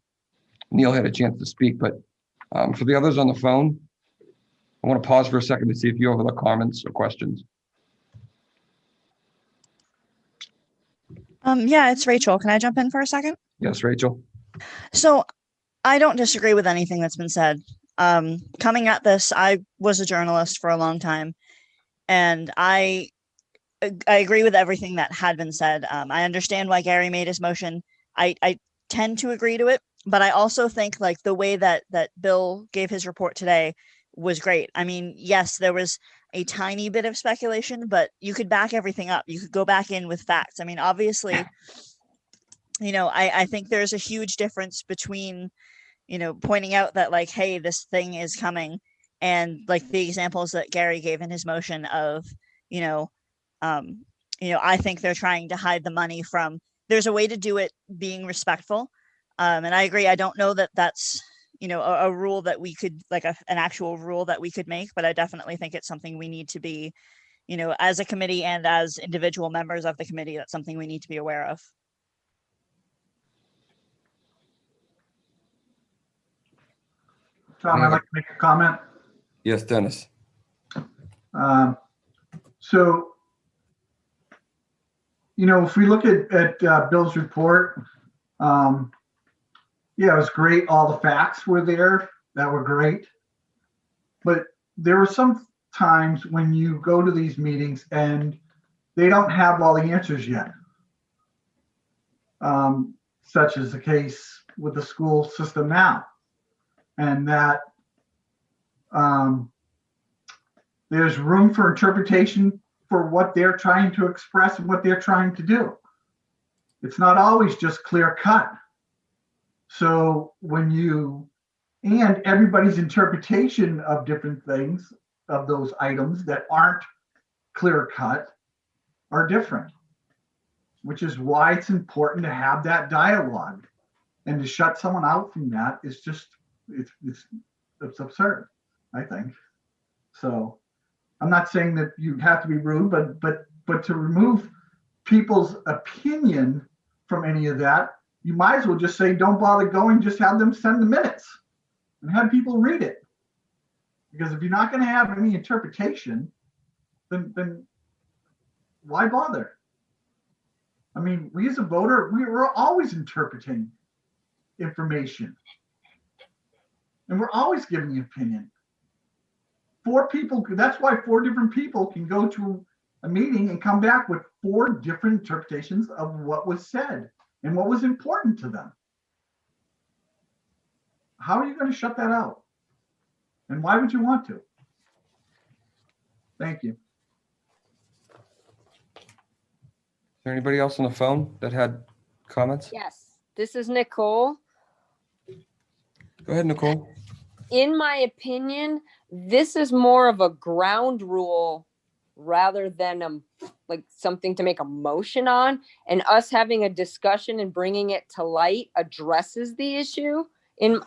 Neil had a chance to speak, but for the others on the phone, I want to pause for a second to see if you have other comments or questions. Yeah, it's Rachel. Can I jump in for a second? Yes, Rachel. So I don't disagree with anything that's been said. Coming at this, I was a journalist for a long time, and I agree with everything that had been said. I understand why Gary made his motion. I tend to agree to it, but I also think like the way that Bill gave his report today was great. I mean, yes, there was a tiny bit of speculation, but you could back everything up. You could go back in with facts. I mean, obviously, I think there's a huge difference between, pointing out that like, hey, this thing is coming, and like the examples that Gary gave in his motion of, I think they're trying to hide the money from. There's a way to do it being respectful, and I agree. I don't know that that's a rule that we could like an actual rule that we could make, but I definitely think it's something we need to be, as a committee and as individual members of the committee, that's something we need to be aware of. Tom, I'd like to make a comment. Yes, Dennis. So, if we look at Bill's report, yeah, it was great. All the facts were there that were great. But there were some times when you go to these meetings and they don't have all the answers yet. Such as the case with the school system now. And that there's room for interpretation for what they're trying to express and what they're trying to do. It's not always just clear cut. So and everybody's interpretation of different things, of those items that aren't clear cut, are different, which is why it's important to have that dialogue. And to shut someone out from that is just, it's absurd, I think. So I'm not saying that you have to be rude, but to remove people's opinion from any of that, you might as well just say, don't bother going, just have them send the minutes and have people read it. Because if you're not going to have any interpretation, then why bother? I mean, we as a voter, we're always interpreting information. And we're always giving an opinion. 4 people, that's why 4 different people can go to a meeting and come back with 4 different interpretations of what was said and what was important to them. How are you going to shut that out? And why would you want to? Thank you. Is there anybody else on the phone that had comments? Yes, this is Nicole. Go ahead, Nicole. In my opinion, this is more of a ground rule rather than like something to make a motion on. And us having a discussion and bringing it to light addresses the issue in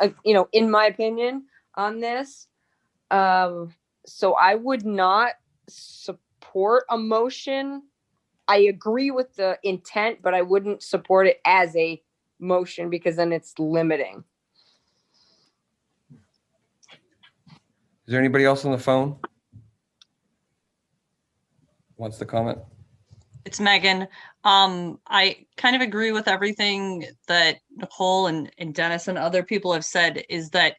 my opinion on this. So I would not support a motion. I agree with the intent, but I wouldn't support it as a motion because then it's limiting. Is there anybody else on the phone? Wants to comment? It's Megan. I kind of agree with everything that Nicole and Dennis and other people have said, is that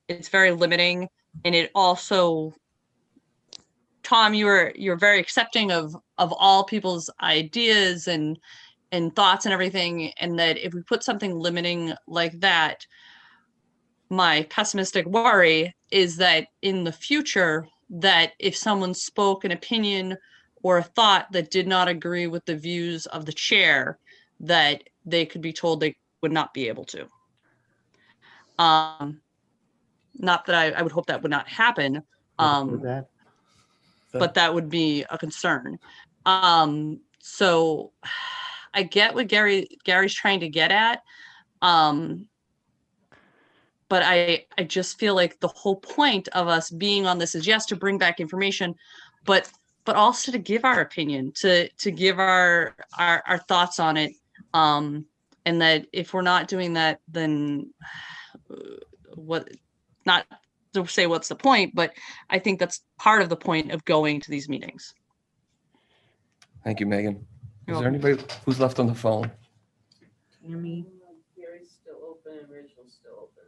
it's very limiting. And it also, Tom, you're very accepting of all people's ideas and thoughts and everything. And that if we put something limiting like that, my pessimistic worry is that in the future, that if someone spoke an opinion or a thought that did not agree with the views of the chair, that they could be told they would not be able to. Not that I would hope that would not happen, but that would be a concern. So I get what Gary's trying to get at. But I just feel like the whole point of us being on this is, yes, to bring back information, but also to give our opinion, to give our thoughts on it. And that if we're not doing that, then not to say what's the point, but I think that's part of the point of going to these meetings. Thank you, Megan. You're Is there anybody who's left on the phone? Tammy. Gary's still open and Rachel's still open.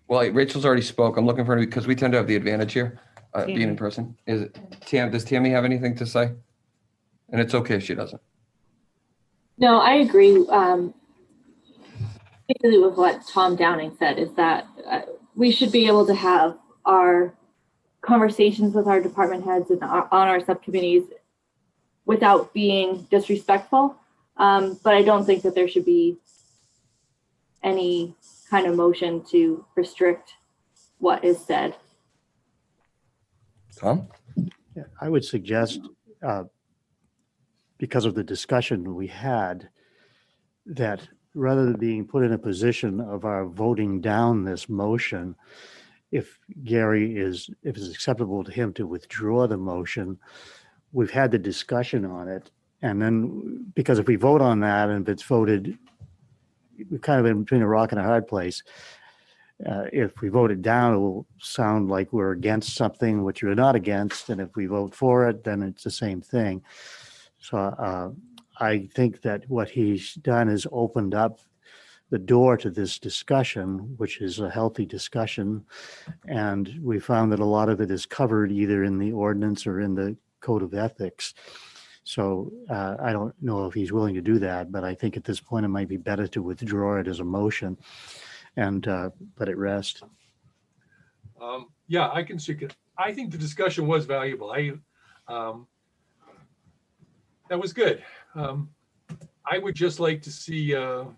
Well, Rachel's already spoke. I'm looking for, because we tend to have the advantage here, being in Tammy. person. Does Tammy have anything to say? And it's okay if she doesn't. No, I agree. Basically with what Tom Downing said is that we should be able to have our conversations with our department heads and on our subcommittees without being disrespectful. But I don't think that there should be any kind of motion to restrict what is said. Tom? Yeah, I would suggest, because of the discussion we had, that rather than being put in a position of our voting down this motion, if it's acceptable to him to withdraw the motion, we've had the discussion on it. And then, because if we vote on that and if it's voted, we're kind of in between a rock and a hard place. If we vote it down, it will sound like we're against something which we're not against. And if we vote for it, then it's the same thing. So I think that what he's done is opened up the door to this discussion, which is a healthy discussion. And we found that a lot of it is covered either in the ordinance or in the code of ethics. So I don't know if he's willing to do that, but I think at this point it might be better to withdraw it as a motion and let it rest. Yeah, I can see it. I think the discussion was valuable. That was good. I would just like to see, a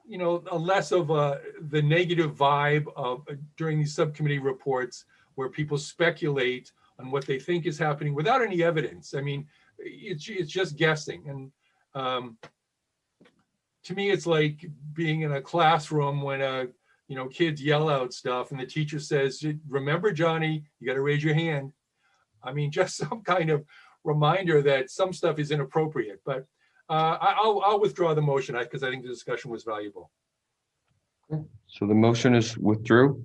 less of the negative vibe of during these subcommittee reports where people speculate on what they think is happening without any evidence. I mean, it's just guessing. And to me, it's like being in a classroom when kids yell out stuff and the teacher says, "Remember, Johnny, you got to raise your hand." I mean, just some kind of reminder that some stuff is inappropriate. But I'll withdraw the motion because I think the discussion was valuable. So the motion is withdrew?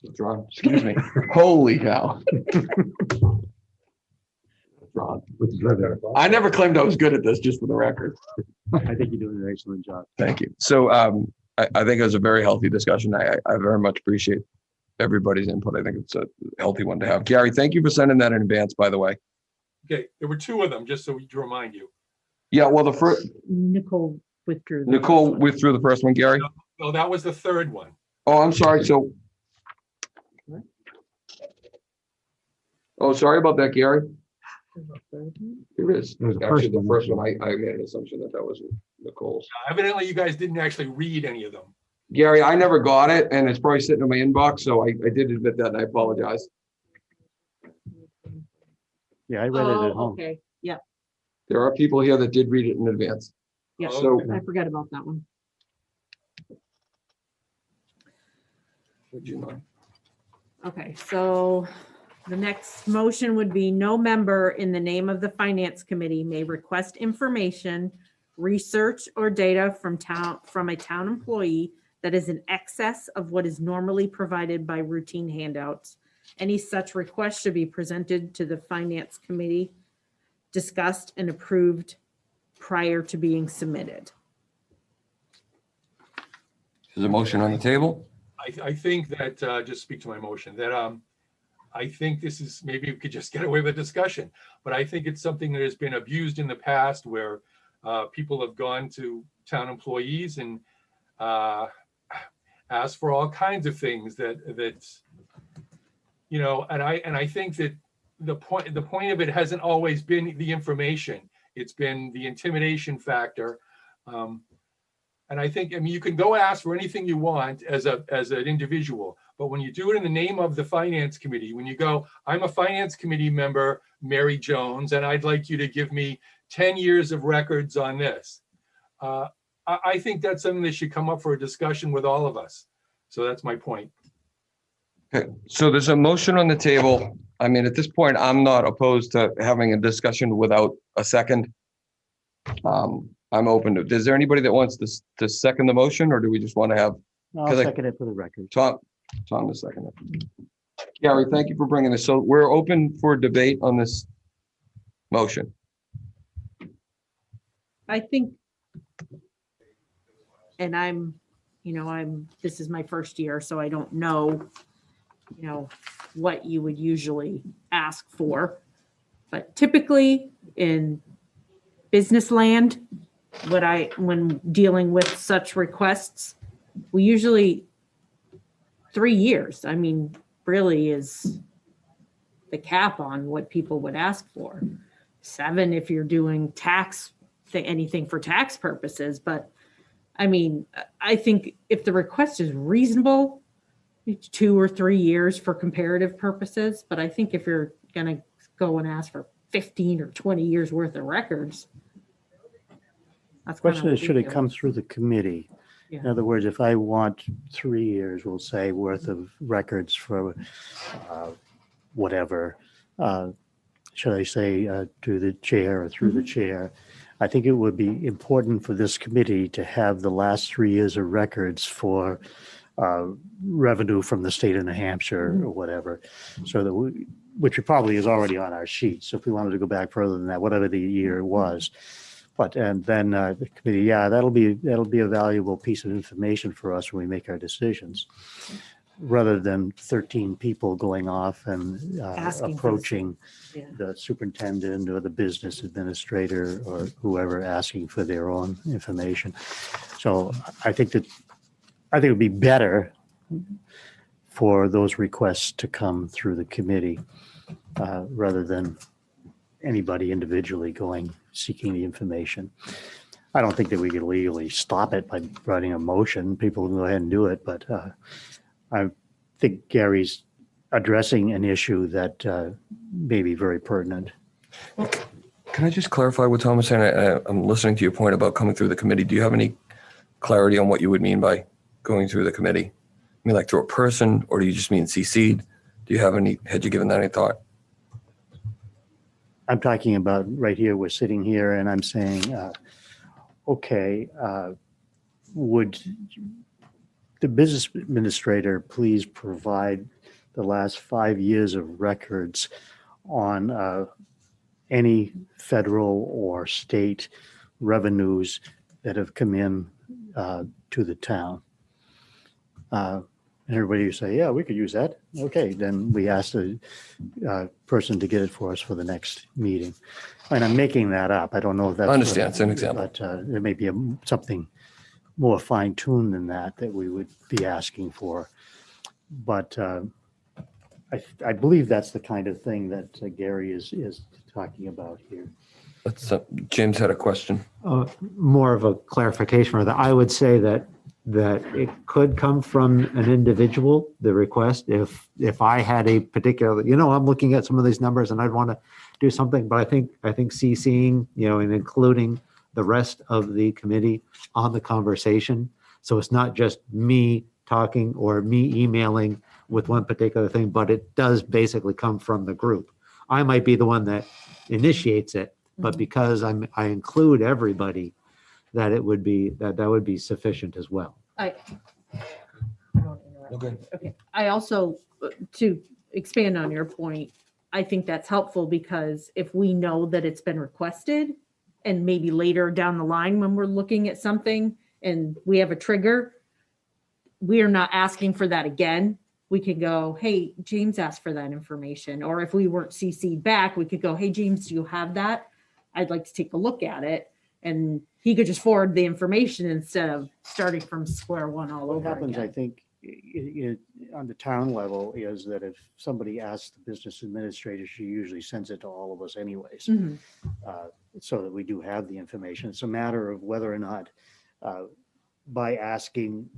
Withdrawn, excuse me. Holy cow. Ron. Withdraw. I never claimed I was good at this, just for the record. I think you're doing an excellent job. Thank you. So I think it was a very healthy discussion. I very much appreciate everybody's input. I think it's a healthy one to have. Gary, thank you for sending that in advance, by the way. Okay, there were two of them, just so to remind you. Yeah, well, the first, Nicole withdrew. Nicole withdrew the first one, Gary. No, that was the third one. Oh, I'm sorry. So, oh, sorry about that, Gary. There is. There's the Actually, first the one. first one, I made an assumption that was Nicole's. Evidently, you guys didn't actually read any of them. Gary, I never got it, and it's probably sitting in my inbox, so I did admit that, and I apologize. Yeah, I read it at home. Okay, yeah, There are people here that did read it in advance. yeah, So, I forgot about that one. would you mind? Okay, so the next motion would be no member in the name of the finance committee may request information, research or data from a town employee that is in excess of what is normally provided by routine handouts. Any such request should be presented to the finance committee, discussed and approved prior to being submitted. There's a motion on the table. I think that, just speak to my motion, that I think this is, maybe we could just get away with a discussion, but I think it's something that has been abused in the past where people have gone to town employees and asked for all kinds of things that you know, and I think that the point of it hasn't always been the information. It's been the intimidation factor. And I think, I mean, you can go ask for anything you want as an individual, but when you do it in the name of the finance committee, when you go, I'm a finance committee member, Mary Jones, and I'd like you to give me 10 years of records on this. I think that's something that should come up for a discussion with all of us. So that's my point. Okay, so there's a motion on the table. I mean, at this point, I'm not opposed to having a discussion without a second. I'm open to, is there anybody that wants to second the motion, or do we just want to have? I'll second it for the record. Tom to second it. Gary, thank you for bringing this. So we're open for debate on this motion. I think, and this is my first year, so I don't know, what you would usually ask for. But typically in business land, when dealing with such requests, we usually 3 years, I mean, really is the cap on what people would ask for. 7 if you're doing anything for tax purposes. But I mean, I think if the request is reasonable, 2 or 3 years for comparative purposes. But I think if you're going to go and ask for 15 or 20 years worth of records, that's kind of Question is, should it ridiculous. come through the committee? Yeah. In other words, if I want 3 years, we'll say, worth of records for whatever, should I say to the chair or through the chair? I think it would be important for this committee to have the last 3 years of records for revenue from the state of New Hampshire or whatever, so that which probably is already on our sheet. So if we wanted to go back further than that, whatever the year was. And then the committee, yeah, that'll be a valuable piece of information for us when we make our decisions, rather than 13 people going off and approaching the superintendent or the business administrator or whoever asking for their own information. So I think it would be better for those requests to come through the committee rather than anybody individually seeking the information. I don't think that we could legally stop it by writing a motion. People can go ahead and do it, but I think Gary's addressing an issue that may be very pertinent. Can I just clarify what Tom was saying? I'm listening to your point about coming through the committee. Do you have any clarity on what you would mean by going through the committee? I mean, like through a person, or do you just mean CC'd? Had you given that any thought? I'm talking about right here, we're sitting here and I'm saying, okay, would the business administrator please provide the last 5 years of records on any federal or state revenues that have come in to the town. And everybody would say, yeah, we could use that. Okay, then we ask the person to get it for us for the next meeting. And I'm making that up. I don't know if that's. I understand. It's an example. But there may be something more fine-tuned than that we would be asking for. But I believe that's the kind of thing that Gary is talking about here. James had a question. More of a clarification for that. I would say that it could come from an individual, the request. If I had a particular, I'm looking at some of these numbers and I'd want to do something, but I think CCing, and including the rest of the committee on the conversation. So it's not just me talking or me emailing with one particular thing, but it does basically come from the group. I might be the one that initiates it, but because I include everybody, that would be sufficient as well. Okay. I also, to expand on your point, I think that's helpful because if we know that it's been requested and maybe later down the line when we're looking at something and we have a trigger, we are not asking for that again. We can go, hey, James asked for that information. Or if we weren't CC'd back, we could go, hey, James, do you have that? I'd like to take a look at it. And he could just forward the information instead of starting from square one all over What happens, again. I think, on the town level is that if somebody asks the business administrator, she usually sends it to all of us anyways. Mhm. So that we do have the information. It's a matter of whether or not by asking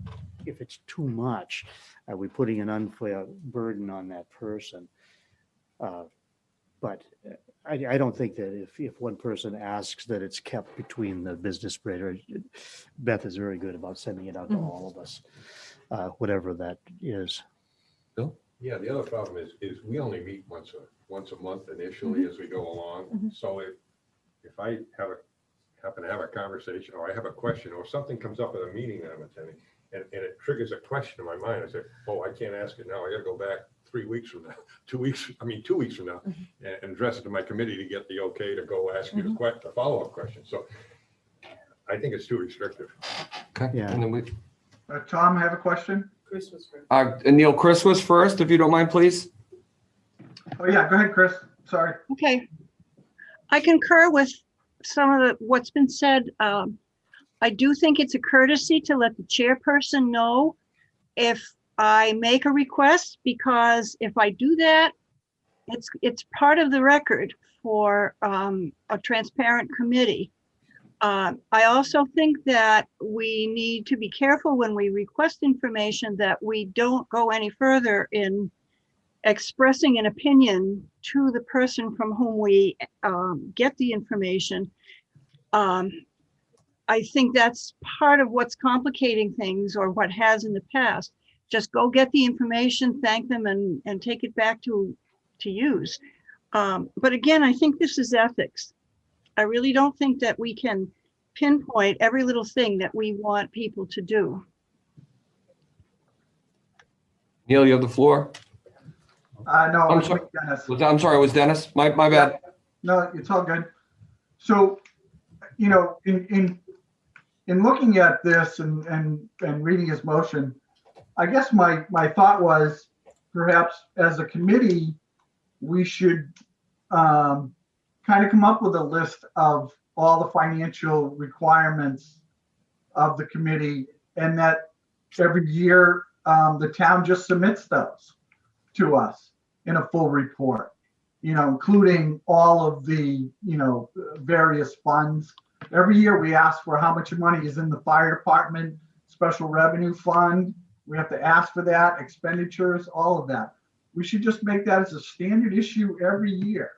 if it's too much, are we putting an unfair burden on that person? But I don't think that if one person asks that it's kept between the business operator. Beth is very good about sending it out to all of us, whatever that is. Bill? Yeah, the other problem is we only meet once a month initially as we go along. So if I happen to have a conversation or I have a question or something comes up at a meeting that I'm attending and it triggers a question in my mind, I say, oh, I can't ask it now. I got to go back 3 weeks from now, 2 weeks from now and address it to my committee to get the okay to go ask you the follow-up question. So I think it's too restrictive. Okay. Yeah. And then Tom, I have a question. Chris was first. Neil, Chris was first, if you don't mind, please. Oh, yeah, go ahead, Chris. Sorry. Okay. I concur with some of what's been said. I do think it's a courtesy to let the chairperson know if I make a request, because if I do that, it's part of the record for a transparent committee. I also think that we need to be careful when we request information that we don't go any further in expressing an opinion to the person from whom we get the information. I think that's part of what's complicating things, or what has in the past. Just go get the information, thank them, and take it back to use. But again, I think this is ethics. I really don't think that we can pinpoint every little thing that we want people to do. Neil, you have the floor. No, I'm it's sorry. Dennis. I'm sorry, it was Dennis. My bad. No, it's all good. So, in looking at this and reading his motion, I guess my thought was perhaps as a committee, we should kind of come up with a list of all the financial requirements of the committee, and that every year the town just submits those to us in a full report, including all of the, various funds. Every year we ask for how much money is in the fire department, special revenue fund. We have to ask for that, expenditures, all of that. We should just make that as a standard issue every year.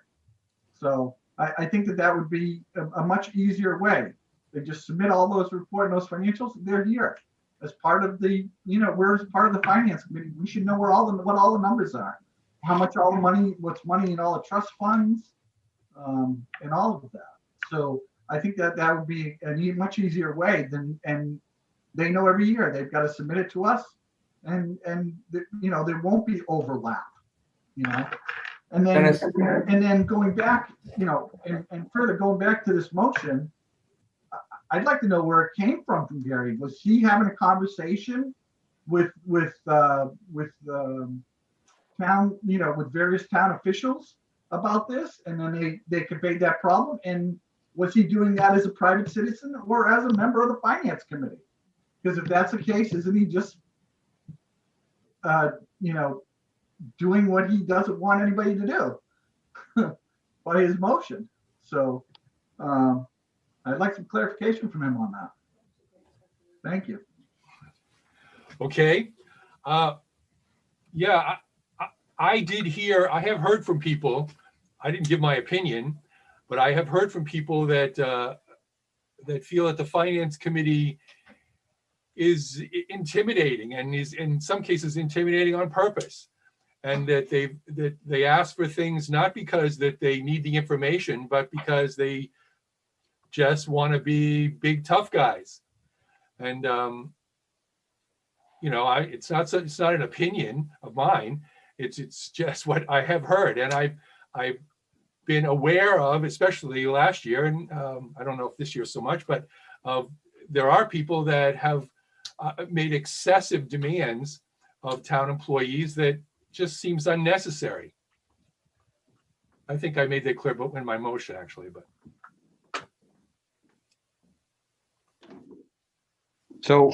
So I think that would be a much easier way. They just submit all those reports and those financials, they're here. As part of the, we're as part of the finance committee. We should know what all the numbers are. How much all the money, what's money in all the trust funds, and all of that. So I think that would be a much easier way and they know every year they've got to submit it to us, and there won't be overlap, And then, Dennis? and then going back, and further going back to this motion, I'd like to know where it came from Gary. Was he having a conversation with town, with various town officials about this, and then they conveyed that problem? And was he doing that as a private citizen or as a member of the finance committee? Because if that's the case, isn't he just, doing what he doesn't want anybody to do by his motion? So I'd like some clarification from him on that. Thank you. Okay. Yeah, I have heard from people, I didn't give my opinion, but I have heard from people that that feel that the finance committee is intimidating and is in some cases intimidating on purpose. And that they ask for things not because that they need the information, but because they just want to be big tough guys. And it's not an opinion of mine. It's just what I have heard, and I've been aware of, especially last year, and I don't know if this year so much, but there are people that have made excessive demands of town employees that just seems unnecessary. I think I made that clear in my motion, actually, but. So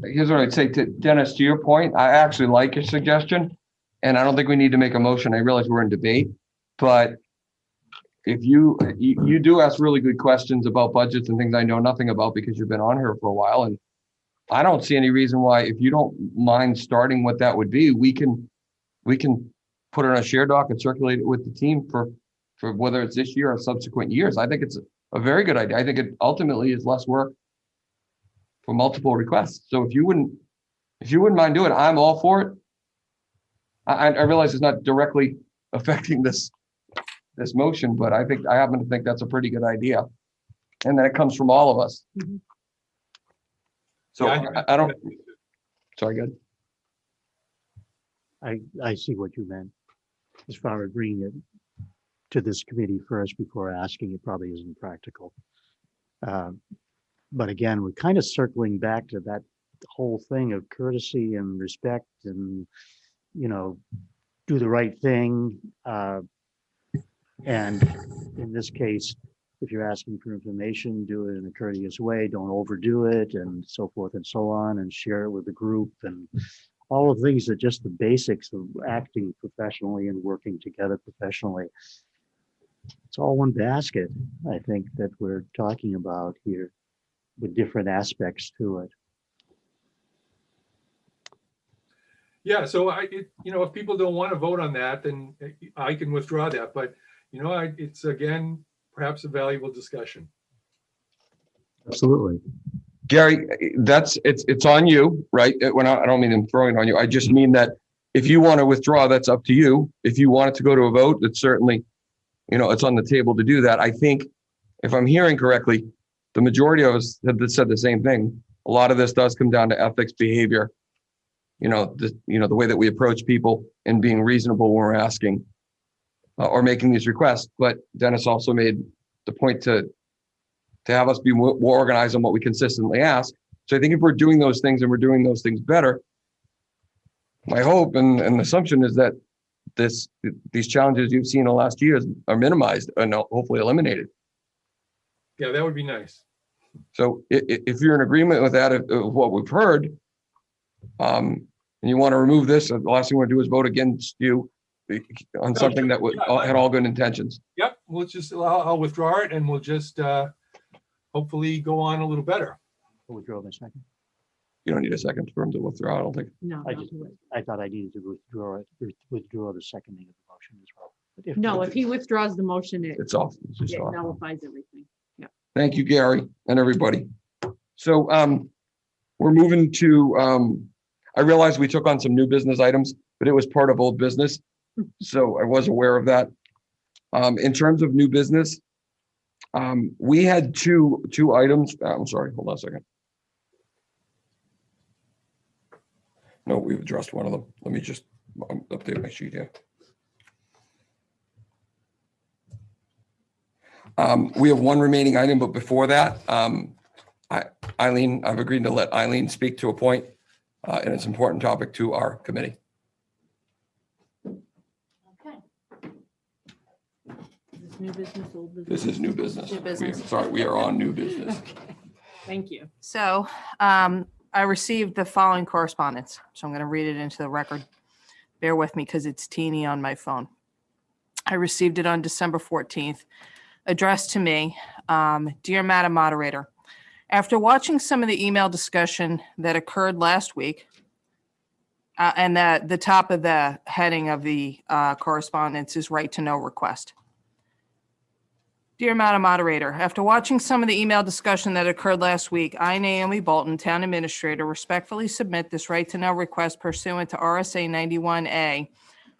here's what I'd say to Dennis, to your point, I actually like your suggestion, and I don't think we need to make a motion. I realize we're in debate, but if you do ask really good questions about budgets and things I know nothing about because you've been on here for a while, and I don't see any reason why, if you don't mind starting what that would be, we can put it on a share doc and circulate it with the team for whether it's this year or subsequent years. I think it's a very good idea. I think it ultimately is less work for multiple requests. So if you wouldn't mind doing it, I'm all for it. I realize it's not directly affecting this motion, but I happen to think that's a pretty good idea. And that it comes from all of us. Mhm. So Yeah, I don't, sorry, good. I see what you meant. As far as bringing it to this committee first before asking, it probably isn't practical. But again, we're kind of circling back to that whole thing of courtesy and respect and, do the right thing. And in this case, if you're asking for information, do it in a courteous way, don't overdo it, and so forth and so on, and share it with the group, and all of things are just the basics of acting professionally and working together professionally. It's all one basket, I think, that we're talking about here with different aspects to it. Yeah, so if people don't want to vote on that, then I can withdraw that. But it's again perhaps a valuable discussion. Absolutely. Gary, it's on you, right? I don't mean I'm throwing it on you. I just mean that if you want to withdraw, that's up to you. If you want it to go to a vote, it's certainly, it's on the table to do that. I think if I'm hearing correctly, the majority of us have said the same thing. A lot of this does come down to ethics, behavior, the way that we approach people and being reasonable when we're asking or making these requests. But Dennis also made the point to have us be more organized on what we consistently ask. So I think if we're doing those things and we're doing those things better, my hope and assumption is that these challenges you've seen in the last years are minimized and hopefully eliminated. Yeah, that would be nice. So if you're in agreement with that, of what we've heard, and you want to remove this, the last thing we want to do is vote against you on something that had all good intentions. Yep, I'll withdraw it, and we'll just hopefully go on a little better. I'll withdraw my second. You don't need a second for him to withdraw, I don't think. No, I thought I needed to withdraw the seconding of the motion as well. But no, if he withdraws the motion, It's off. It's just it off. nullifies everything. Yeah. Thank you, Gary, and everybody. So we're moving to, I realized we took on some new business items, but it was part of old business. So I was aware of that. In terms of new business, we had two items. I'm sorry, hold on a second. No, we've addressed one of them. Let me just update my sheet here. We have one remaining item, but before that, Eileen, I've agreed to let Eileen speak to a point, and it's an important topic to our committee. Okay. Is this new business, old business? This is new business. New business. Sorry, we are on new business. Okay. Thank you. So I received the following correspondence, so I'm going to read it into the record. Bear with me because it's teeny on my phone. I received it on December 14th, addressed to me. Dear Madam Moderator, after watching some of the email discussion that occurred last week, and that the top of the heading of the correspondence is right to know request. Dear Madam Moderator, after watching some of the email discussion that occurred last week, I, Naomi Bolton, Town Administrator, respectfully submit this right to know request pursuant to RSA 91A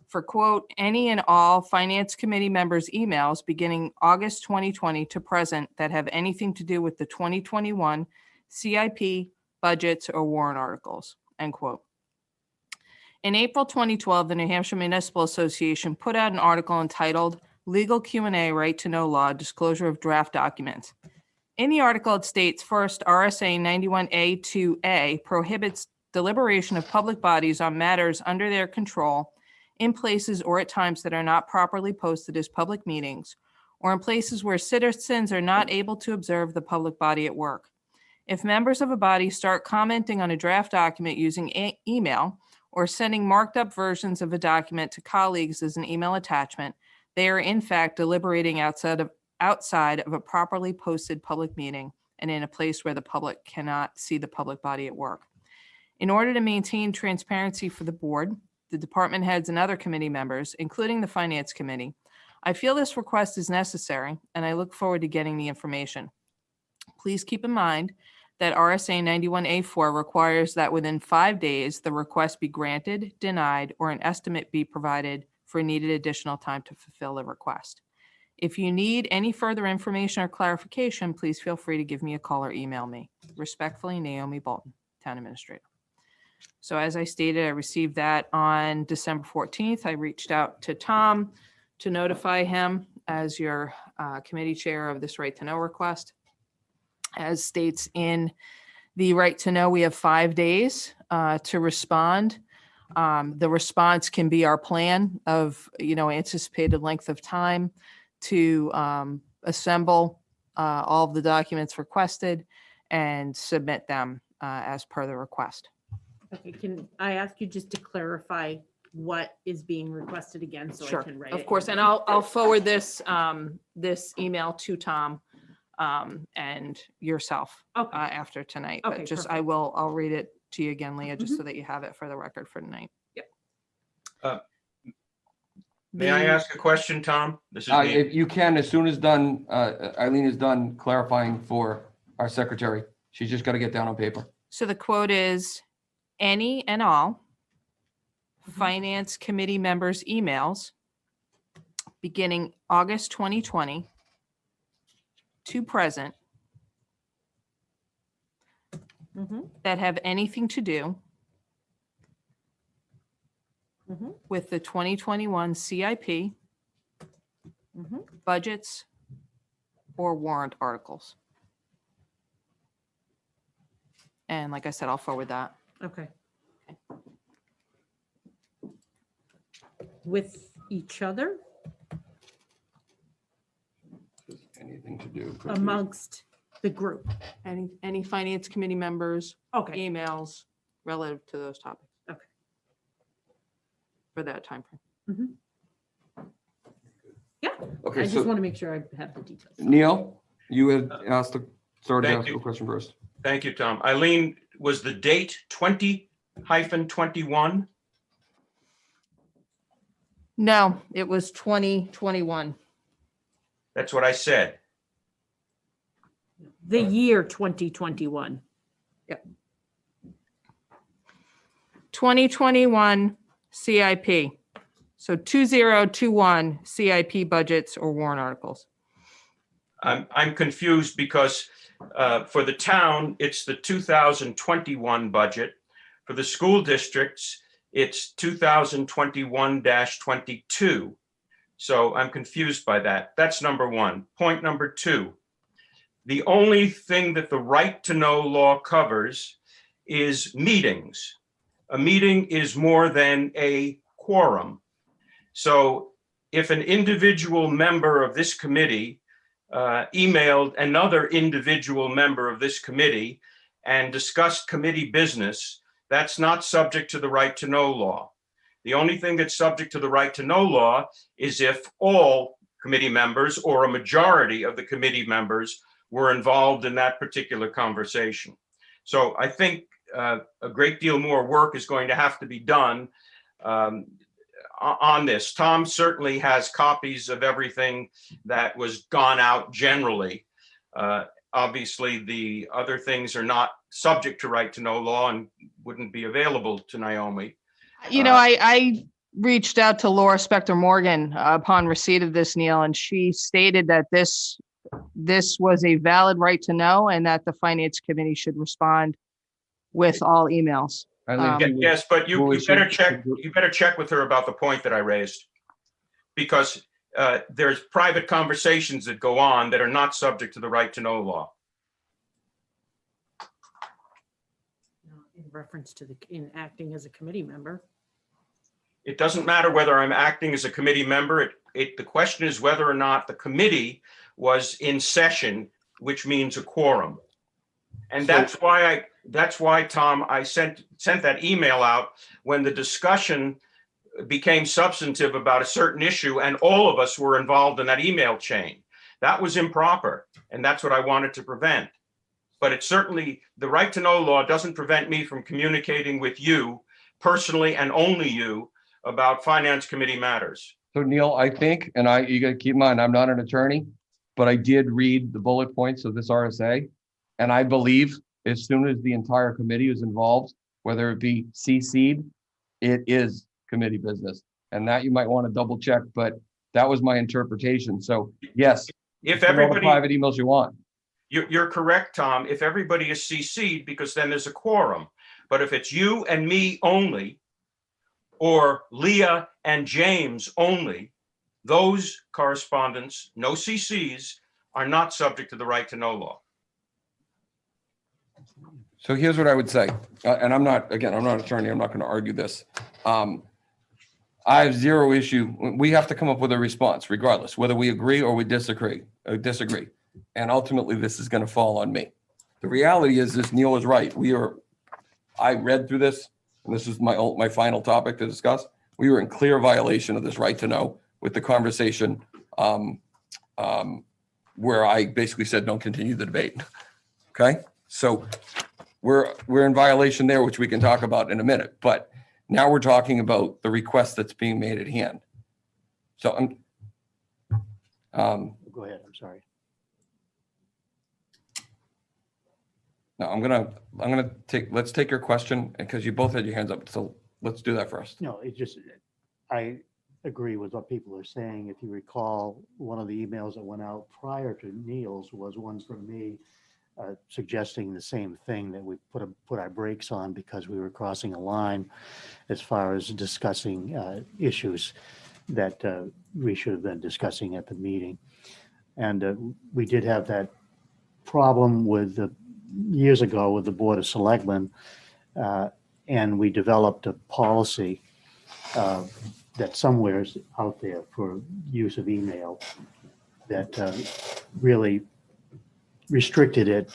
for, quote, any and all Finance Committee members' emails beginning August 2020 to present that have anything to do with the 2021 CIP, budgets, or warrant articles, end quote. In April 2012, the New Hampshire Municipal Association put out an article entitled Legal Q&A Right to Know Law, Disclosure of Draft Documents. In the article, it states, first, RSA 91A2A prohibits deliberation of public bodies on matters under their control in places or at times that are not properly posted as public meetings, or in places where citizens are not able to observe the public body at work. If members of a body start commenting on a draft document using email or sending marked up versions of a document to colleagues as an email attachment, they are in fact deliberating outside of a properly posted public meeting and in a place where the public cannot see the public body at work. In order to maintain transparency for the board, the department heads and other committee members, including the Finance Committee, I feel this request is necessary and I look forward to getting the information. Please keep in mind that RSA 91A4 requires that within 5 days, the request be granted, denied, or an estimate be provided for needed additional time to fulfill the request. If you need any further information or clarification, please feel free to give me a call or email me. Respectfully, Naomi Bolton, Town Administrator. So as I stated, I received that on December 14th. I reached out to Tom to notify him as your committee chair of this right to know request. As states in the right to know, we have 5 days to respond. The response can be our plan of, anticipated length of time to assemble all of the documents requested and submit them as per the request. Okay, can I ask you just to clarify what is being requested again so I can write it? Of course, and I'll forward this this email to Tom and yourself after tonight. But Okay, just perfect. I'll read it to you again, Leah, just so that you have it for the record for tonight. Yep. May I ask a question, Tom? This is me. If you can, as soon as done, Eileen is done clarifying for our secretary. She's just got to get down on paper. So the quote is, any and all Finance Committee members' emails beginning August 2020 to present that have anything to do with the 2021 CIP, budgets, or warrant articles. And like I said, I'll forward that. Okay. With each other, Anything to do. amongst the group. Any Finance Committee members, Okay. emails relative to those topics. Okay. For that time frame. Yeah. Okay, I just so- want to make sure I have the details. Neil, you had started to Thank ask you. a question first. Thank you, Tom. Eileen, was the date 20-21? No, it was 2021. That's what I said. The year 2021. Yep. 2021 CIP. So 2021 CIP budgets or warrant articles. I'm confused because for the town, it's the 2021 budget. For the school districts, it's 2021-22. So I'm confused by that. That's number one. Point number two, the only thing that the right to know law covers is meetings. A meeting is more than a quorum. So if an individual member of this committee emailed another individual member of this committee and discussed committee business, that's not subject to the right to know law. The only thing that's subject to the right to know law is if all committee members or a majority of the committee members were involved in that particular conversation. So I think a great deal more work is going to have to be done on this. Tom certainly has copies of everything that was gone out generally. Obviously, the other things are not subject to right to know law and wouldn't be available to Naomi. You know, I reached out to Laura Spector Morgan upon receipt of this, Neil, and she stated that this was a valid right to know and that the finance committee should respond with all emails. Yes, but you better check. You better check with her about the point that I raised, because there's private conversations that go on that are not subject to the right to know law. In reference to in acting as a committee member. It doesn't matter whether I'm acting as a committee member. The question is whether or not the committee was in session, which means a quorum. And that's why, Tom, I sent that email out when the discussion became substantive about a certain issue and all of us were involved in that email chain. That was improper, and that's what I wanted to prevent. But it certainly, the right to know law doesn't prevent me from communicating with you personally and only you about finance committee matters. So Neil, I think, and you got to keep in mind, I'm not an attorney, but I did read the bullet points of this RSA. And I believe as soon as the entire committee is involved, whether it be CC'd, it is committee business. And that you might want to double check, but that was my interpretation. So yes, if everybody, private emails you want. You're correct, Tom. If everybody is CC'd, because then there's a quorum. But if it's you and me only, or Leah and James only, those correspondents, no CCs, are not subject to the right to know law. So here's what I would say, and I'm not an attorney, I'm not going to argue this. I have zero issue. We have to come up with a response, regardless, whether we agree or we disagree. And ultimately, this is going to fall on me. The reality is this, Neil is right. I read through this, and this is my final topic to discuss. We were in clear violation of this right to know with the conversation where I basically said, don't continue the debate. Okay, so we're in violation there, which we can talk about in a minute. But now we're talking about the request that's being made at hand. So Go ahead, I'm sorry. No, I'm gonna let's take your question, because you both had your hands up. So let's do that first. No, I agree with what people are saying. If you recall, one of the emails that went out prior to Neil's was one from me suggesting the same thing, that we put our brakes on because we were crossing a line as far as discussing issues that we should have been discussing at the meeting. And we did have that problem with years ago with the Board of Selectmen, and we developed a policy that somewhere is out there for use of email that really restricted it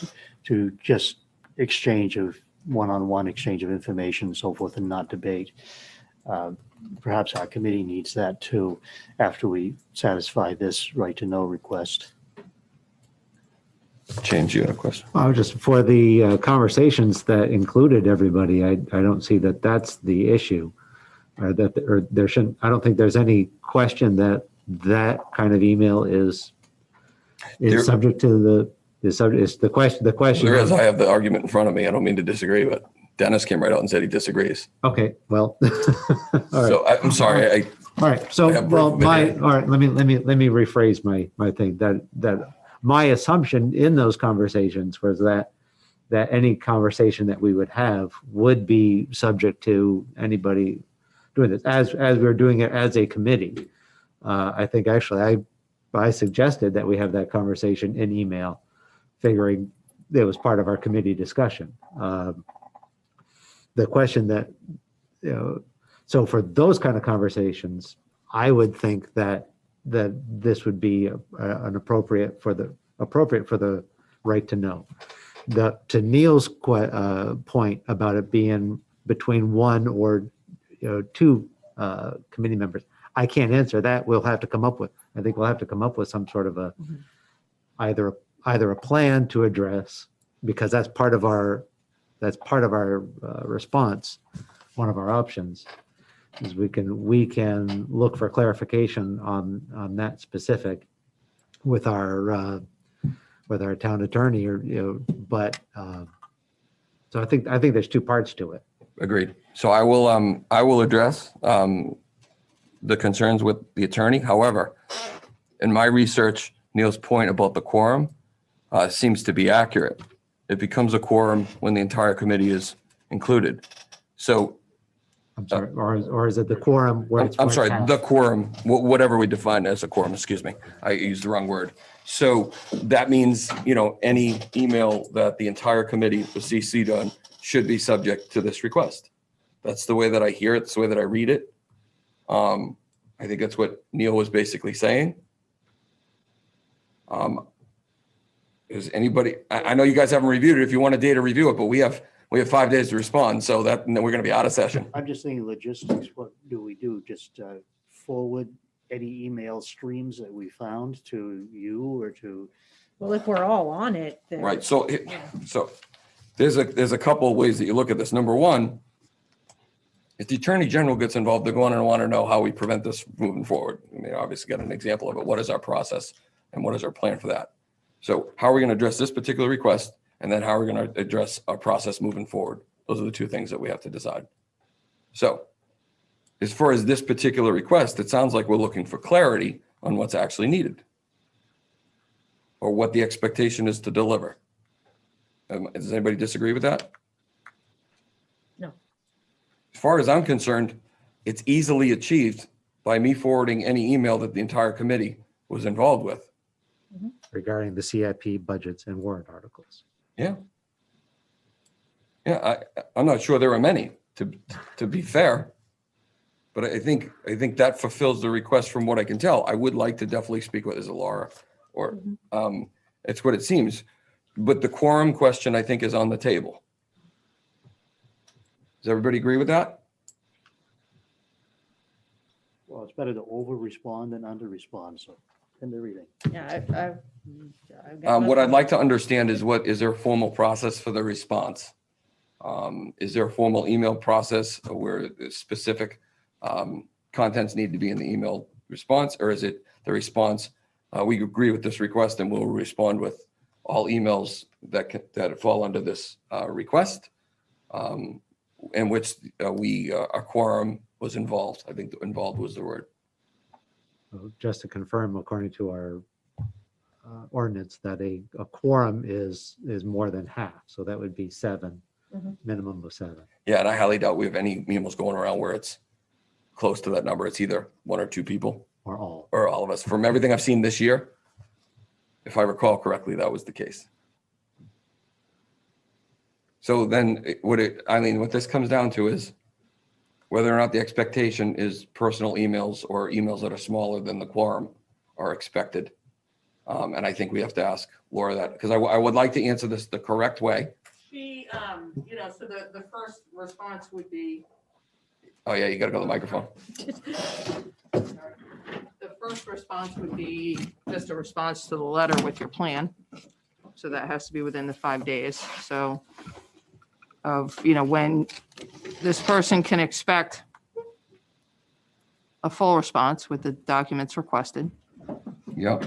to just exchange of one-on-one exchange of information and so forth, and not debate. Perhaps our committee needs that too, after we satisfy this right to know request. James, you had a question? Just for the conversations that included everybody, I don't see that that's the issue. I don't think there's any question that kind of email is subject to the subject. It's the question. There is. I have the argument in front of me. I don't mean to disagree, but Dennis came right out and said he disagrees. Okay, well, all right. So I'm sorry. All right. So, all right. Let me rephrase my thing. That my assumption in those conversations was that any conversation that we would have would be subject to anybody doing this, as we're doing it as a committee. I think actually I suggested that we have that conversation in email, figuring it was part of our committee discussion. The question that, so for those kind of conversations, I would think that this would be an appropriate for the right to know. To Neil's point about it being between one or two committee members, I can't answer that. We'll have to come up with. I think we'll have to come up with some sort of either a plan to address, because that's part of our response. One of our options is we can look for clarification on that specific with our town attorney, or but so I think there's two parts to it. Agreed. So I will address the concerns with the attorney. However, in my research, Neil's point about the quorum seems to be accurate. It becomes a quorum when the entire committee is included. So I'm sorry, or is it the quorum where it's? I'm sorry, the quorum, whatever we define as a quorum, excuse me. I used the wrong word. So that means, any email that the entire committee was CC'd on should be subject to this request. That's the way that I hear it. It's the way that I read it. I think that's what Neil was basically saying. Is anybody, I know you guys haven't reviewed it. If you want a day to review it, but we have 5 days to respond. So that, and then we're going to be out of session. I'm just thinking logistics. What do we do? Just forward any email streams that we found to you or to? Well, if we're all on it, then. Right. So there's a couple of ways that you look at this. Number one, if the Attorney General gets involved, they're going to want to know how we prevent this moving forward. I mean, obviously got an example of it. What is our process and what is our plan for that? So how are we going to address this particular request? And then how are we going to address our process moving forward? Those are the two things that we have to decide. So as far as this particular request, it sounds like we're looking for clarity on what's actually needed or what the expectation is to deliver. Does anybody disagree with that? No. As far as I'm concerned, it's easily achieved by me forwarding any email that the entire committee was involved with. Regarding the CIP budgets and warrant articles. Yeah. Yeah, I'm not sure there are many, to be fair, but I think that fulfills the request from what I can tell. I would like to definitely speak with, is it Laura? Or it's what it seems. But the quorum question, I think, is on the table. Does everybody agree with that? Well, it's better to over-respond than under-respond, so end the reading. Yeah, I've got What I'd like to understand is is there a formal process for the response? Is there a formal email process where the specific contents need to be in the email response, or is it the response, we agree with this request and we'll respond with all emails that fall under this request, in which a quorum was involved. I think involved was the word. Just to confirm, according to our ordinance, that a quorum is more than half. So that would be 7, minimum of 7. Yeah, and I highly doubt we have any emails going around where it's close to that number. It's either 1 or 2 people. Or all. Or all of us. From everything I've seen this year, if I recall correctly, that was the case. So then what this comes down to is whether or not the expectation is personal emails or emails that are smaller than the quorum are expected. And I think we have to ask Laura that, because I would like to answer this the correct way. She, so the first response would be. Oh yeah, you gotta go to the microphone. The first response would be just a response to the letter with your plan. So that has to be within the 5 days. So when this person can expect a full response with the documents requested. Yep.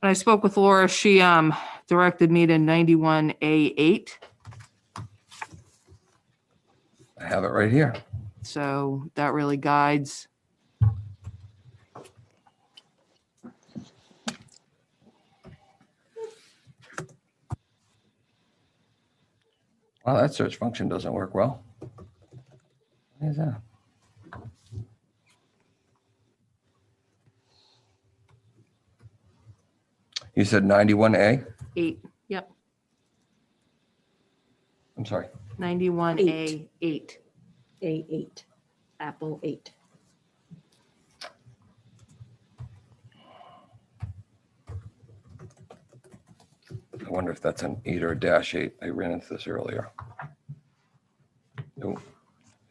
I spoke with Laura. She directed me to 91A8. I have it right here. So that really guides. Wow, that search function doesn't work well. What is that? You said 91A? 8, yep, I'm sorry. 91A 8. A8, Apple 8. I wonder if that's an 8 or a -8. I ran into this earlier. No.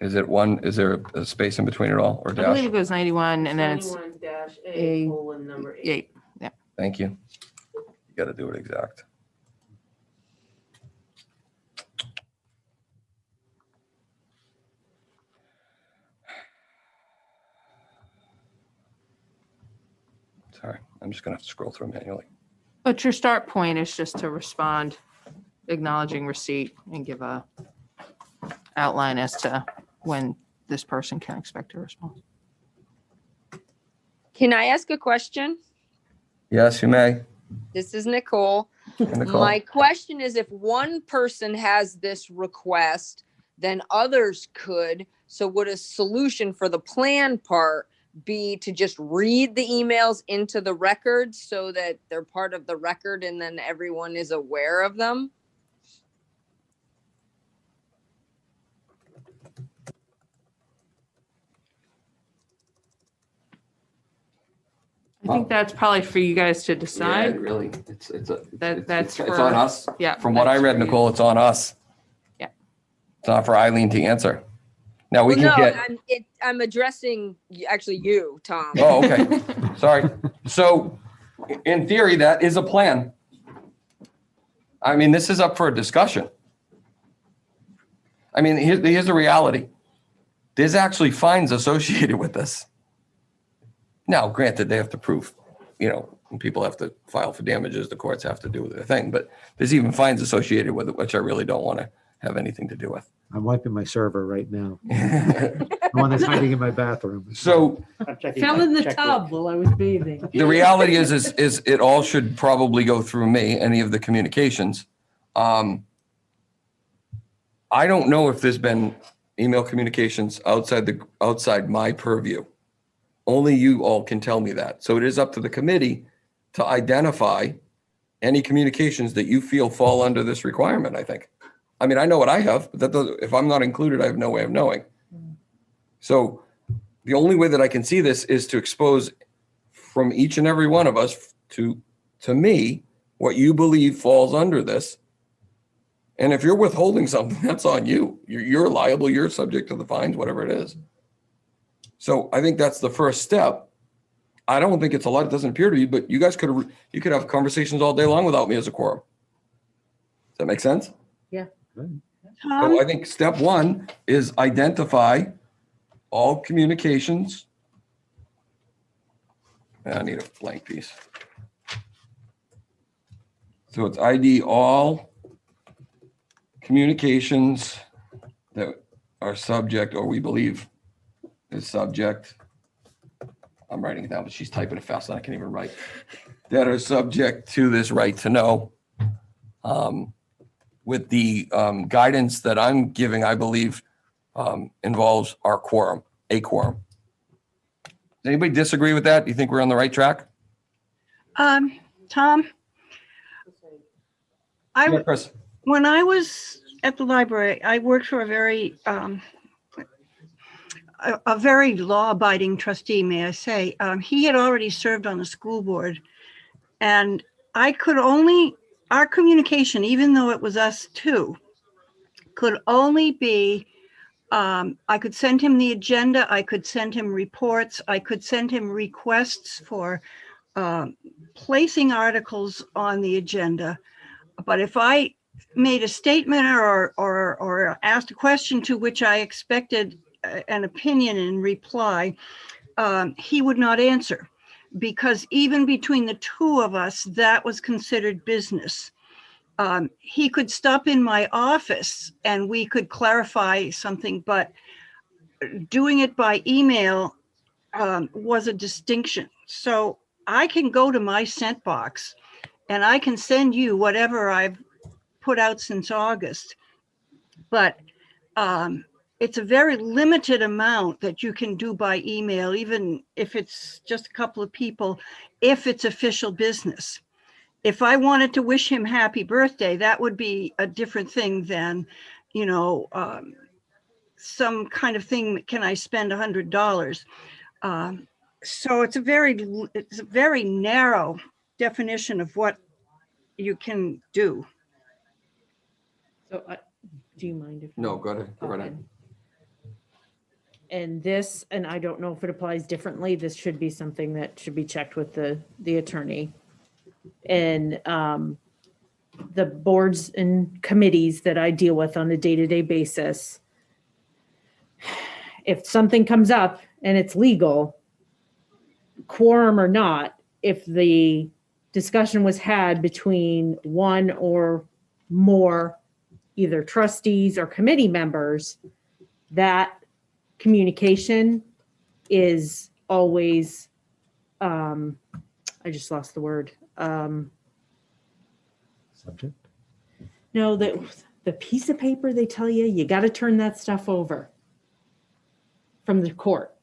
Is it one, is there a space in between it all or I believe dash? it goes 91 and then it's 91-A colon number 8. 8. Yeah. Thank you. You got to do it exact. Sorry, I'm just gonna have to scroll through manually. But your start point is just to respond, acknowledging receipt and give a outline as to when this person can expect a response. Can I ask a question? Yes, you may. This is Nicole. Nicole. My question is, if one person has this request, then others could. So would a solution for the plan part be to just read the emails into the record so that they're part of the record and then everyone is aware of them? I think that's probably for you guys to decide. Really, it's That's on us. Yeah. From what I that's read, for you. Nicole, it's on us. Yeah. It's not for Eileen to answer. Now we Well, can no, get. I'm addressing actually you, Tom. Oh, okay. Sorry. So in theory, that is a plan. I mean, this is up for a discussion. I mean, here's the reality. There's actually fines associated with this. Now, granted, they have to prove, when people have to file for damages, the courts have to do their thing, but there's even fines associated with it, which I really don't want to have anything to do with. I'm wiping my server right now. The one that's hiding in my bathroom. So Fell in the tub while I was bathing. the reality is it all should probably go through me, any of the communications. I don't know if there's been email communications outside my purview. Only you all can tell me that. So it is up to the committee to identify any communications that you feel fall under this requirement, I think. I mean, I know what I have, but if I'm not included, I have no way of knowing. So the only way that I can see this is to expose from each and every one of us to me what you believe falls under this. And if you're withholding something, that's on you. You're liable, you're subject to the fines, whatever it is. So I think that's the first step. I don't think it's a lot. It doesn't appear to be, but you guys could have conversations all day long without me as a quorum. Does that make sense? Yeah. So I think step one is identify all communications. I need a blank piece. So it's ID all communications that are subject, or we believe is subject. I'm writing it down, but she's typing it fast and I can't even write. That are subject to this right to know. With the guidance that I'm giving, I believe involves our quorum, a quorum. Does anybody disagree with that? Do you think we're on the right track? Tom, Yeah, Chris. when I was at the library, I worked for a very law-abiding trustee, may I say. He had already served on the school board, and our communication, even though it was us two, could only be, I could send him the agenda, I could send him reports, I could send him requests for placing articles on the agenda. But if I made a statement or asked a question to which I expected an opinion in reply, he would not answer, because even between the two of us, that was considered business. He could stop in my office and we could clarify something, but doing it by email was a distinction. So I can go to my sent box and I can send you whatever I've put out since August, but it's a very limited amount that you can do by email, even if it's just a couple of people, if it's official business. if I wanted to wish him happy birthday, that would be a different thing than, you know, some kind of thing. Can I spend $100? So it's a very narrow definition of what you can do. So do you mind if? No, go ahead. Go right ahead. And this, and I don't know if it applies differently, this should be something that should be checked with the attorney. And the boards and committees that I deal with on a day-to-day basis, if something comes up and it's legal, quorum or not, if the discussion was had between one or more either trustees or committee members, that communication is always, I just lost the word. Subject? No, the piece of paper they tell you got to turn that stuff over from the court.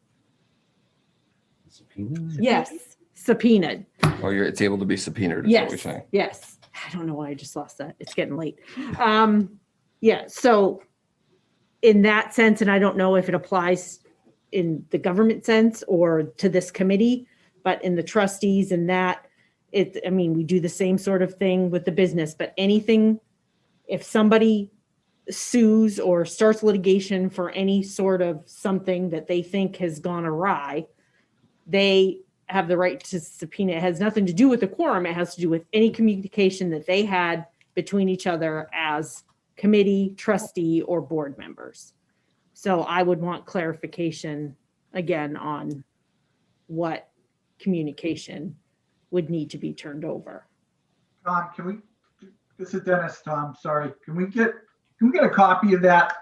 Subpoena? Yes, subpoenaed. Oh, it's able to be subpoenaed, is what you're Yes, saying. yes. I don't know why I just lost that. It's getting late. Yeah, so in that sense, and I don't know if it applies in the government sense or to this committee, but in the trustees and that, I mean, we do the same sort of thing with the business, but anything, if somebody sues or starts litigation for any sort of something that they think has gone awry, they have the right to subpoena. It has nothing to do with the quorum. It has to do with any communication that they had between each other as committee, trustee, or board members. So I would want clarification again on what communication would need to be turned over. Tom, this is Dennis, Tom, sorry. Can we get a copy of that?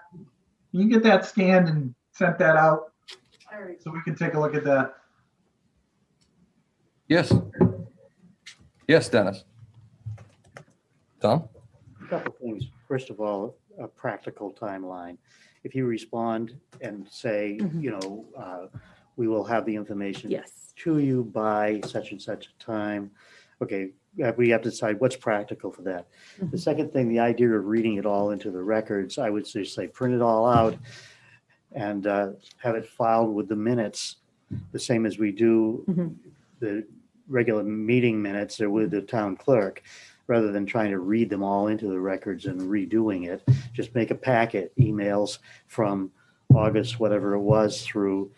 Can you get that scanned and sent that out? So we can take a look at that. Yes. Yes, Dennis. Tom? A couple things. First of all, a practical timeline. If you respond and say, you know, we will have the information to you by such and such a time. Okay, we have to decide what's practical for that. The second thing, the idea of reading it all into the records, I would just say print it all out and have it filed with the minutes, the same as we do the regular meeting minutes or with the town clerk, rather than trying to read them all into the records and redoing it. Just make a packet, emails from August, whatever it was, through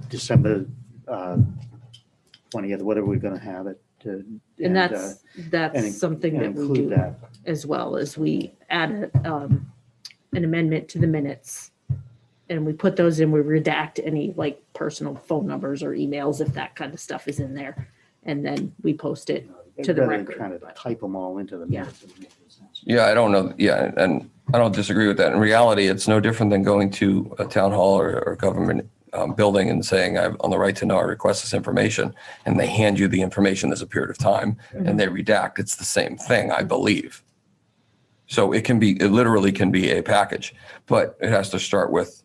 December 20th, whatever we're going to have it. And that's something that we do that as well, as we add an amendment to the minutes. And we put those in, we redact any like personal phone numbers or emails if that kind of stuff is in there. And then we post it to the rather than record. trying to type them all into the minutes. Yeah, I don't know. Yeah, and I don't disagree with that. In reality, it's no different than going to a town hall or government building and saying, I'm on the right to know, I request this information, and they hand you the information. There's a period of time and they redact. It's the same thing, I believe. So it literally can be a package, but it has to start with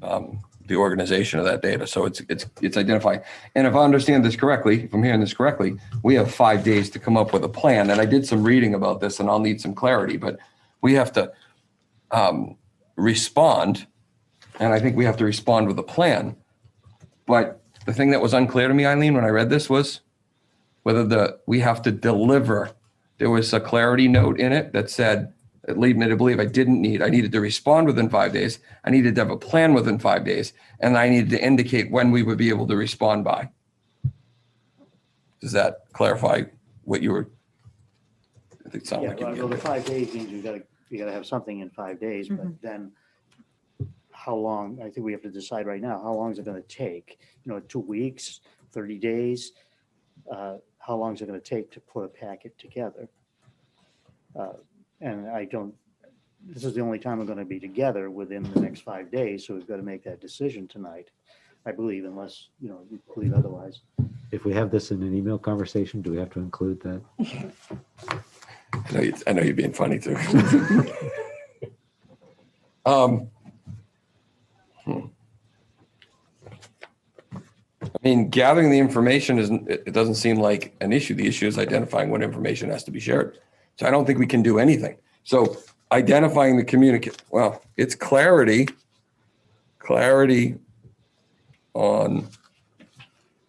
the organization of that data. So it's identifying. And if I understand this correctly, if I'm hearing this correctly, we have 5 days to come up with a plan. And I did some reading about this and I'll need some clarity, but we have to respond. And I think we have to respond with a plan. But the thing that was unclear to me, Eileen, when I read this was whether we have to deliver. There was a clarity note in it that said, it led me to believe I needed to respond within 5 days. I needed to have a plan within 5 days, and I needed to indicate when we would be able to respond by. Does that clarify what you were? I think it sounded like Well, the 5 days means you gotta have something in 5 days, but then how long? I think we have to decide right now. How long is it going to take? 2 weeks, 30 days. How long is it going to take to put a packet together? And this is the only time we're going to be together within the next 5 days. So we've got to make that decision tonight, I believe, unless, you believe otherwise. If we have this in an email conversation, do we have to include that? I know you're being funny too. I mean, gathering the information isn't, it doesn't seem like an issue. The issue is identifying what information has to be shared. So I don't think we can do anything. So identifying the well, it's clarity on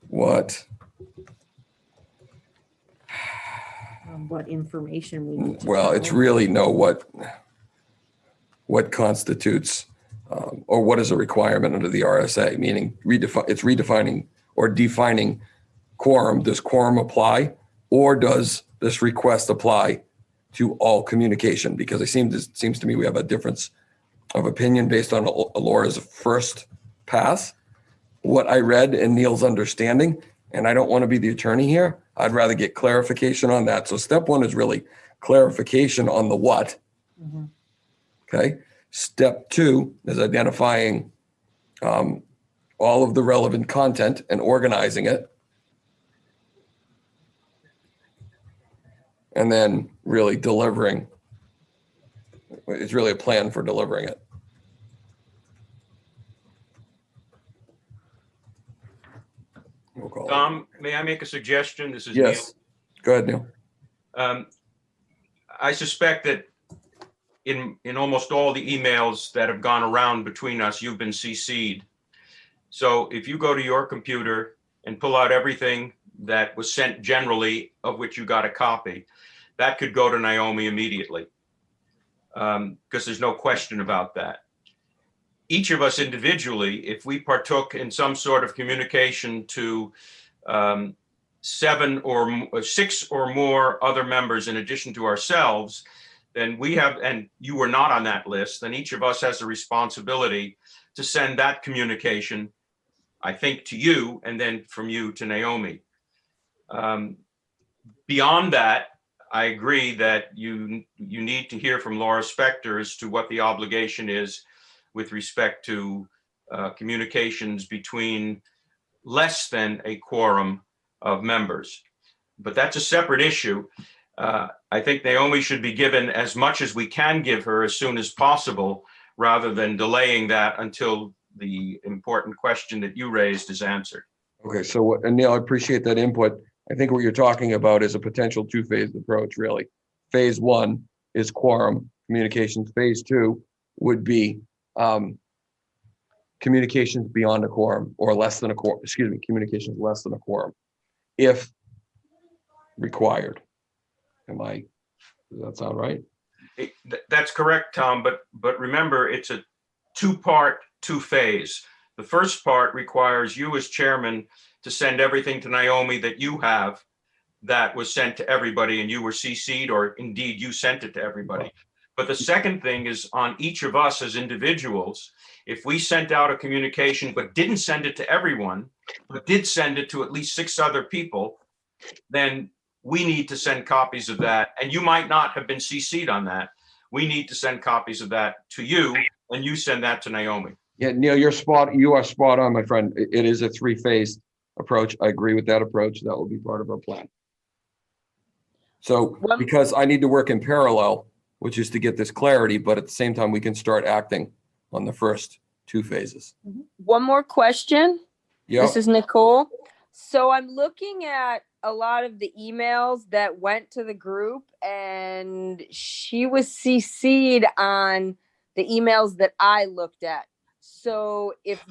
what, What information we need to well, it's know. really know what constitutes or what is a requirement under the RSA, meaning it's redefining or defining quorum. Does quorum apply, or does this request apply to all communication? Because it seems to me we have a difference of opinion based on Laura's first pass, what I read and Neil's understanding, and I don't want to be the attorney here. I'd rather get clarification on that. So step one is really clarification on the what. Mhm. Okay. Step two is identifying all of the relevant content and organizing it. And then really delivering. It's really a plan for delivering it. We'll call it. Tom, may I make a suggestion? This is Neil. Yes. Go ahead, Neil. I suspect that in almost all the emails that have gone around between us, you've been CC'd. So if you go to your computer and pull out everything that was sent generally, of which you got a copy, that could go to Naomi immediately. Because there's no question about that. Each of us individually, if we partook in some sort of communication to 6 or more other members in addition to ourselves, then we have, and you were not on that list, then each of us has a responsibility to send that communication, I think, to you, and then from you to Naomi. Beyond that, I agree that you need to hear from Laura Spector as to what the obligation is with respect to communications between less than a quorum of members. But that's a separate issue. I think Naomi should be given as much as we can give her as soon as possible, rather than delaying that until the important question that you raised is answered. Okay, so and Neil, I appreciate that input. I think what you're talking about is a potential two-phased approach, really. Phase one is quorum communications. Phase two would be communications beyond a quorum or less than a quorum, communications less than a quorum, if required. Does that sound right? That's correct, Tom, but remember, it's a two-part, two-phase. The first part requires you as chairman to send everything to Naomi that you have that was sent to everybody and you were CC'd, or indeed you sent it to everybody. But the second thing is on each of us as individuals. If we sent out a communication but didn't send it to everyone, but did send it to at least 6 other people, then we need to send copies of that. And you might not have been CC'd on that. We need to send copies of that to you, and you send that to Naomi. Yeah, Neil, you are spot on, my friend. It is a three-phase approach. I agree with that approach. That will be part of our plan. So because I need to work in parallel, which is to get this clarity, but at the same time, we can start acting on the first 2 phases. One more question. Yeah. This is Nicole. So I'm looking at a lot of the emails that went to the group, and she was CC'd on the emails that I looked at. So if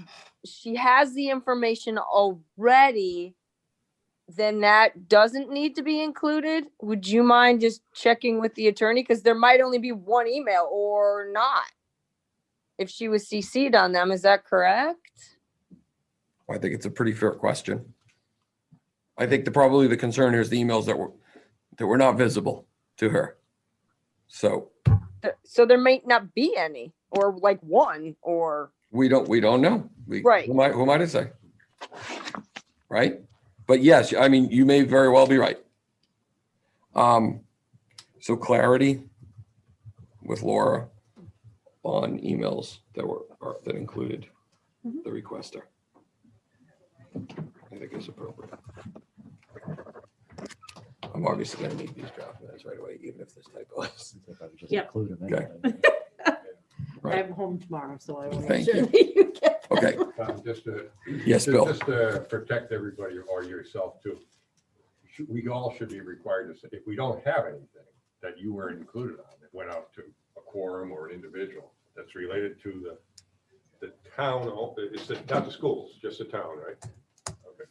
she has the information already, then that doesn't need to be included. Would you mind just checking with the attorney? Because there might only be one email or not. If she was CC'd on them, is that correct? I think it's a pretty fair question. I think probably the concern here is the emails that were not visible to her. So there may not be any, or like one, or we don't know. Right. Who am I to say? Right. But yes, I mean, you may very well be right. So clarity with Laura on emails that included the requester, I think is appropriate. I'm obviously going to need these draft minutes right away, even if there's typos. Yep. Okay. I'm home tomorrow, so I will make Thank sure you. that you get Okay, Just to. Yes, Bill. Just to protect everybody or yourself too. We all should be required to say, if we don't have anything that you were included on, that went out to a quorum or an individual that's related to the town, not the schools, just the town, right? Okay.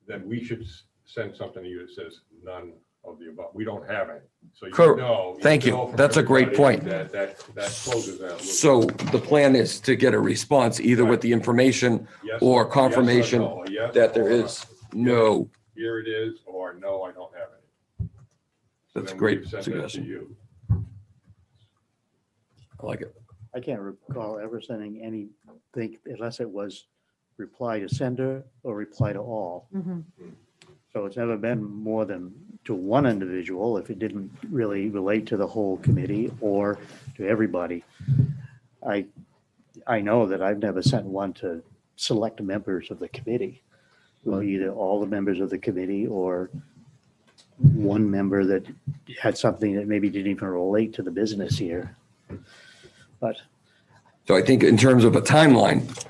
Then we should send something to you that says none of the above. We don't have any. So you know. Thank you. That's a great point. That closes that loop. So the plan is to get a response either with the information or confirmation that there is no. Here it is, or no, I don't have any. That's a Then great we've sent that to suggestion. you. I like it. I can't recall ever sending anything unless it was reply to sender or reply to all. So it's never been more than to one individual if it didn't really relate to the whole committee or to everybody. I know that I've never sent one to select members of the committee. Either all the members of the committee or one member that had something that maybe didn't even relate to the business here. But So I think in terms of a timeline,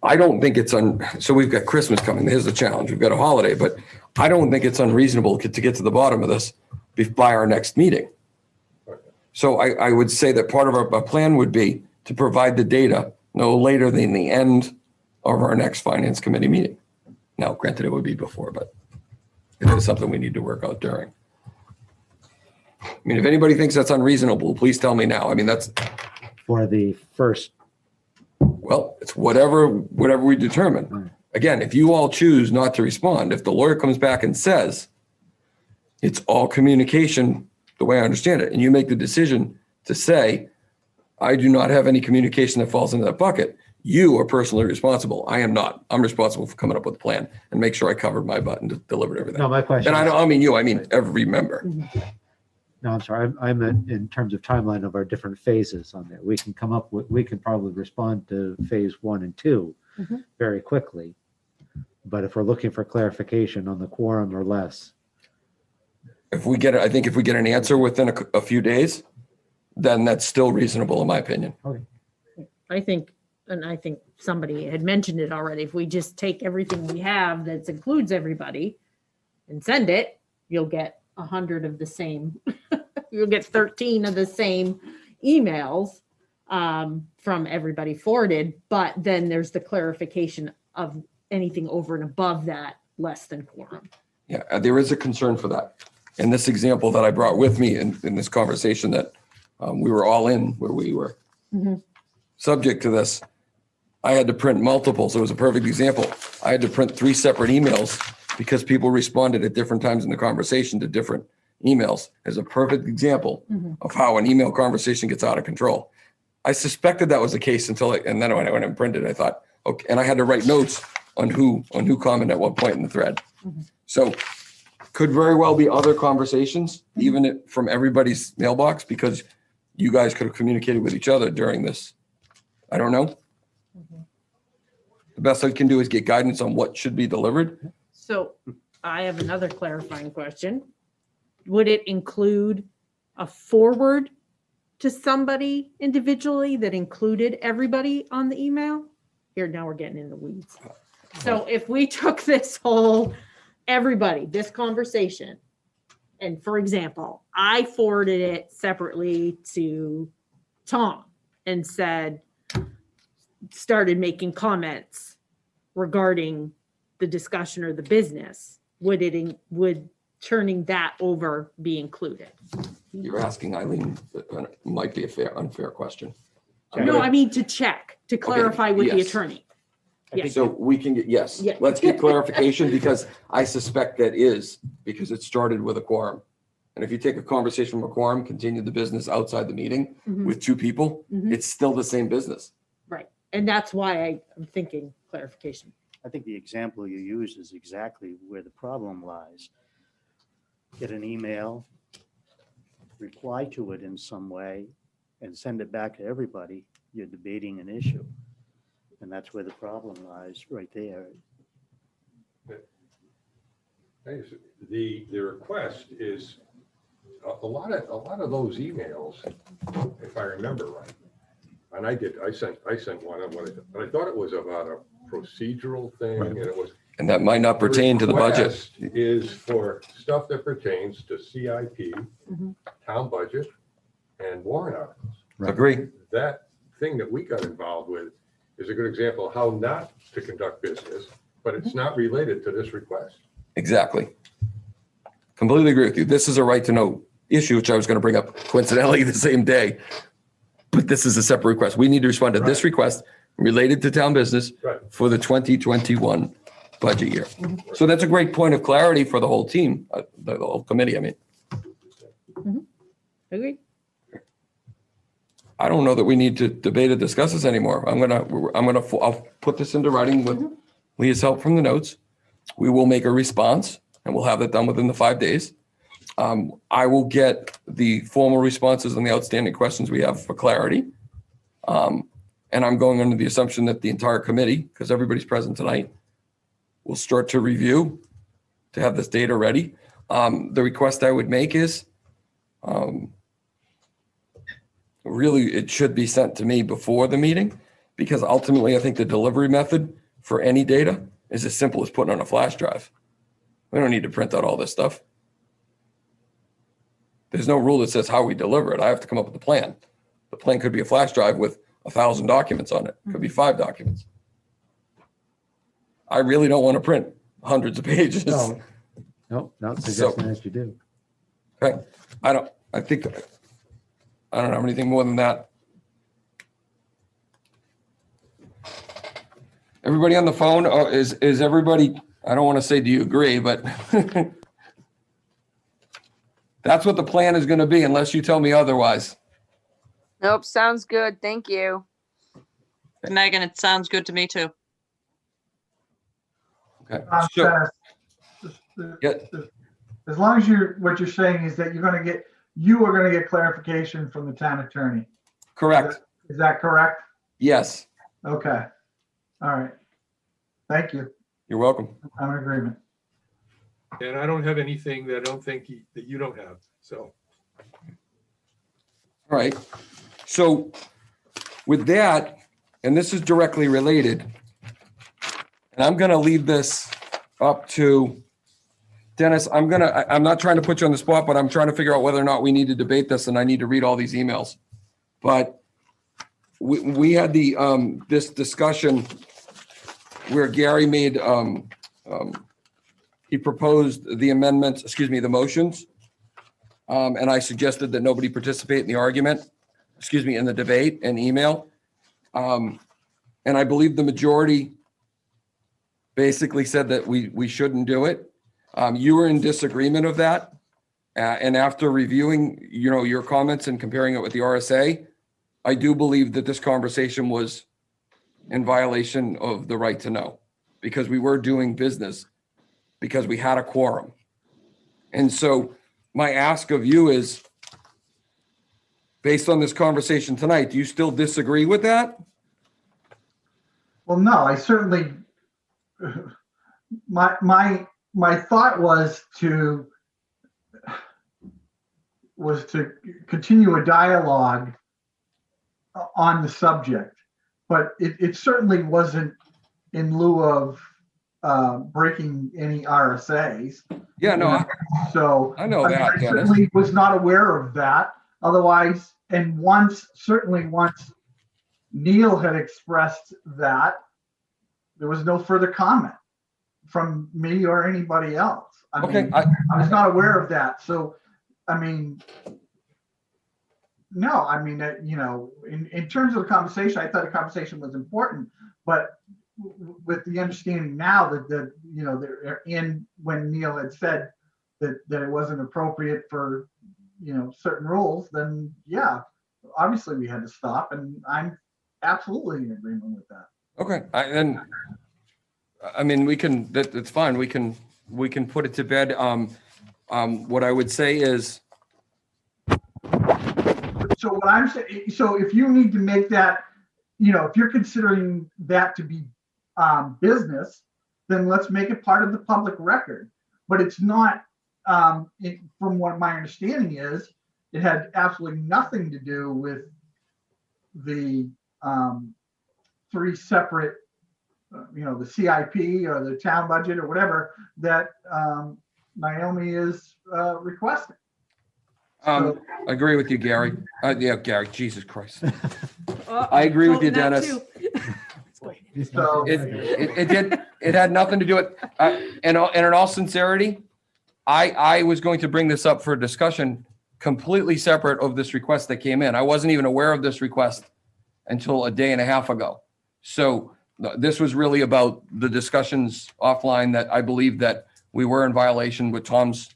I don't think it's so we've got Christmas coming. Here's the challenge. We've got a holiday, but I don't think it's unreasonable to get to the bottom of this by our next meeting. So I would say that part of our plan would be to provide the data no later than the end of our next finance committee meeting. Now, granted, it would be before, but it is something we need to work out during. I mean, if anybody thinks that's unreasonable, please tell me now. I mean, that's For the first. Well, it's whatever we determine. Again, if you all choose not to respond, if the lawyer comes back and says it's all communication, the way I understand it, and you make the decision to say, I do not have any communication that falls into that bucket, you are personally responsible. I am not. I'm responsible for coming up with a plan and make sure I covered my butt and delivered everything. No, my question. And I don't mean you, I mean every member. No, I'm sorry. I'm in terms of timeline of our different phases on there. We can come up with, we can probably respond to phase 1 and 2 very quickly. But if we're looking for clarification on the quorum or less. I think if we get an answer within a few days, then that's still reasonable in my opinion. I think somebody had mentioned it already. If we just take everything we have that includes everybody and send it, you'll get 100 of the same. You'll get 13 of the same emails from everybody forwarded. But then there's the clarification of anything over and above that, less than quorum. Yeah, there is a concern for that. In this example that I brought with me in this conversation that we were all in, where we were subject to this, I had to print multiples. It was a perfect example. I had to print 3 separate emails because people responded at different times in the conversation to different emails. As a perfect example of how an email conversation gets out of control. I suspected that was the case and then when I went and printed, I thought, okay, and I had to write notes on who commented at what point in the thread. So could very well be other conversations, even from everybody's mailbox, because you guys could have communicated with each other during this. I don't know. The best I can do is get guidance on what should be delivered. So I have another clarifying question. Would it include a forward to somebody individually that included everybody on the email? Here, now we're getting in the weeds. So if we took this this conversation, and for example, I forwarded it separately to Tom and started making comments regarding the discussion or the business, would turning that over be included? You're asking Eileen, might be unfair question. No, I mean to clarify with the yes. attorney. Yes. So we can get, yes, Yeah. let's get clarification because I suspect because it started with a quorum. And if you take a conversation from a quorum, continue the business outside the meeting with 2 people, it's still the same business. Right. And that's why I'm thinking clarification. I think the example you use is exactly where the problem lies. Get an email, reply to it in some way, and send it back to everybody. You're debating an issue. And that's where the problem lies, right there. The request is a lot of those emails, if I remember right, and I sent one, but I thought it was about a procedural thing, and it was. And that might not pertain to the budget. Request is for stuff that pertains to CIP, town budget, and warrant articles. Agree. That thing that we got involved with is a good example of how not to conduct business, but it's not related to this request. Exactly. Completely agree with you. This is a right to know issue, which I was going to bring up coincidentally the same day. But this is a separate request. We need to respond to this request related to town business for the 2021 budget year. So that's a great point of clarity for the whole team, the whole committee, I mean. Agreed. I don't know that we need to debate or discuss this anymore. I'll put this into writing with Leah's help from the notes. We will make a response and we'll have that done within the 5 days. I will get the formal responses on the outstanding questions we have for clarity. And I'm going under the assumption that the entire committee, because everybody's present tonight, will start to review to have this data ready. The request I would make is, really, it should be sent to me before the meeting, because ultimately I think the delivery method for any data is as simple as putting on a flash drive. We don't need to print out all this stuff. There's no rule that says how we deliver it. I have to come up with a plan. The plan could be a flash drive with 1,000 documents on it. It could be 5 documents. I really don't want to print hundreds of pages. No, not suggesting that you do. Okay. I don't have anything more than that. Everybody on the phone, is everybody, I don't want to say, do you agree, but that's what the plan is going to be unless you tell me otherwise. Nope, sounds good. Thank you. Megan, it sounds good to me too. Okay. Dennis, as long as what you're saying is that you are going to get clarification from the town attorney. Correct. Is that correct? Yes. Okay. All right. Thank you. You're welcome. I'm in agreement. And I don't have anything that I don't think that you don't have, so. All right. So with that, and this is directly related, and I'm going to leave this up to Dennis. I'm not trying to put you on the spot, but I'm trying to figure out whether or not we need to debate this, and I need to read all these emails. But we had this discussion where Gary made, he proposed the amendments, the motions. And I suggested that nobody participate in the argument, in the debate and email. And I believe the majority basically said that we shouldn't do it. You were in disagreement of that. And after reviewing, your comments and comparing it with the RSA, I do believe that this conversation was in violation of the right to know, because we were doing business, because we had a quorum. And so my ask of you is, based on this conversation tonight, do you still disagree with that? Well, no, I certainly, my thought was to continue a dialogue on the subject, but it certainly wasn't in lieu of breaking any RSAs. Yeah, no. So I know that, I Dennis. certainly was not aware of that. Otherwise, and once Neil had expressed that, there was no further comment from me or anybody else. I was not aware of that. So, in terms of the conversation, I thought the conversation was important, but with the understanding now that when Neil had said that it wasn't appropriate for certain rules, then yeah, obviously we had to stop, and I'm absolutely in agreement with that. Okay, we can. That's fine. We can put it to bed. What I would say is. So what I'm saying. So if you need to make that, if you're considering that to be business, then let's make it part of the public record. But it's not. From what my understanding is, it had absolutely nothing to do with the three separate, the CIP or the town budget or whatever that Naomi is requesting. I agree with you, Gary. Yeah, Gary, Jesus Christ. I agree with you, Dennis. So It had nothing to do with, and in all sincerity, I was going to bring this up for discussion completely separate of this request that came in. I wasn't even aware of this request until a day and a half ago. So this was really about the discussions offline that I believe that we were in violation with Tom's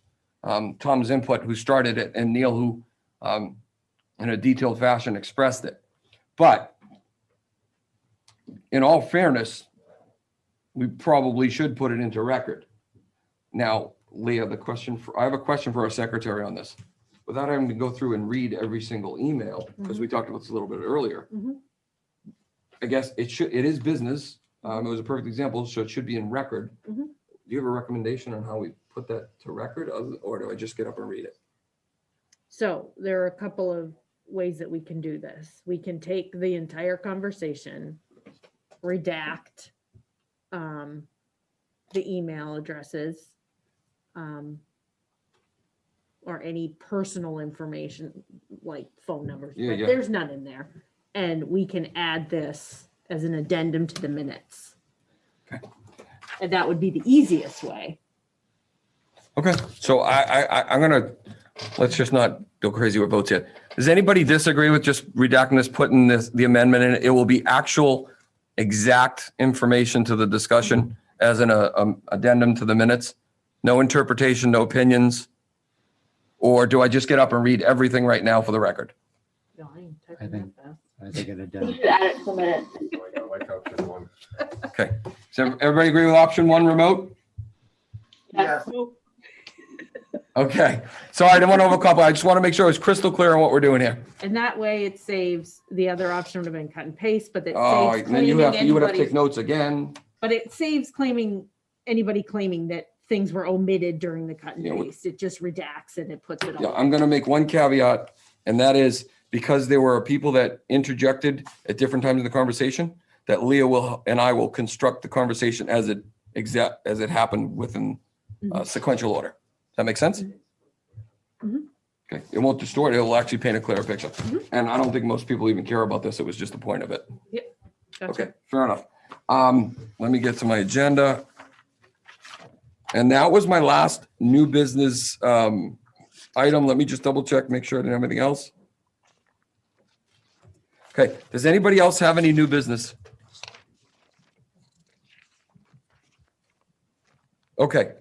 input, who started it, and Neil, who in a detailed fashion expressed it. But in all fairness, we probably should put it into record. Now, Leah, I have a question for our secretary on this. Without having to go through and read every single email, because we talked about this a little bit earlier, I guess it is business. It was a perfect example, so it should be in record. Do you have a recommendation on how we put that to record, or do I just get up and read it? So there are a couple of ways that we can do this. We can take the entire conversation, redact the email addresses, or any personal information like phone numbers. But there's none in there. And we can add this as an addendum to the minutes. Okay. And that would be the easiest way. Okay, so I'm gonna, let's just not go crazy with votes yet. Does anybody disagree with just redacting this, putting the amendment in? It will be actual exact information to the discussion as an addendum to the minutes. No interpretation, no opinions. Or do I just get up and read everything right now for the record? I think it You should add it to the minutes. I like option one. Okay, so everybody agree with option one, remote? Yes. Okay, sorry, I didn't want to overcouple. I just want to make sure it's crystal clear on what we're doing here. And that way it saves, the other option would have been cut and paste, but it Oh, saves and then you claiming would have to take anybody's, notes again. but it saves anybody claiming that things were omitted during the cut and Yeah, paste. It just redacts and it puts it Yeah, all. I'm going to make one caveat, and that is because there were people that interjected at different times in the conversation, that Leah and I will construct the conversation as it happened within sequential order. Does that make sense? Okay, it won't distort it. It'll actually paint a clearer picture. And I don't think most people even care about this. It was just the point of it. Yep. Gotcha. Okay, fair enough. Let me get to my agenda. And that was my last new business item. Let me just double check, make sure I didn't have anything else. Okay, does anybody else have any new business? Okay,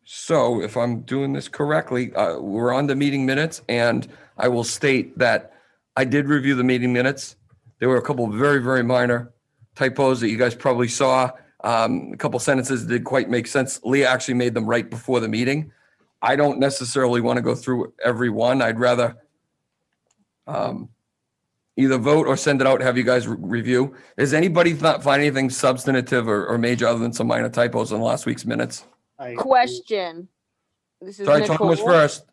so if I'm doing this correctly, we're on the meeting minutes, and I will state that I did review the meeting minutes. There were a couple of very, very minor typos that you guys probably saw. A couple sentences didn't quite make sense. Leah actually made them right before the meeting. I don't necessarily want to go through every one. I'd rather either vote or send it out, have you guys review. Does anybody find anything substantive or major other than some minor typos in last week's minutes? Question. This is Sorry, Tom was Nicole. first.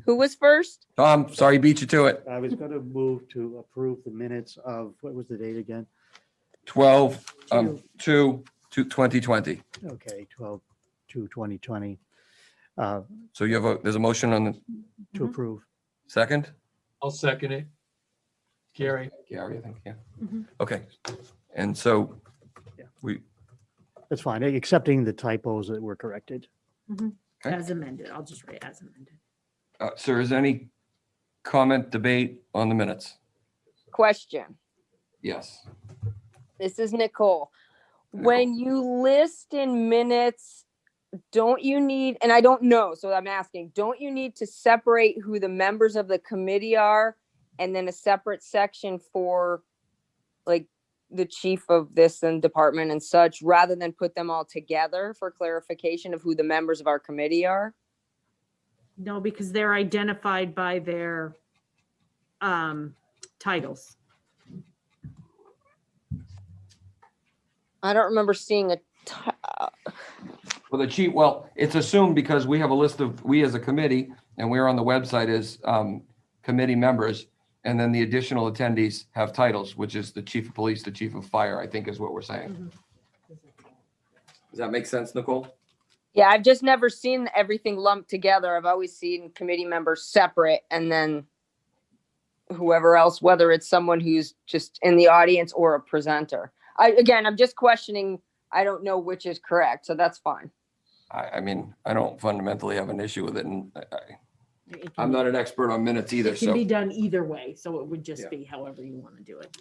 Who was first? Tom, sorry, beat you to it. I was going to move to approve the minutes of, what was the date again? 12/2/2020. Okay, 12/2/2020. So there's a motion on the To approve. second? I'll second it. Gary. Gary, I think, yeah. Okay, and so That's fine, accepting the typos that were corrected. Okay. As amended. I'll just write as amended. sir, is there any comment, debate on the minutes? Question. Yes. This is Nicole. When you list in minutes, don't you need, and I don't know, so I'm asking, don't you need to separate who the members of the committee are and then a separate section for like the chief of this and department and such, rather than put them all together for clarification of who the members of our committee are? No, because they're identified by their titles. I don't remember seeing Well, it's assumed because we have a list of, we as a committee, and we're on the website as committee members, And then the additional attendees have titles, which is the chief of police, the chief of fire, I think is what we're saying. Does that make sense, Nicole? Yeah, I've just never seen everything lumped together. I've always seen committee members separate and then whoever else, whether it's someone who's just in the audience or a presenter. I'm just questioning. I don't know which is correct, so that's fine. I mean, I don't fundamentally have an issue with it, and I'm not an expert on minutes either, It can so. be done either way, so it would just Yeah. be however you want to do it.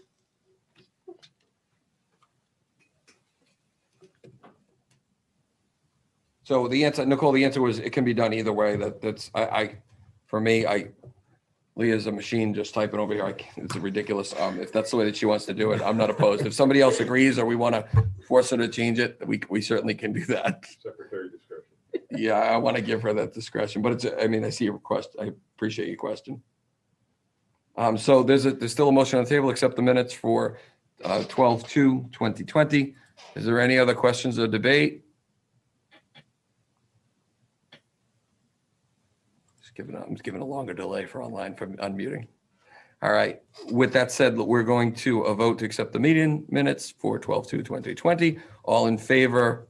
So the answer, Nicole, the answer was it can be done either way. For me, Leah's a machine just typing over here. It's ridiculous. If that's the way that she wants to do it, I'm not opposed. If somebody else agrees or we want to force her to change it, we certainly can do that. Secretary discretion. Yeah, I want to give her that discretion, but I see your request. I appreciate your question. So there's still a motion on the table, accept the minutes for 12/2/2020. Is there any other questions or debate? I'm just giving a longer delay for online from unmuting. All right. With that said, we're going to vote to accept the meeting minutes for 12/2/2020. All in favor?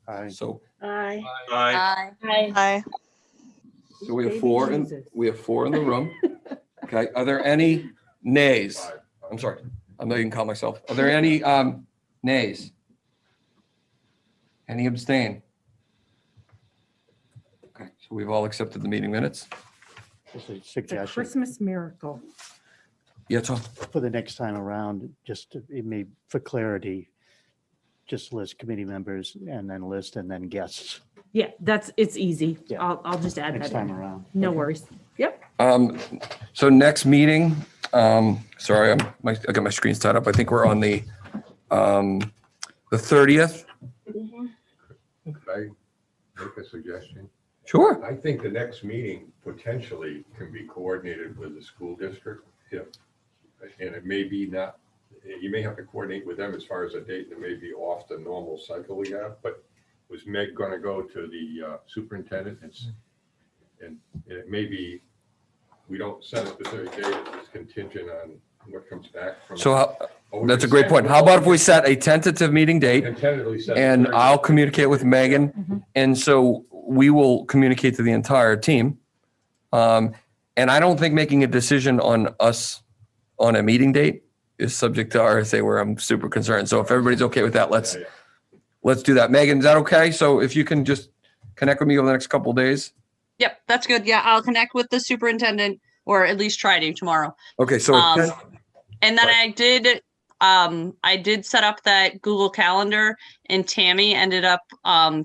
Aye. So Aye. Aye. Aye. we have four in the room. Okay. Are there any nays? I'm sorry. I'm not even calling myself. Are there any nays? Any abstain? Okay. So we've all accepted the meeting minutes. Just a It's a suggestion Christmas miracle. Yeah, Tom. for the next time around, it may, for clarity, just list committee members and then guests Yeah, it's easy. Yeah. I'll just add next that time in. around. No Okay. worries. Yep. So next meeting, sorry, I got my screens tied up. I think we're on the 30th. Could I make a suggestion? Sure. I think the next meeting potentially can be coordinated with the school district. And it may be not, you may have to coordinate with them as far as a date that may be off the normal cycle we have, but was Meg going to go to the superintendent? And it may be, we don't set a specific date, it's contingent on what comes back from. So that's a great point. How about if we set a tentative meeting date And tentatively set. the and 30th. I'll communicate with Megan. And so we will communicate to the entire team. And I don't think making a decision on us on a meeting date is subject to RSA where I'm super concerned. So if everybody's okay with that, let's do that. Megan, is that okay? So if you can just connect with me over the next couple of days. Yep, that's good. Yeah, I'll connect with the superintendent, or at least try to tomorrow. Okay, so And then I did set up that Google Calendar, and Tammy ended up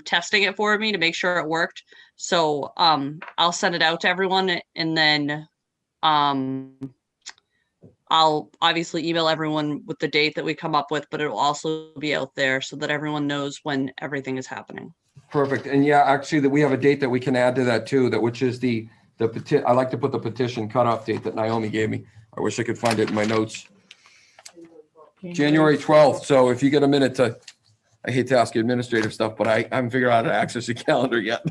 testing it for me to make sure it worked. So I'll send it out to everyone, and then I'll obviously email everyone with the date that we come up with, but it will also be out there so that everyone knows when everything is happening. Perfect. And yeah, actually that we have a date that we can add to that too, which is I like to put the petition cutoff date that Naomi gave me. I wish I could find it in my notes. January 12th. So if you get a minute I hate to ask you administrative stuff, but I haven't figured out how to access your calendar yet.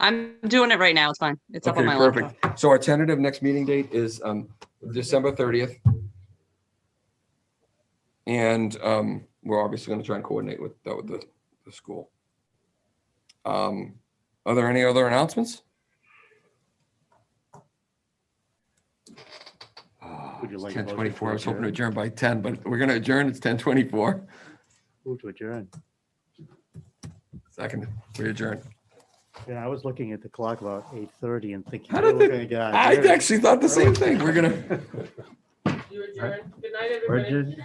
I'm doing it right now. It's fine. It's up on Okay, my laptop. perfect. So our tentative next meeting date is December 30th. And we're obviously going to try and coordinate with the school. Are there any other announcements? Would you like a 10:24. I was hoping to motion adjourn by 10, but we're going to adjourn. It's 10:24. Move to adjourn. Second, we adjourn. Yeah, I was looking at the clock about 8:30 and thinking. How did "Oh, okay, guys, I there it is." actually thought the same thing. We're going to. You adjourn. Good night, We're everybody. adjourned.